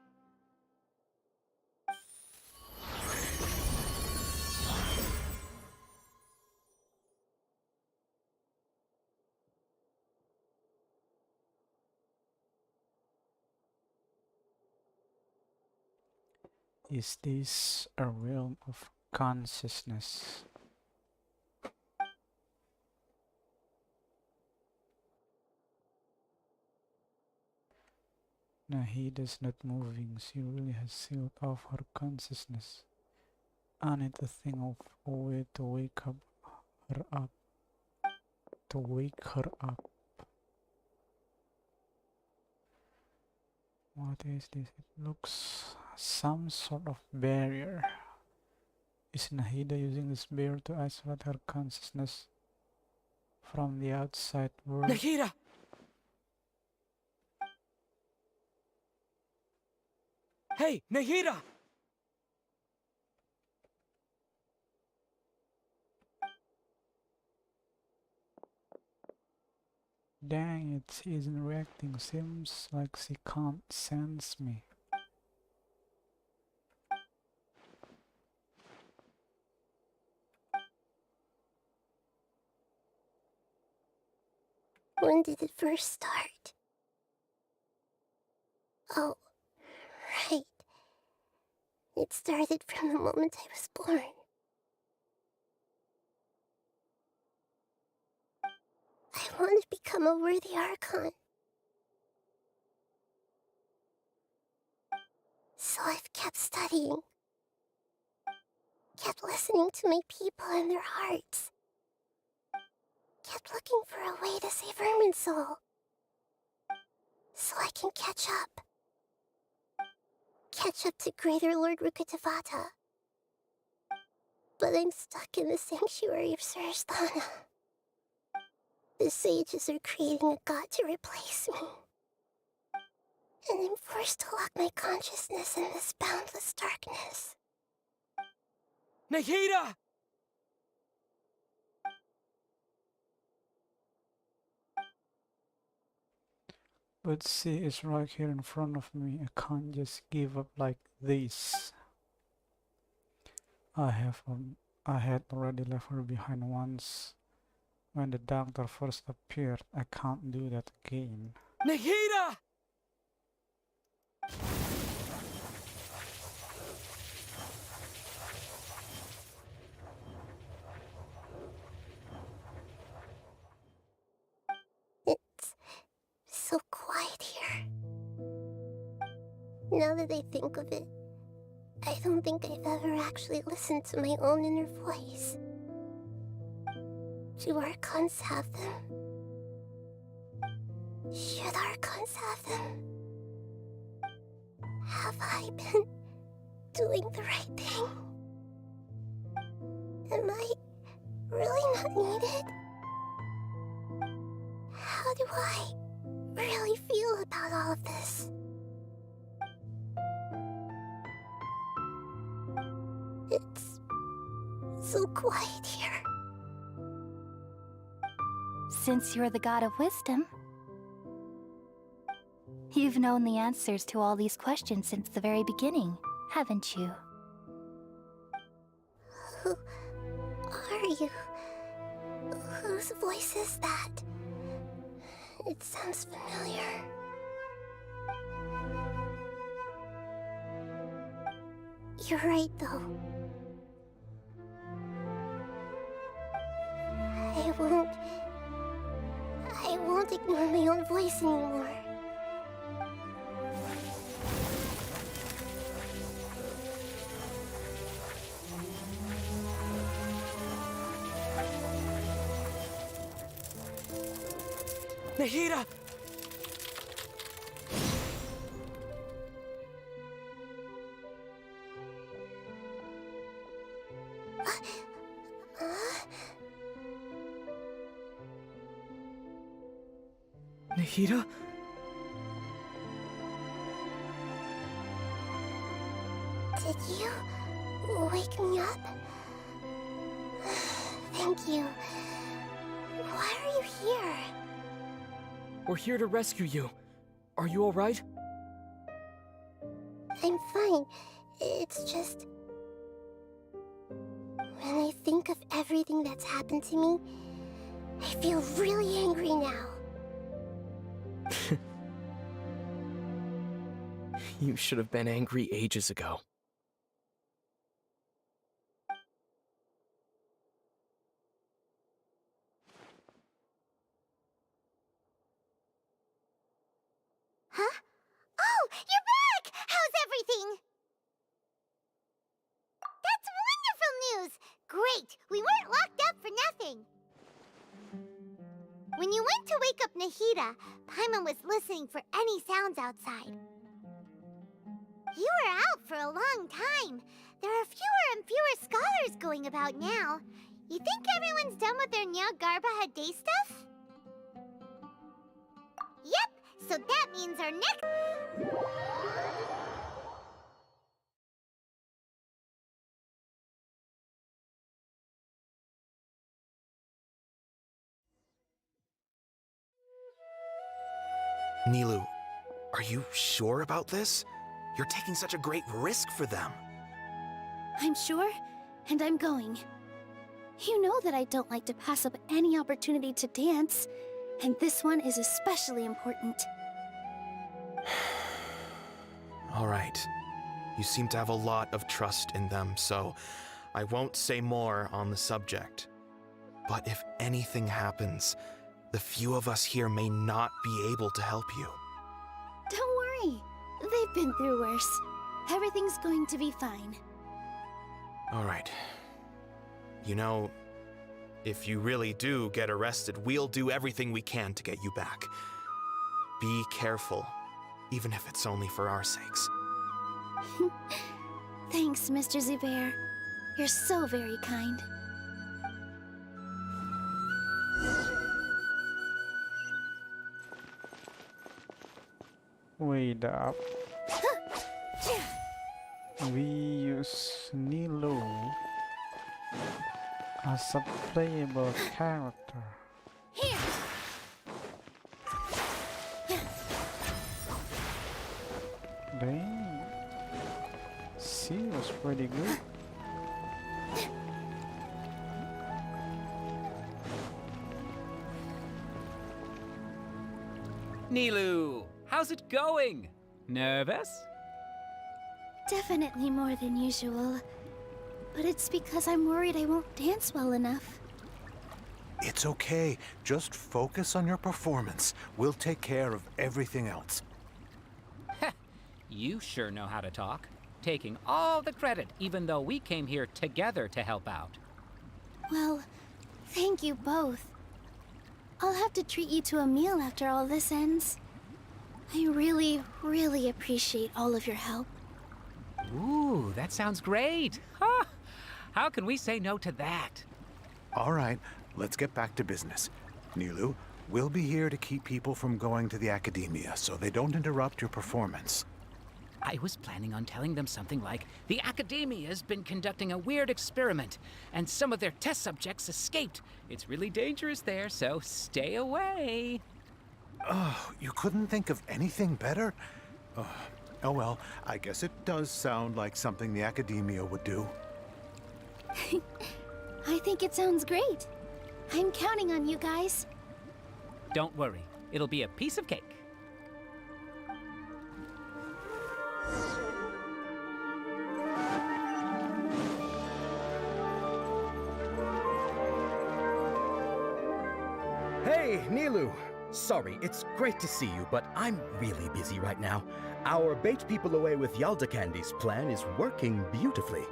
Is this a realm of consciousness? Nahida's not moving. She really has sealed off her consciousness. I need to think of a way to wake her up. What is this? It looks some sort of barrier. Is Nahida using this barrier to isolate her consciousness from the outside world? Nahida! Hey, Nahida! Dang it, she isn't reacting. Seems like she can't sense me. When did it first start? Oh, right. It started from the moment I was born. I want to become a worthy Archon. So I've kept studying. Kept listening to my people and their hearts. Kept looking for a way to save Irminsul. So I can catch up. Catch up to Greater Lord Rukkhadevata. But I'm stuck in the sanctuary of Suristhana. The sages are creating a god to replace me. And I'm forced to lock my consciousness in this boundless darkness. Nahida! But she is right here in front of me. I can't just give up like this. I had already left her behind once. When the doctor first appeared, I can't do that again. Nahida! Now that I think of it, I don't think I've ever actually listened to my own inner voice. Do Archons have them? Should Archons have them? Have I been doing the right thing? Am I really not needed? How do I really feel about all of this? It's so quiet here. Since you're the god of wisdom, you've known the answers to all these questions since the very beginning, haven't you? Who are you? Whose voice is that? It sounds familiar. You're right, though. I won't ignore my own voice anymore. Nahida! Nahida? Did you wake me up? Thank you. Why are you here? We're here to rescue you. Are you alright? I'm fine. It's just... when I think of everything that's happened to me, I feel really angry now. You should have been angry ages ago. Huh? Oh, you're back! How's everything? That's wonderful news! Great! We weren't locked up for nothing! When you went to wake up Nahida, Paimon was listening for any sounds outside. You were out for a long time. There are fewer and fewer scholars going about now. You think everyone's done with their Nyargarbaha Day stuff? Yep, so that means our next... Nilou, are you sure about this? You're taking such a great risk for them. I'm sure, and I'm going. You know that I don't like to pass up any opportunity to dance, and this one is especially important. All right. You seem to have a lot of trust in them, so I won't say more on the subject. But if anything happens, the few of us here may not be able to help you. Don't worry. They've been through worse. Everything's going to be fine. All right. You know, if you really do get arrested, we'll do everything we can to get you back. Be careful, even if it's only for our sakes. Thanks, Mr. Zubair. You're so very kind. Wait up. We use Nilou as a playable character. Dang. She was pretty good. Nilou, how's it going? Nervous? Definitely more than usual. But it's because I'm worried I won't dance well enough. It's okay. Just focus on your performance. We'll take care of everything else. You sure know how to talk, taking all the credit even though we came here together to help out. Well, thank you both. I'll have to treat you to a meal after all this ends. I really, really appreciate all of your help. Ooh, that sounds great. Huh? How can we say no to that? All right, let's get back to business. Nilu, we'll be here to keep people from going to the academia so they don't interrupt your performance. I was planning on telling them something like, the Academia's been conducting a weird experiment, and some of their test subjects escaped. It's really dangerous there, so stay away. Oh, you couldn't think of anything better? Oh well, I guess it does sound like something the Academia would do. I think it sounds great. I'm counting on you guys. Don't worry, it'll be a piece of cake. Hey, Nilu! Sorry, it's great to see you, but I'm really busy right now. Our bait people away with Yalda Candy's plan is working beautifully.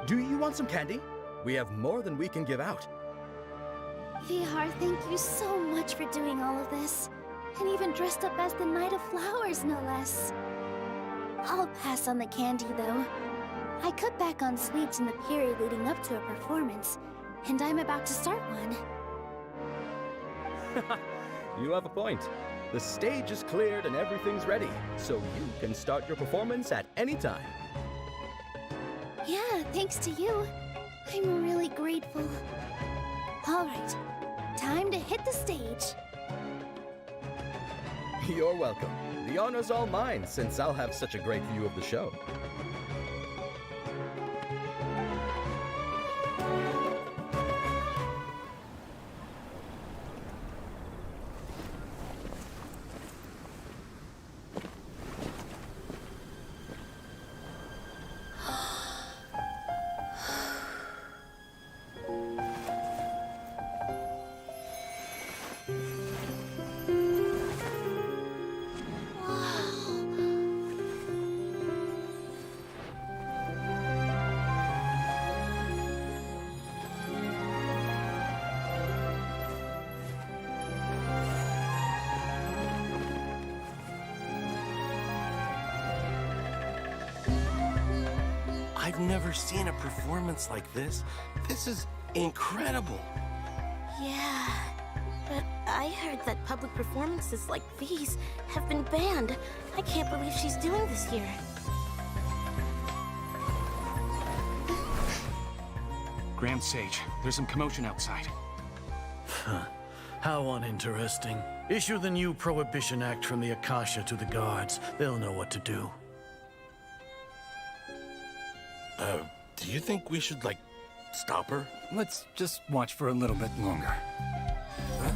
Do you want some candy? We have more than we can give out. Vihar, thank you so much for doing all of this. And even dressed up as the Knight of Flowers, no less. I'll pass on the candy, though. I cut back on sweets in the period leading up to a performance, and I'm about to start one. You have a point. The stage is cleared and everything's ready, so you can start your performance at any time. Yeah, thanks to you. I'm really grateful. All right, time to hit the stage. You're welcome. The honor's all mine, since I'll have such a great view of the show. I've never seen a performance like this. This is incredible. Yeah, but I heard that public performances like these have been banned. I can't believe she's doing this here. Grand Sage, there's some commotion outside. How uninteresting. Issue the new Prohibition Act from the Akasha to the guards. They'll know what to do. Do you think we should, like, stop her? Let's just watch for a little bit longer. Huh?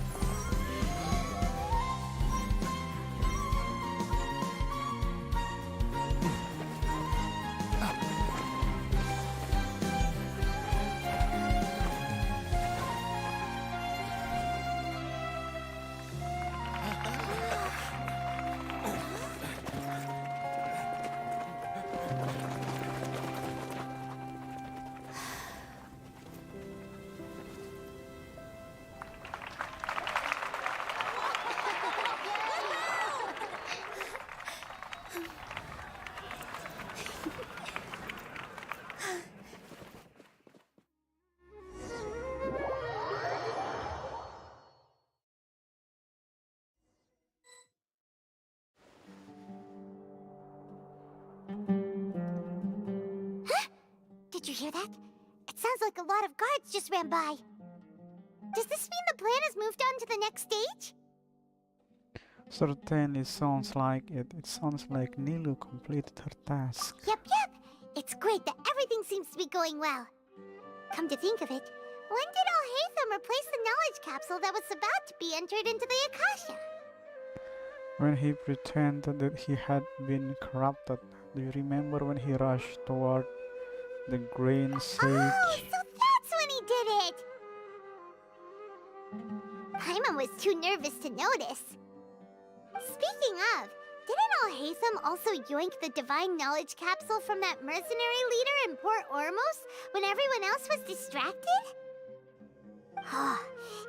Did you hear that? It sounds like a lot of guards just ran by. Does this mean the plan has moved on to the next stage? Certainly sounds like it. It sounds like Nilu completed her task. Yep. It's great that everything seems to be going well. Come to think of it, when did Alhaitham replace the knowledge capsule that was about to be entered into the Akasha? When he pretended that he had been corrupted. Do you remember when he rushed toward the grain sage? Oh, so that's when he did it! Paimon was too nervous to notice. Speaking of, Didn't Alhaitham also yoink the divine knowledge capsule from that mercenary leader in Port Ormos when everyone else was distracted?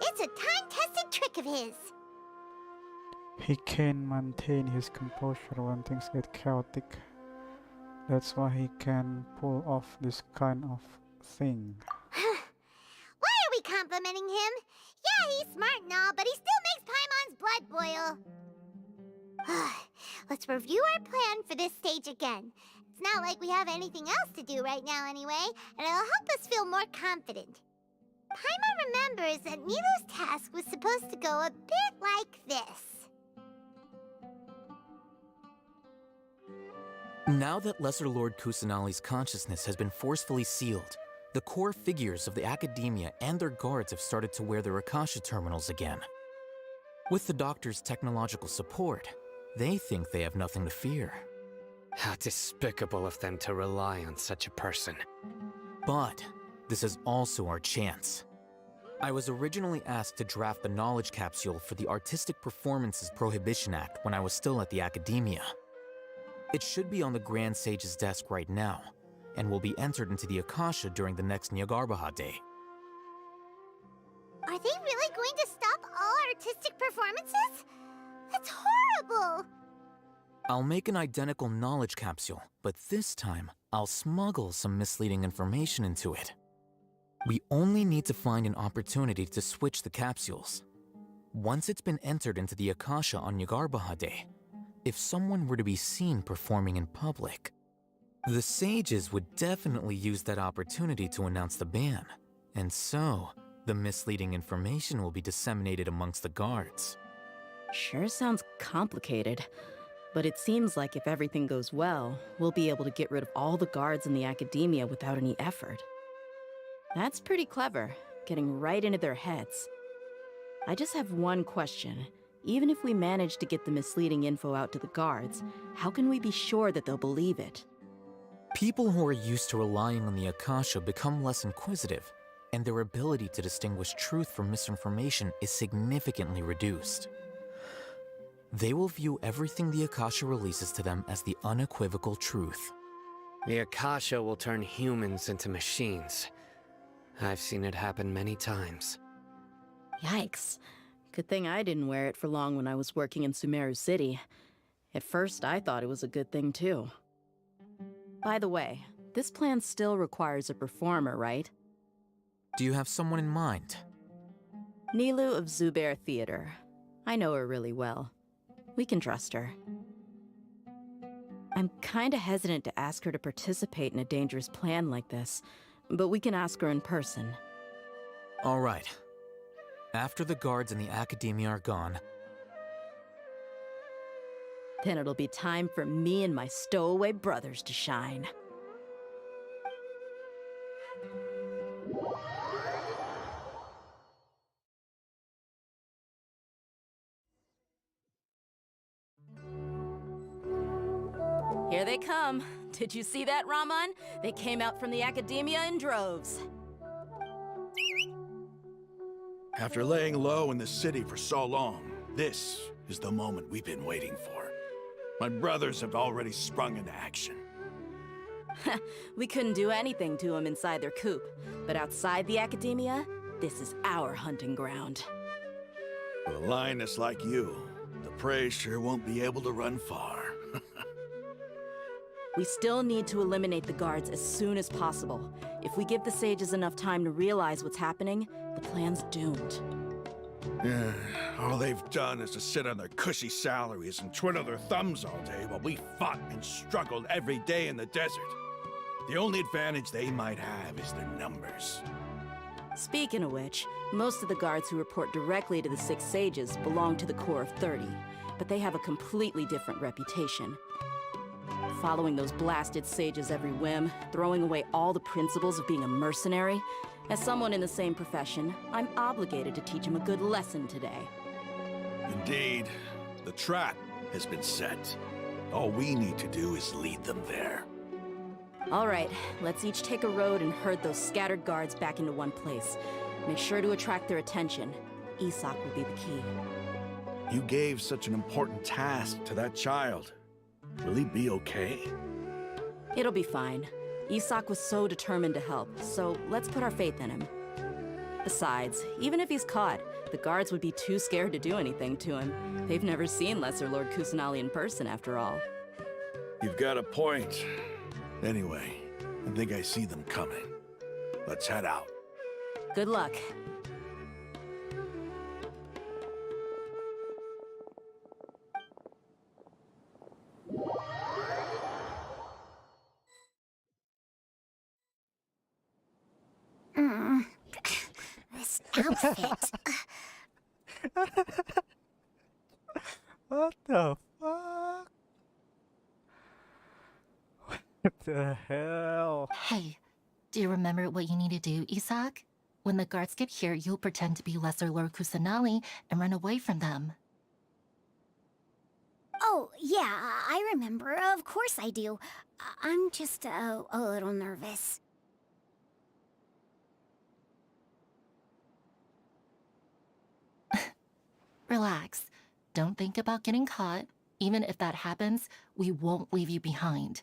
It's a time-tested trick of his. He can maintain his composure when things get chaotic. That's why he can pull off this kind of thing. Why are we complimenting him? Yeah, he's smart and all, but he still makes Paimon's blood boil. Let's review our plan for this stage again. It's not like we have anything else to do right now anyway, and it'll help us feel more confident. Paimon remembers that Nilu's task was supposed to go a bit like this. Now that Lesser Lord Kusanali's consciousness has been forcefully sealed, the core figures of the Academia and their guards have started to wear their Akasha terminals again. With the Doctor's technological support, they think they have nothing to fear. How despicable of them to rely on such a person. But this is also our chance. I was originally asked to draft the knowledge capsule for the Artistic Performances Prohibition Act when I was still at the Academia. It should be on the Grand Sage's desk right now, and will be entered into the Akasha during the next Nyargarbaha Day. Are they really going to stop all artistic performances? That's horrible! I'll make an identical knowledge capsule, but this time, I'll smuggle some misleading information into it. We only need to find an opportunity to switch the capsules. Once it's been entered into the Akasha on Nyargarbaha Day, if someone were to be seen performing in public, the sages would definitely use that opportunity to announce the ban, and so the misleading information will be disseminated amongst the guards. Sure sounds complicated, but it seems like if everything goes well, we'll be able to get rid of all the guards in the Academia without any effort. That's pretty clever, getting right into their heads. I just have one question. Even if we manage to get the misleading info out to the guards, how can we be sure that they'll believe it? People who are used to relying on the Akasha become less inquisitive, and their ability to distinguish truth from misinformation is significantly reduced. They will view everything the Akasha releases to them as the unequivocal truth. The Akasha will turn humans into machines. I've seen it happen many times. Yikes. Good thing I didn't wear it for long when I was working in Sumeru City. At first, I thought it was a good thing too. By the way, this plan still requires a performer, right? Do you have someone in mind? Nilu of Zubair Theater. I know her really well. We can trust her. I'm kinda hesitant to ask her to participate in a dangerous plan like this, but we can ask her in person. All right. After the guards in the Academia are gone, then it'll be time for me and my stowaway brothers to shine. Here they come. Did you see that, Raman? They came out from the Academia in droves. After laying low in the city for so long, this is the moment we've been waiting for. My brothers have already sprung into action. We couldn't do anything to them inside their coop, but outside the Academia, this is our hunting ground. With a lioness like you, the prey sure won't be able to run far. We still need to eliminate the guards as soon as possible. If we give the sages enough time to realize what's happening, the plan's doomed. Yeah, all they've done is to sit on their cushy salaries and twiddle their thumbs all day while we fought and struggled every day in the desert. The only advantage they might have is their numbers. Speaking of which, most of the guards who report directly to the 6 sages belong to the Corps of 30, but they have a completely different reputation. Following those blasted sages every whim, throwing away all the principles of being a mercenary. As someone in the same profession, I'm obligated to teach them a good lesson today. Indeed, the trap has been set. All we need to do is lead them there. All right, let's each take a road and herd those scattered guards back into one place. Make sure to attract their attention. Isak will be the key. You gave such an important task to that child. Will he be okay? It'll be fine. Isak was so determined to help, so let's put our faith in him. Besides, even if he's caught, the guards would be too scared to do anything to him. They've never seen Lesser Lord Kusanali in person, after all. You've got a point. Anyway, I think I see them coming. Let's head out. Good luck. This outfit. What the fuck? What the hell? Hey, do you remember what you need to do, Isak? When the guards get here, you'll pretend to be Lesser Lord Kusanali and run away from them. Oh, yeah, I remember. Of course I do. I'm just a little nervous. Relax. Don't think about getting caught. Even if that happens, we won't leave you behind.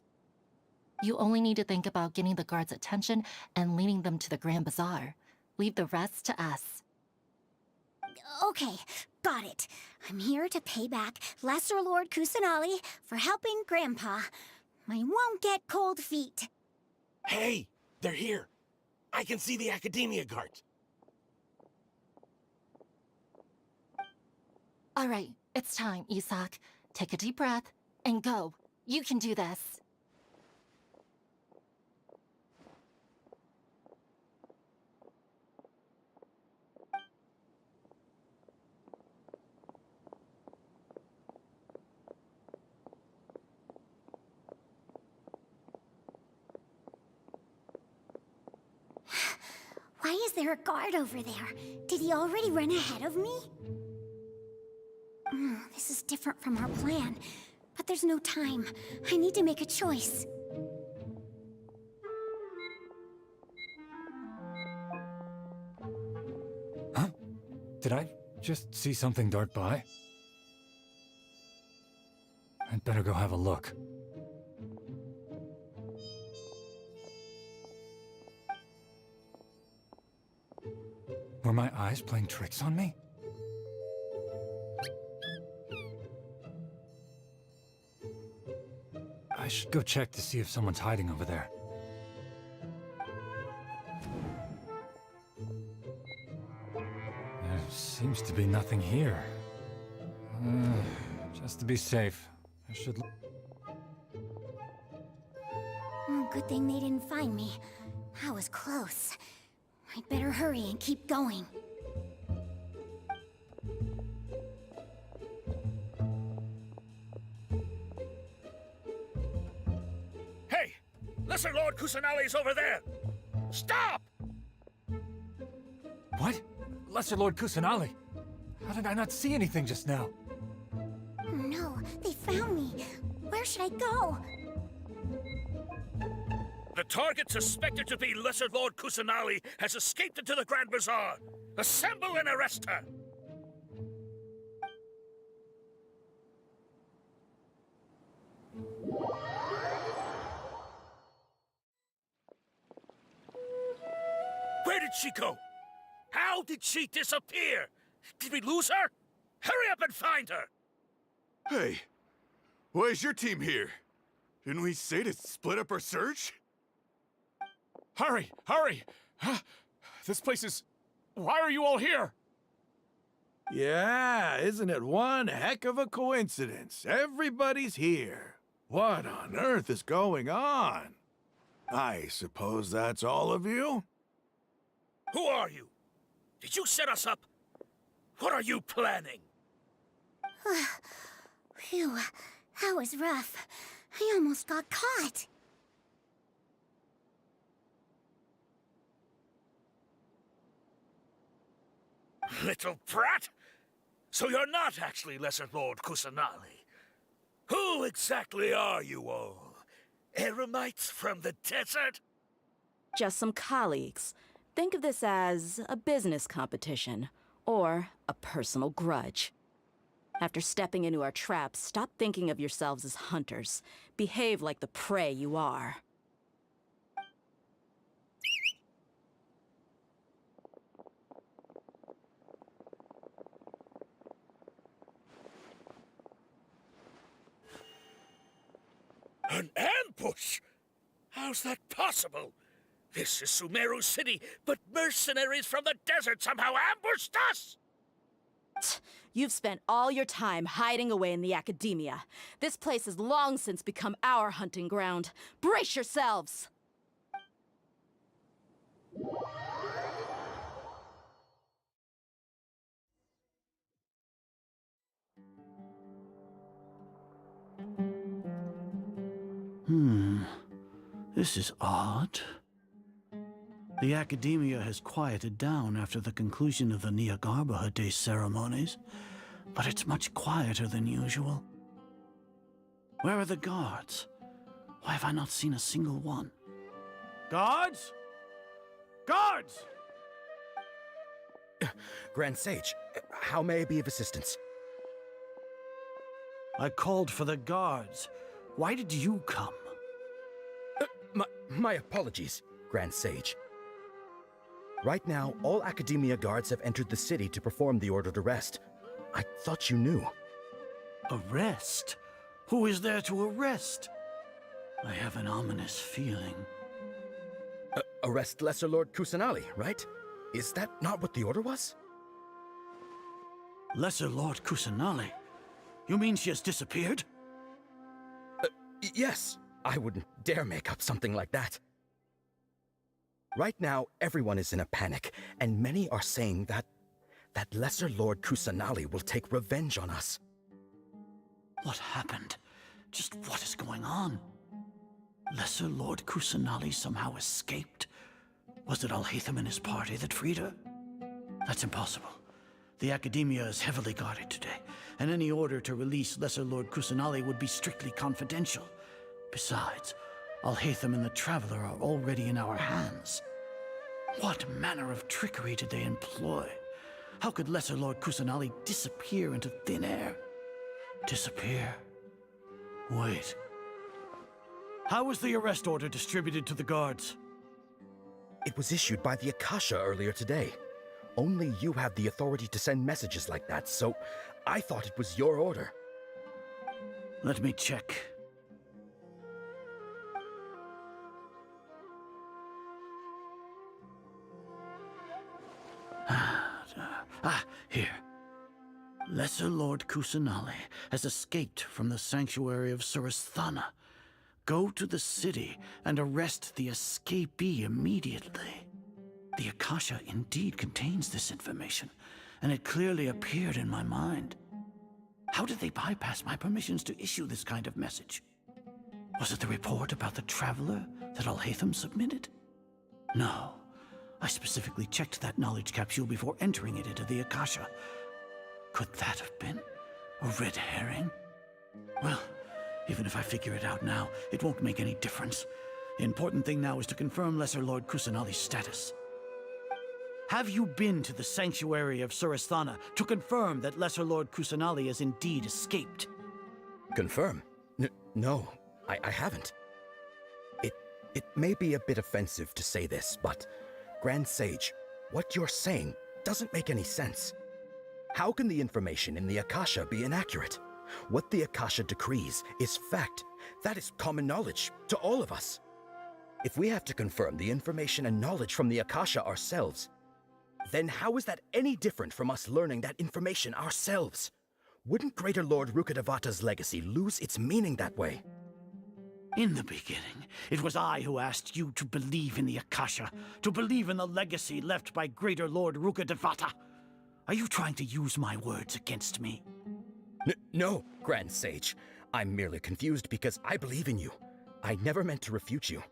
You only need to think about getting the guards' attention and leading them to the Grand Bazaar. Leave the rest to us. Okay, got it. I'm here to pay back Lesser Lord Kusanali for helping Grandpa. I won't get cold feet. Hey, they're here. I can see the Academia guards. All right, it's time, Isak. Take a deep breath and go. You can do this. Why is there a guard over there? Did he already run ahead of me? This is different from our plan, but there's no time. I need to make a choice. Huh? Did I just see something dart by? I'd better go have a look. Were my eyes playing tricks on me? I should go check to see if someone's hiding over there. There seems to be nothing here. Just to be safe, I should... Good thing they didn't find me. That was close. I'd better hurry and keep going. Hey! Lesser Lord Kusanali's over there! Stop! What? Lesser Lord Kusanali? How did I not see anything just now? Oh no, they found me. Where should I go? The target suspected to be Lesser Lord Kusanali has escaped into the Grand Bazaar. Assemble and arrest her! Where did she go? How did she disappear? Did we lose her? Hurry up and find her! Hey, why is your team here? Didn't we say to split up our search? Hurry! Hurry! Huh? This place is... Why are you all here? Yeah, isn't it one heck of a coincidence? Everybody's here. What on earth is going on? I suppose that's all of you? Who are you? Did you set us up? What are you planning? Phew, that was rough. I almost got caught. Little brat! So you're not actually Lesser Lord Kusanali. Who exactly are you all? Eremites from the desert? Just some colleagues. Think of this as a business competition, or a personal grudge. After stepping into our traps, stop thinking of yourselves as hunters. Behave like the prey you are. An ambush? How's that possible? This is Sumeru City, but mercenaries from the desert somehow ambushed us! You've spent all your time hiding away in the academia. This place has long since become our hunting ground. Brace yourselves! This is odd. The academia has quieted down after the conclusion of the Nyagarbha Day ceremonies, but it's much quieter than usual. Where are the guards? Why have I not seen a single one? Guards? Guards! Grand Sage, how may I be of assistance? I called for the guards. Why did you come? My apologies, Grand Sage. Right now, all Academia guards have entered the city to perform the ordered arrest. I thought you knew. Arrest? Who is there to arrest? I have an ominous feeling. Arrest Lesser Lord Kusanali, right? Is that not what the order was? Lesser Lord Kusanali? You mean she has disappeared? Yes. I wouldn't dare make up something like that. Right now, everyone is in a panic, and many are saying that Lesser Lord Kusanali will take revenge on us. What happened? Just what is going on? Lesser Lord Kusanali somehow escaped? Was it Alhaitham and his party that freed her? That's impossible. The Academia is heavily guarded today, and any order to release Lesser Lord Kusanali would be strictly confidential. Besides, Alhaitham and the Traveler are already in our hands. What manner of trickery did they employ? How could Lesser Lord Kusanali disappear into thin air? Disappear? Wait. How was the arrest order distributed to the guards? It was issued by the Akasha earlier today. Only you have the authority to send messages like that, so I thought it was your order. Let me check. Here. Lesser Lord Kusanali has escaped from the sanctuary of Surasthana. Go to the city and arrest the escapee immediately. The Akasha indeed contains this information, and it clearly appeared in my mind. How did they bypass my permissions to issue this kind of message? Was it the report about the Traveler that Alhaitham submitted? No. I specifically checked that knowledge capsule before entering it into the Akasha. Could that have been a red herring? Well, even if I figure it out now, it won't make any difference. The important thing now is to confirm Lesser Lord Kusanali's status. Have you been to the sanctuary of Surasthana to confirm that Lesser Lord Kusanali has indeed escaped? Confirm? No, I haven't. It may be a bit offensive to say this, but Grand Sage, what you're saying doesn't make any sense. How can the information in the Akasha be inaccurate? What the Akasha decrees is fact. That is common knowledge to all of us. If we have to confirm the information and knowledge from the Akasha ourselves, then how is that any different from us learning that information ourselves? Wouldn't Greater Lord Rukkhadevata's legacy lose its meaning that way? In the beginning, it was I who asked you to believe in the Akasha, to believe in the legacy left by Greater Lord Rukkhadevata. Are you trying to use my words against me? No, Grand Sage. I'm merely confused because I believe in you. I never meant to refute you.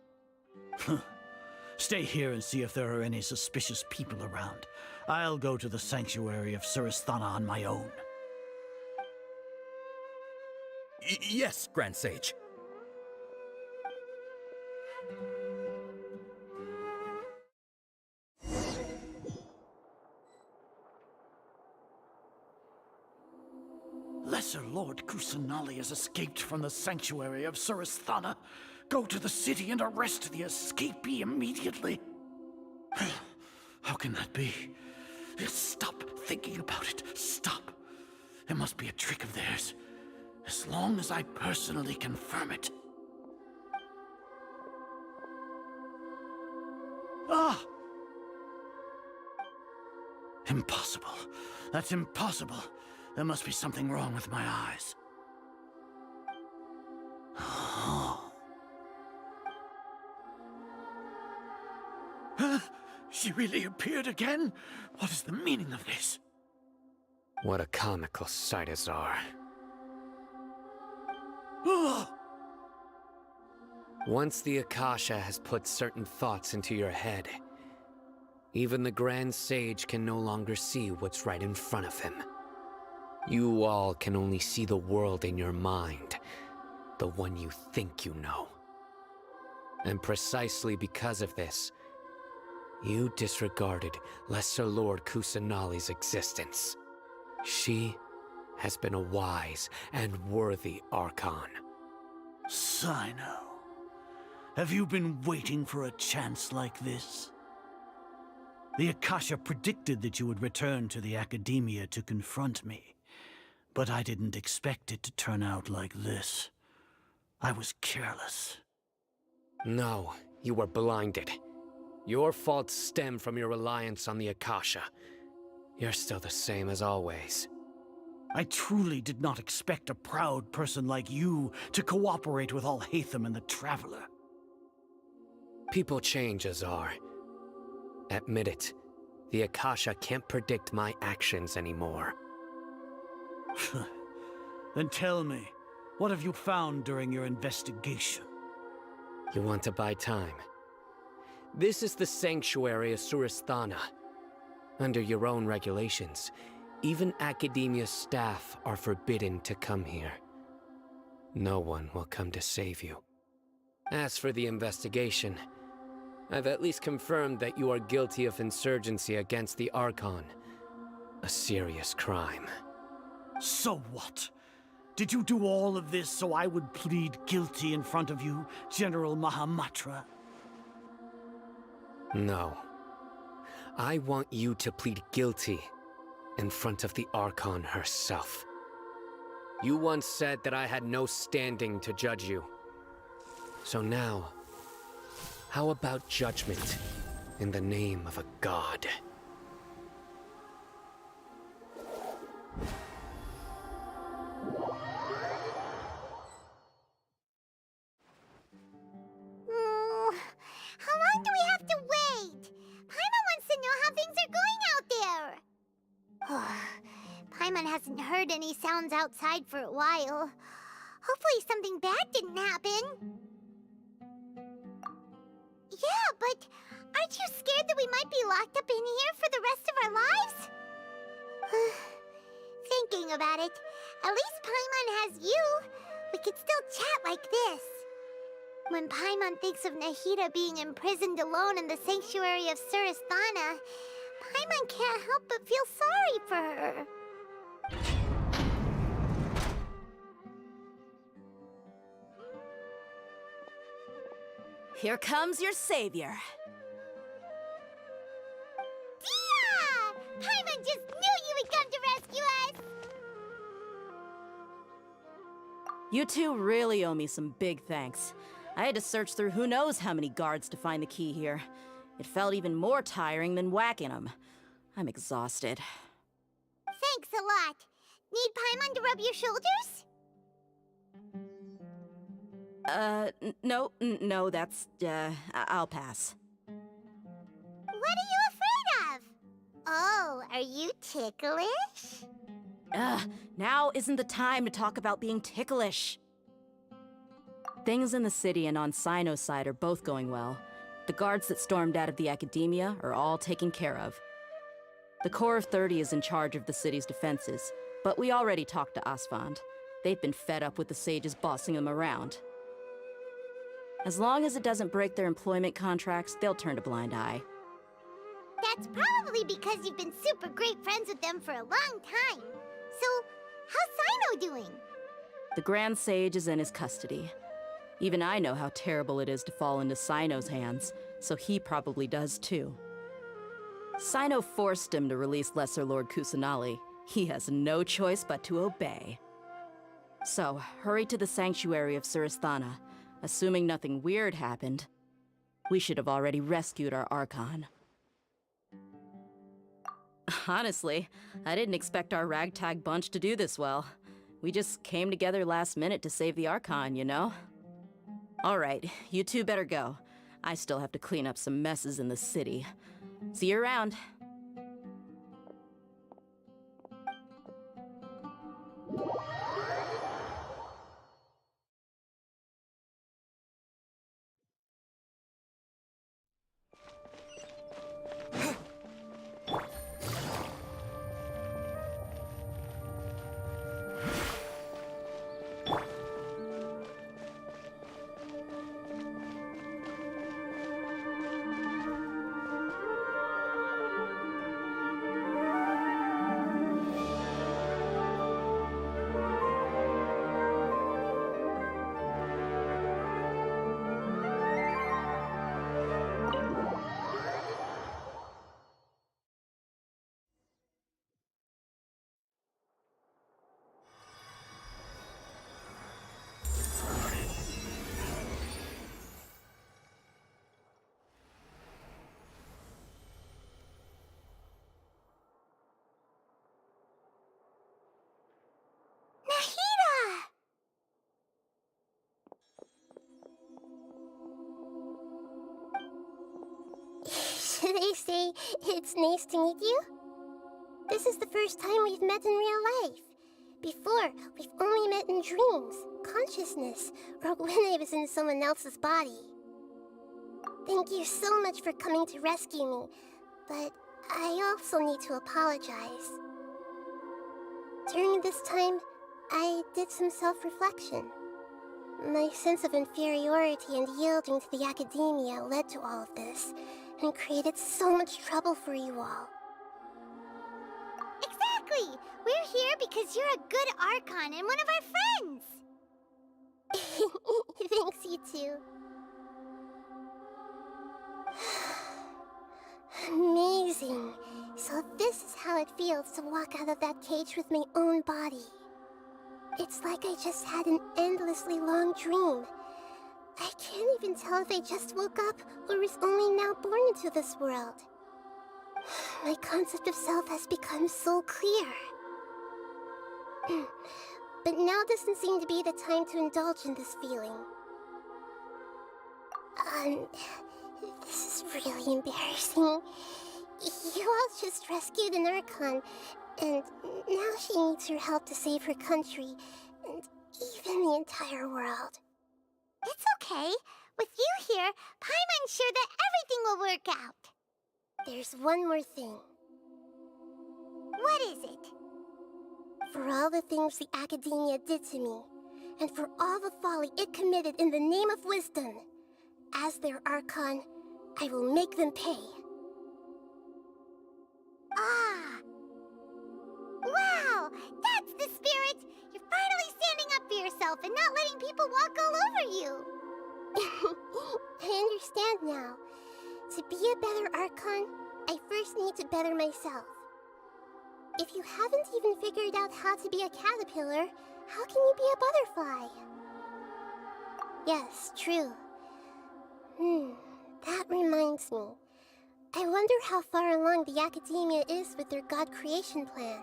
Stay here and see if there are any suspicious people around. I'll go to the sanctuary of Surasthana on my own. Yes, Grand Sage. Lesser Lord Kusanali has escaped from the sanctuary of Suristhana. Go to the city and arrest the escapee immediately. How can that be? Stop thinking about it. Stop. It must be a trick of theirs. As long as I personally confirm it. Ah! Impossible. That's impossible. There must be something wrong with my eyes. Oh. Huh? She really appeared again? What is the meaning of this? What a comical sight, Azar. Oh. Once the Akasha has put certain thoughts into your head, even the Grand Sage can no longer see what's right in front of him. You all can only see the world in your mind, the one you think you know. And precisely because of this, you disregarded Lesser Lord Kusanali's existence. She has been a wise and worthy Archon. Sino, have you been waiting for a chance like this? The Akasha predicted that you would return to the Academia to confront me, but I didn't expect it to turn out like this. I was careless. No, you were blinded. Your faults stem from your reliance on the Akasha. You're still the same as always. I truly did not expect a proud person like you to cooperate with Alhaitham and the Traveler. People change, Azar. Admit it. The Akasha can't predict my actions anymore. Then tell me, what have you found during your investigation? You want to buy time? This is the sanctuary of Suristhana. Under your own regulations, even Academia staff are forbidden to come here. No one will come to save you. As for the investigation, I've at least confirmed that you are guilty of insurgency against the Archon. A serious crime. So what? Did you do all of this so I would plead guilty in front of you, General Mahamatra? No. I want you to plead guilty in front of the Archon herself. You once said that I had no standing to judge you. So now, how about judgment in the name of a god? How long do we have to wait? Paimon wants to know how things are going out there. Paimon hasn't heard any sounds outside for a while. Hopefully something bad didn't happen. Yeah, but aren't you scared that we might be locked up in here for the rest of our lives? Thinking about it, at least Paimon has you. We could still chat like this. When Paimon thinks of Nahida being imprisoned alone in the sanctuary of Suristhana, Paimon can't help but feel sorry for her. Here comes your savior. Dia! Paimon just knew you would come to rescue us! You two really owe me some big thanks. I had to search through who knows how many guards to find the key here. It felt even more tiring than whacking them. I'm exhausted. Thanks a lot. Need Paimon to rub your shoulders? No, that's, I'll pass. What are you afraid of? Oh, are you ticklish? Now isn't the time to talk about being ticklish. Things in the city and on Sino's side are both going well. The guards that stormed out of the Academia are all taken care of. The Corps of 30 is in charge of the city's defenses, but we already talked to Asfand. They've been fed up with the sages bossing them around. As long as it doesn't break their employment contracts, they'll turn a blind eye. That's probably because you've been super great friends with them for a long time. So, How's Sino doing? The Grand Sage is in his custody. Even I know how terrible it is to fall into Sino's hands, so he probably does too. Sino forced him to release Lesser Lord Kusanali. He has no choice but to obey. So, hurry to the sanctuary of Suristhana. Assuming nothing weird happened, we should have already rescued our Archon. Honestly, I didn't expect our ragtag bunch to do this well. We just came together last minute to save the Archon, you know? Alright, you two better go. I still have to clean up some messes in the city. See you around. Should I say it's nice to meet you? This is the first time we've met in real life. Before, we've only met in dreams, consciousness, or when I was in someone else's body. Thank you so much for coming to rescue me, but I also need to apologize. During this time, I did some self-reflection. My sense of inferiority and yielding to the academia led to all of this, and created so much trouble for you all. Exactly! We're here because you're a good Archon and one of our friends! Thanks, you two. Amazing. So this is how it feels to walk out of that cage with my own body. It's like I just had an endlessly long dream. I can't even tell if I just woke up or was only now born into this world. My concept of self has become so clear. But now doesn't seem to be the time to indulge in this feeling. This is really embarrassing. You all just rescued an Archon, and now she needs your help to save her country, and even the entire world. It's okay. With you here, Paimon's sure that everything will work out. There's one more thing. What is it? For all the things the Academia did to me, and for all the folly it committed in the name of wisdom, as their Archon, I will make them pay. Ah! Wow! That's the spirit! You're finally standing up for yourself and not letting people walk all over you! I understand now. To be a better Archon, I first need to better myself. If you haven't even figured out how to be a caterpillar, how can you be a butterfly? Yes, true. That reminds me. I wonder how far along the Academia is with their god creation plan.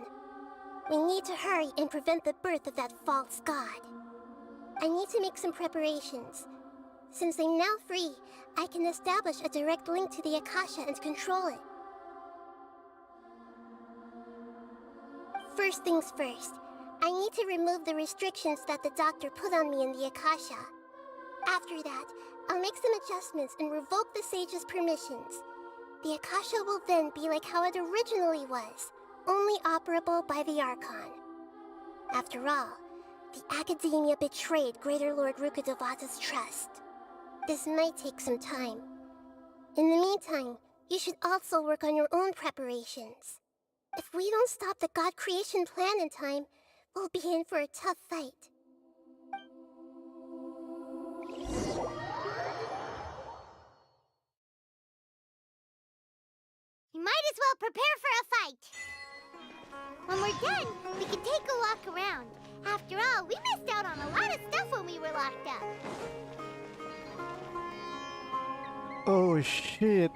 We need to hurry and prevent the birth of that false god. I need to make some preparations. Since I'm now free, I can establish a direct link to the Akasha and control it. First things first, I need to remove the restrictions that the doctor put on me in the Akasha. After that, I'll make some adjustments and revoke the sage's permissions. The Akasha will then be like how it originally was, only operable by the Archon. After all, the Academia betrayed Greater Lord Rukkhadevata's trust. This might take some time. In the meantime, you should also work on your own preparations. If we don't stop the god creation plan in time, We'll be in for a tough fight. You might as well prepare for a fight. When we're done, we can take a walk around. After all, we missed out on a lot of stuff when we were locked up. Oh shit.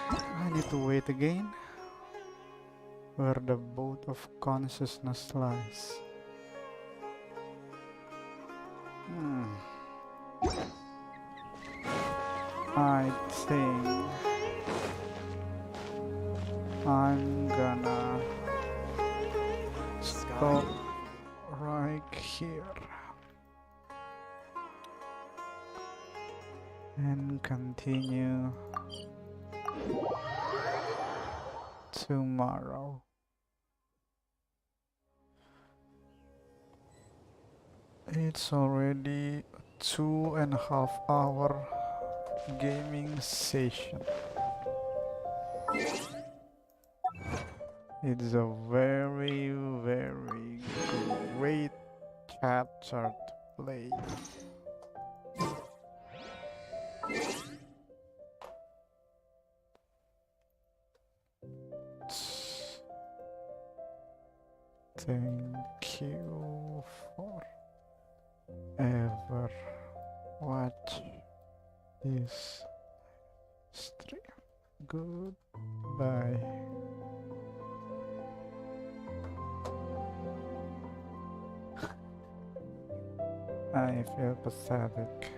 I need to wait again. Where the boat of consciousness lies. I think I'm gonna stop right here and continue tomorrow. It's already 2.5 hour gaming session. It's a very, very great chapter to play. Thank you for ever watch this stream. Goodbye. I feel pathetic.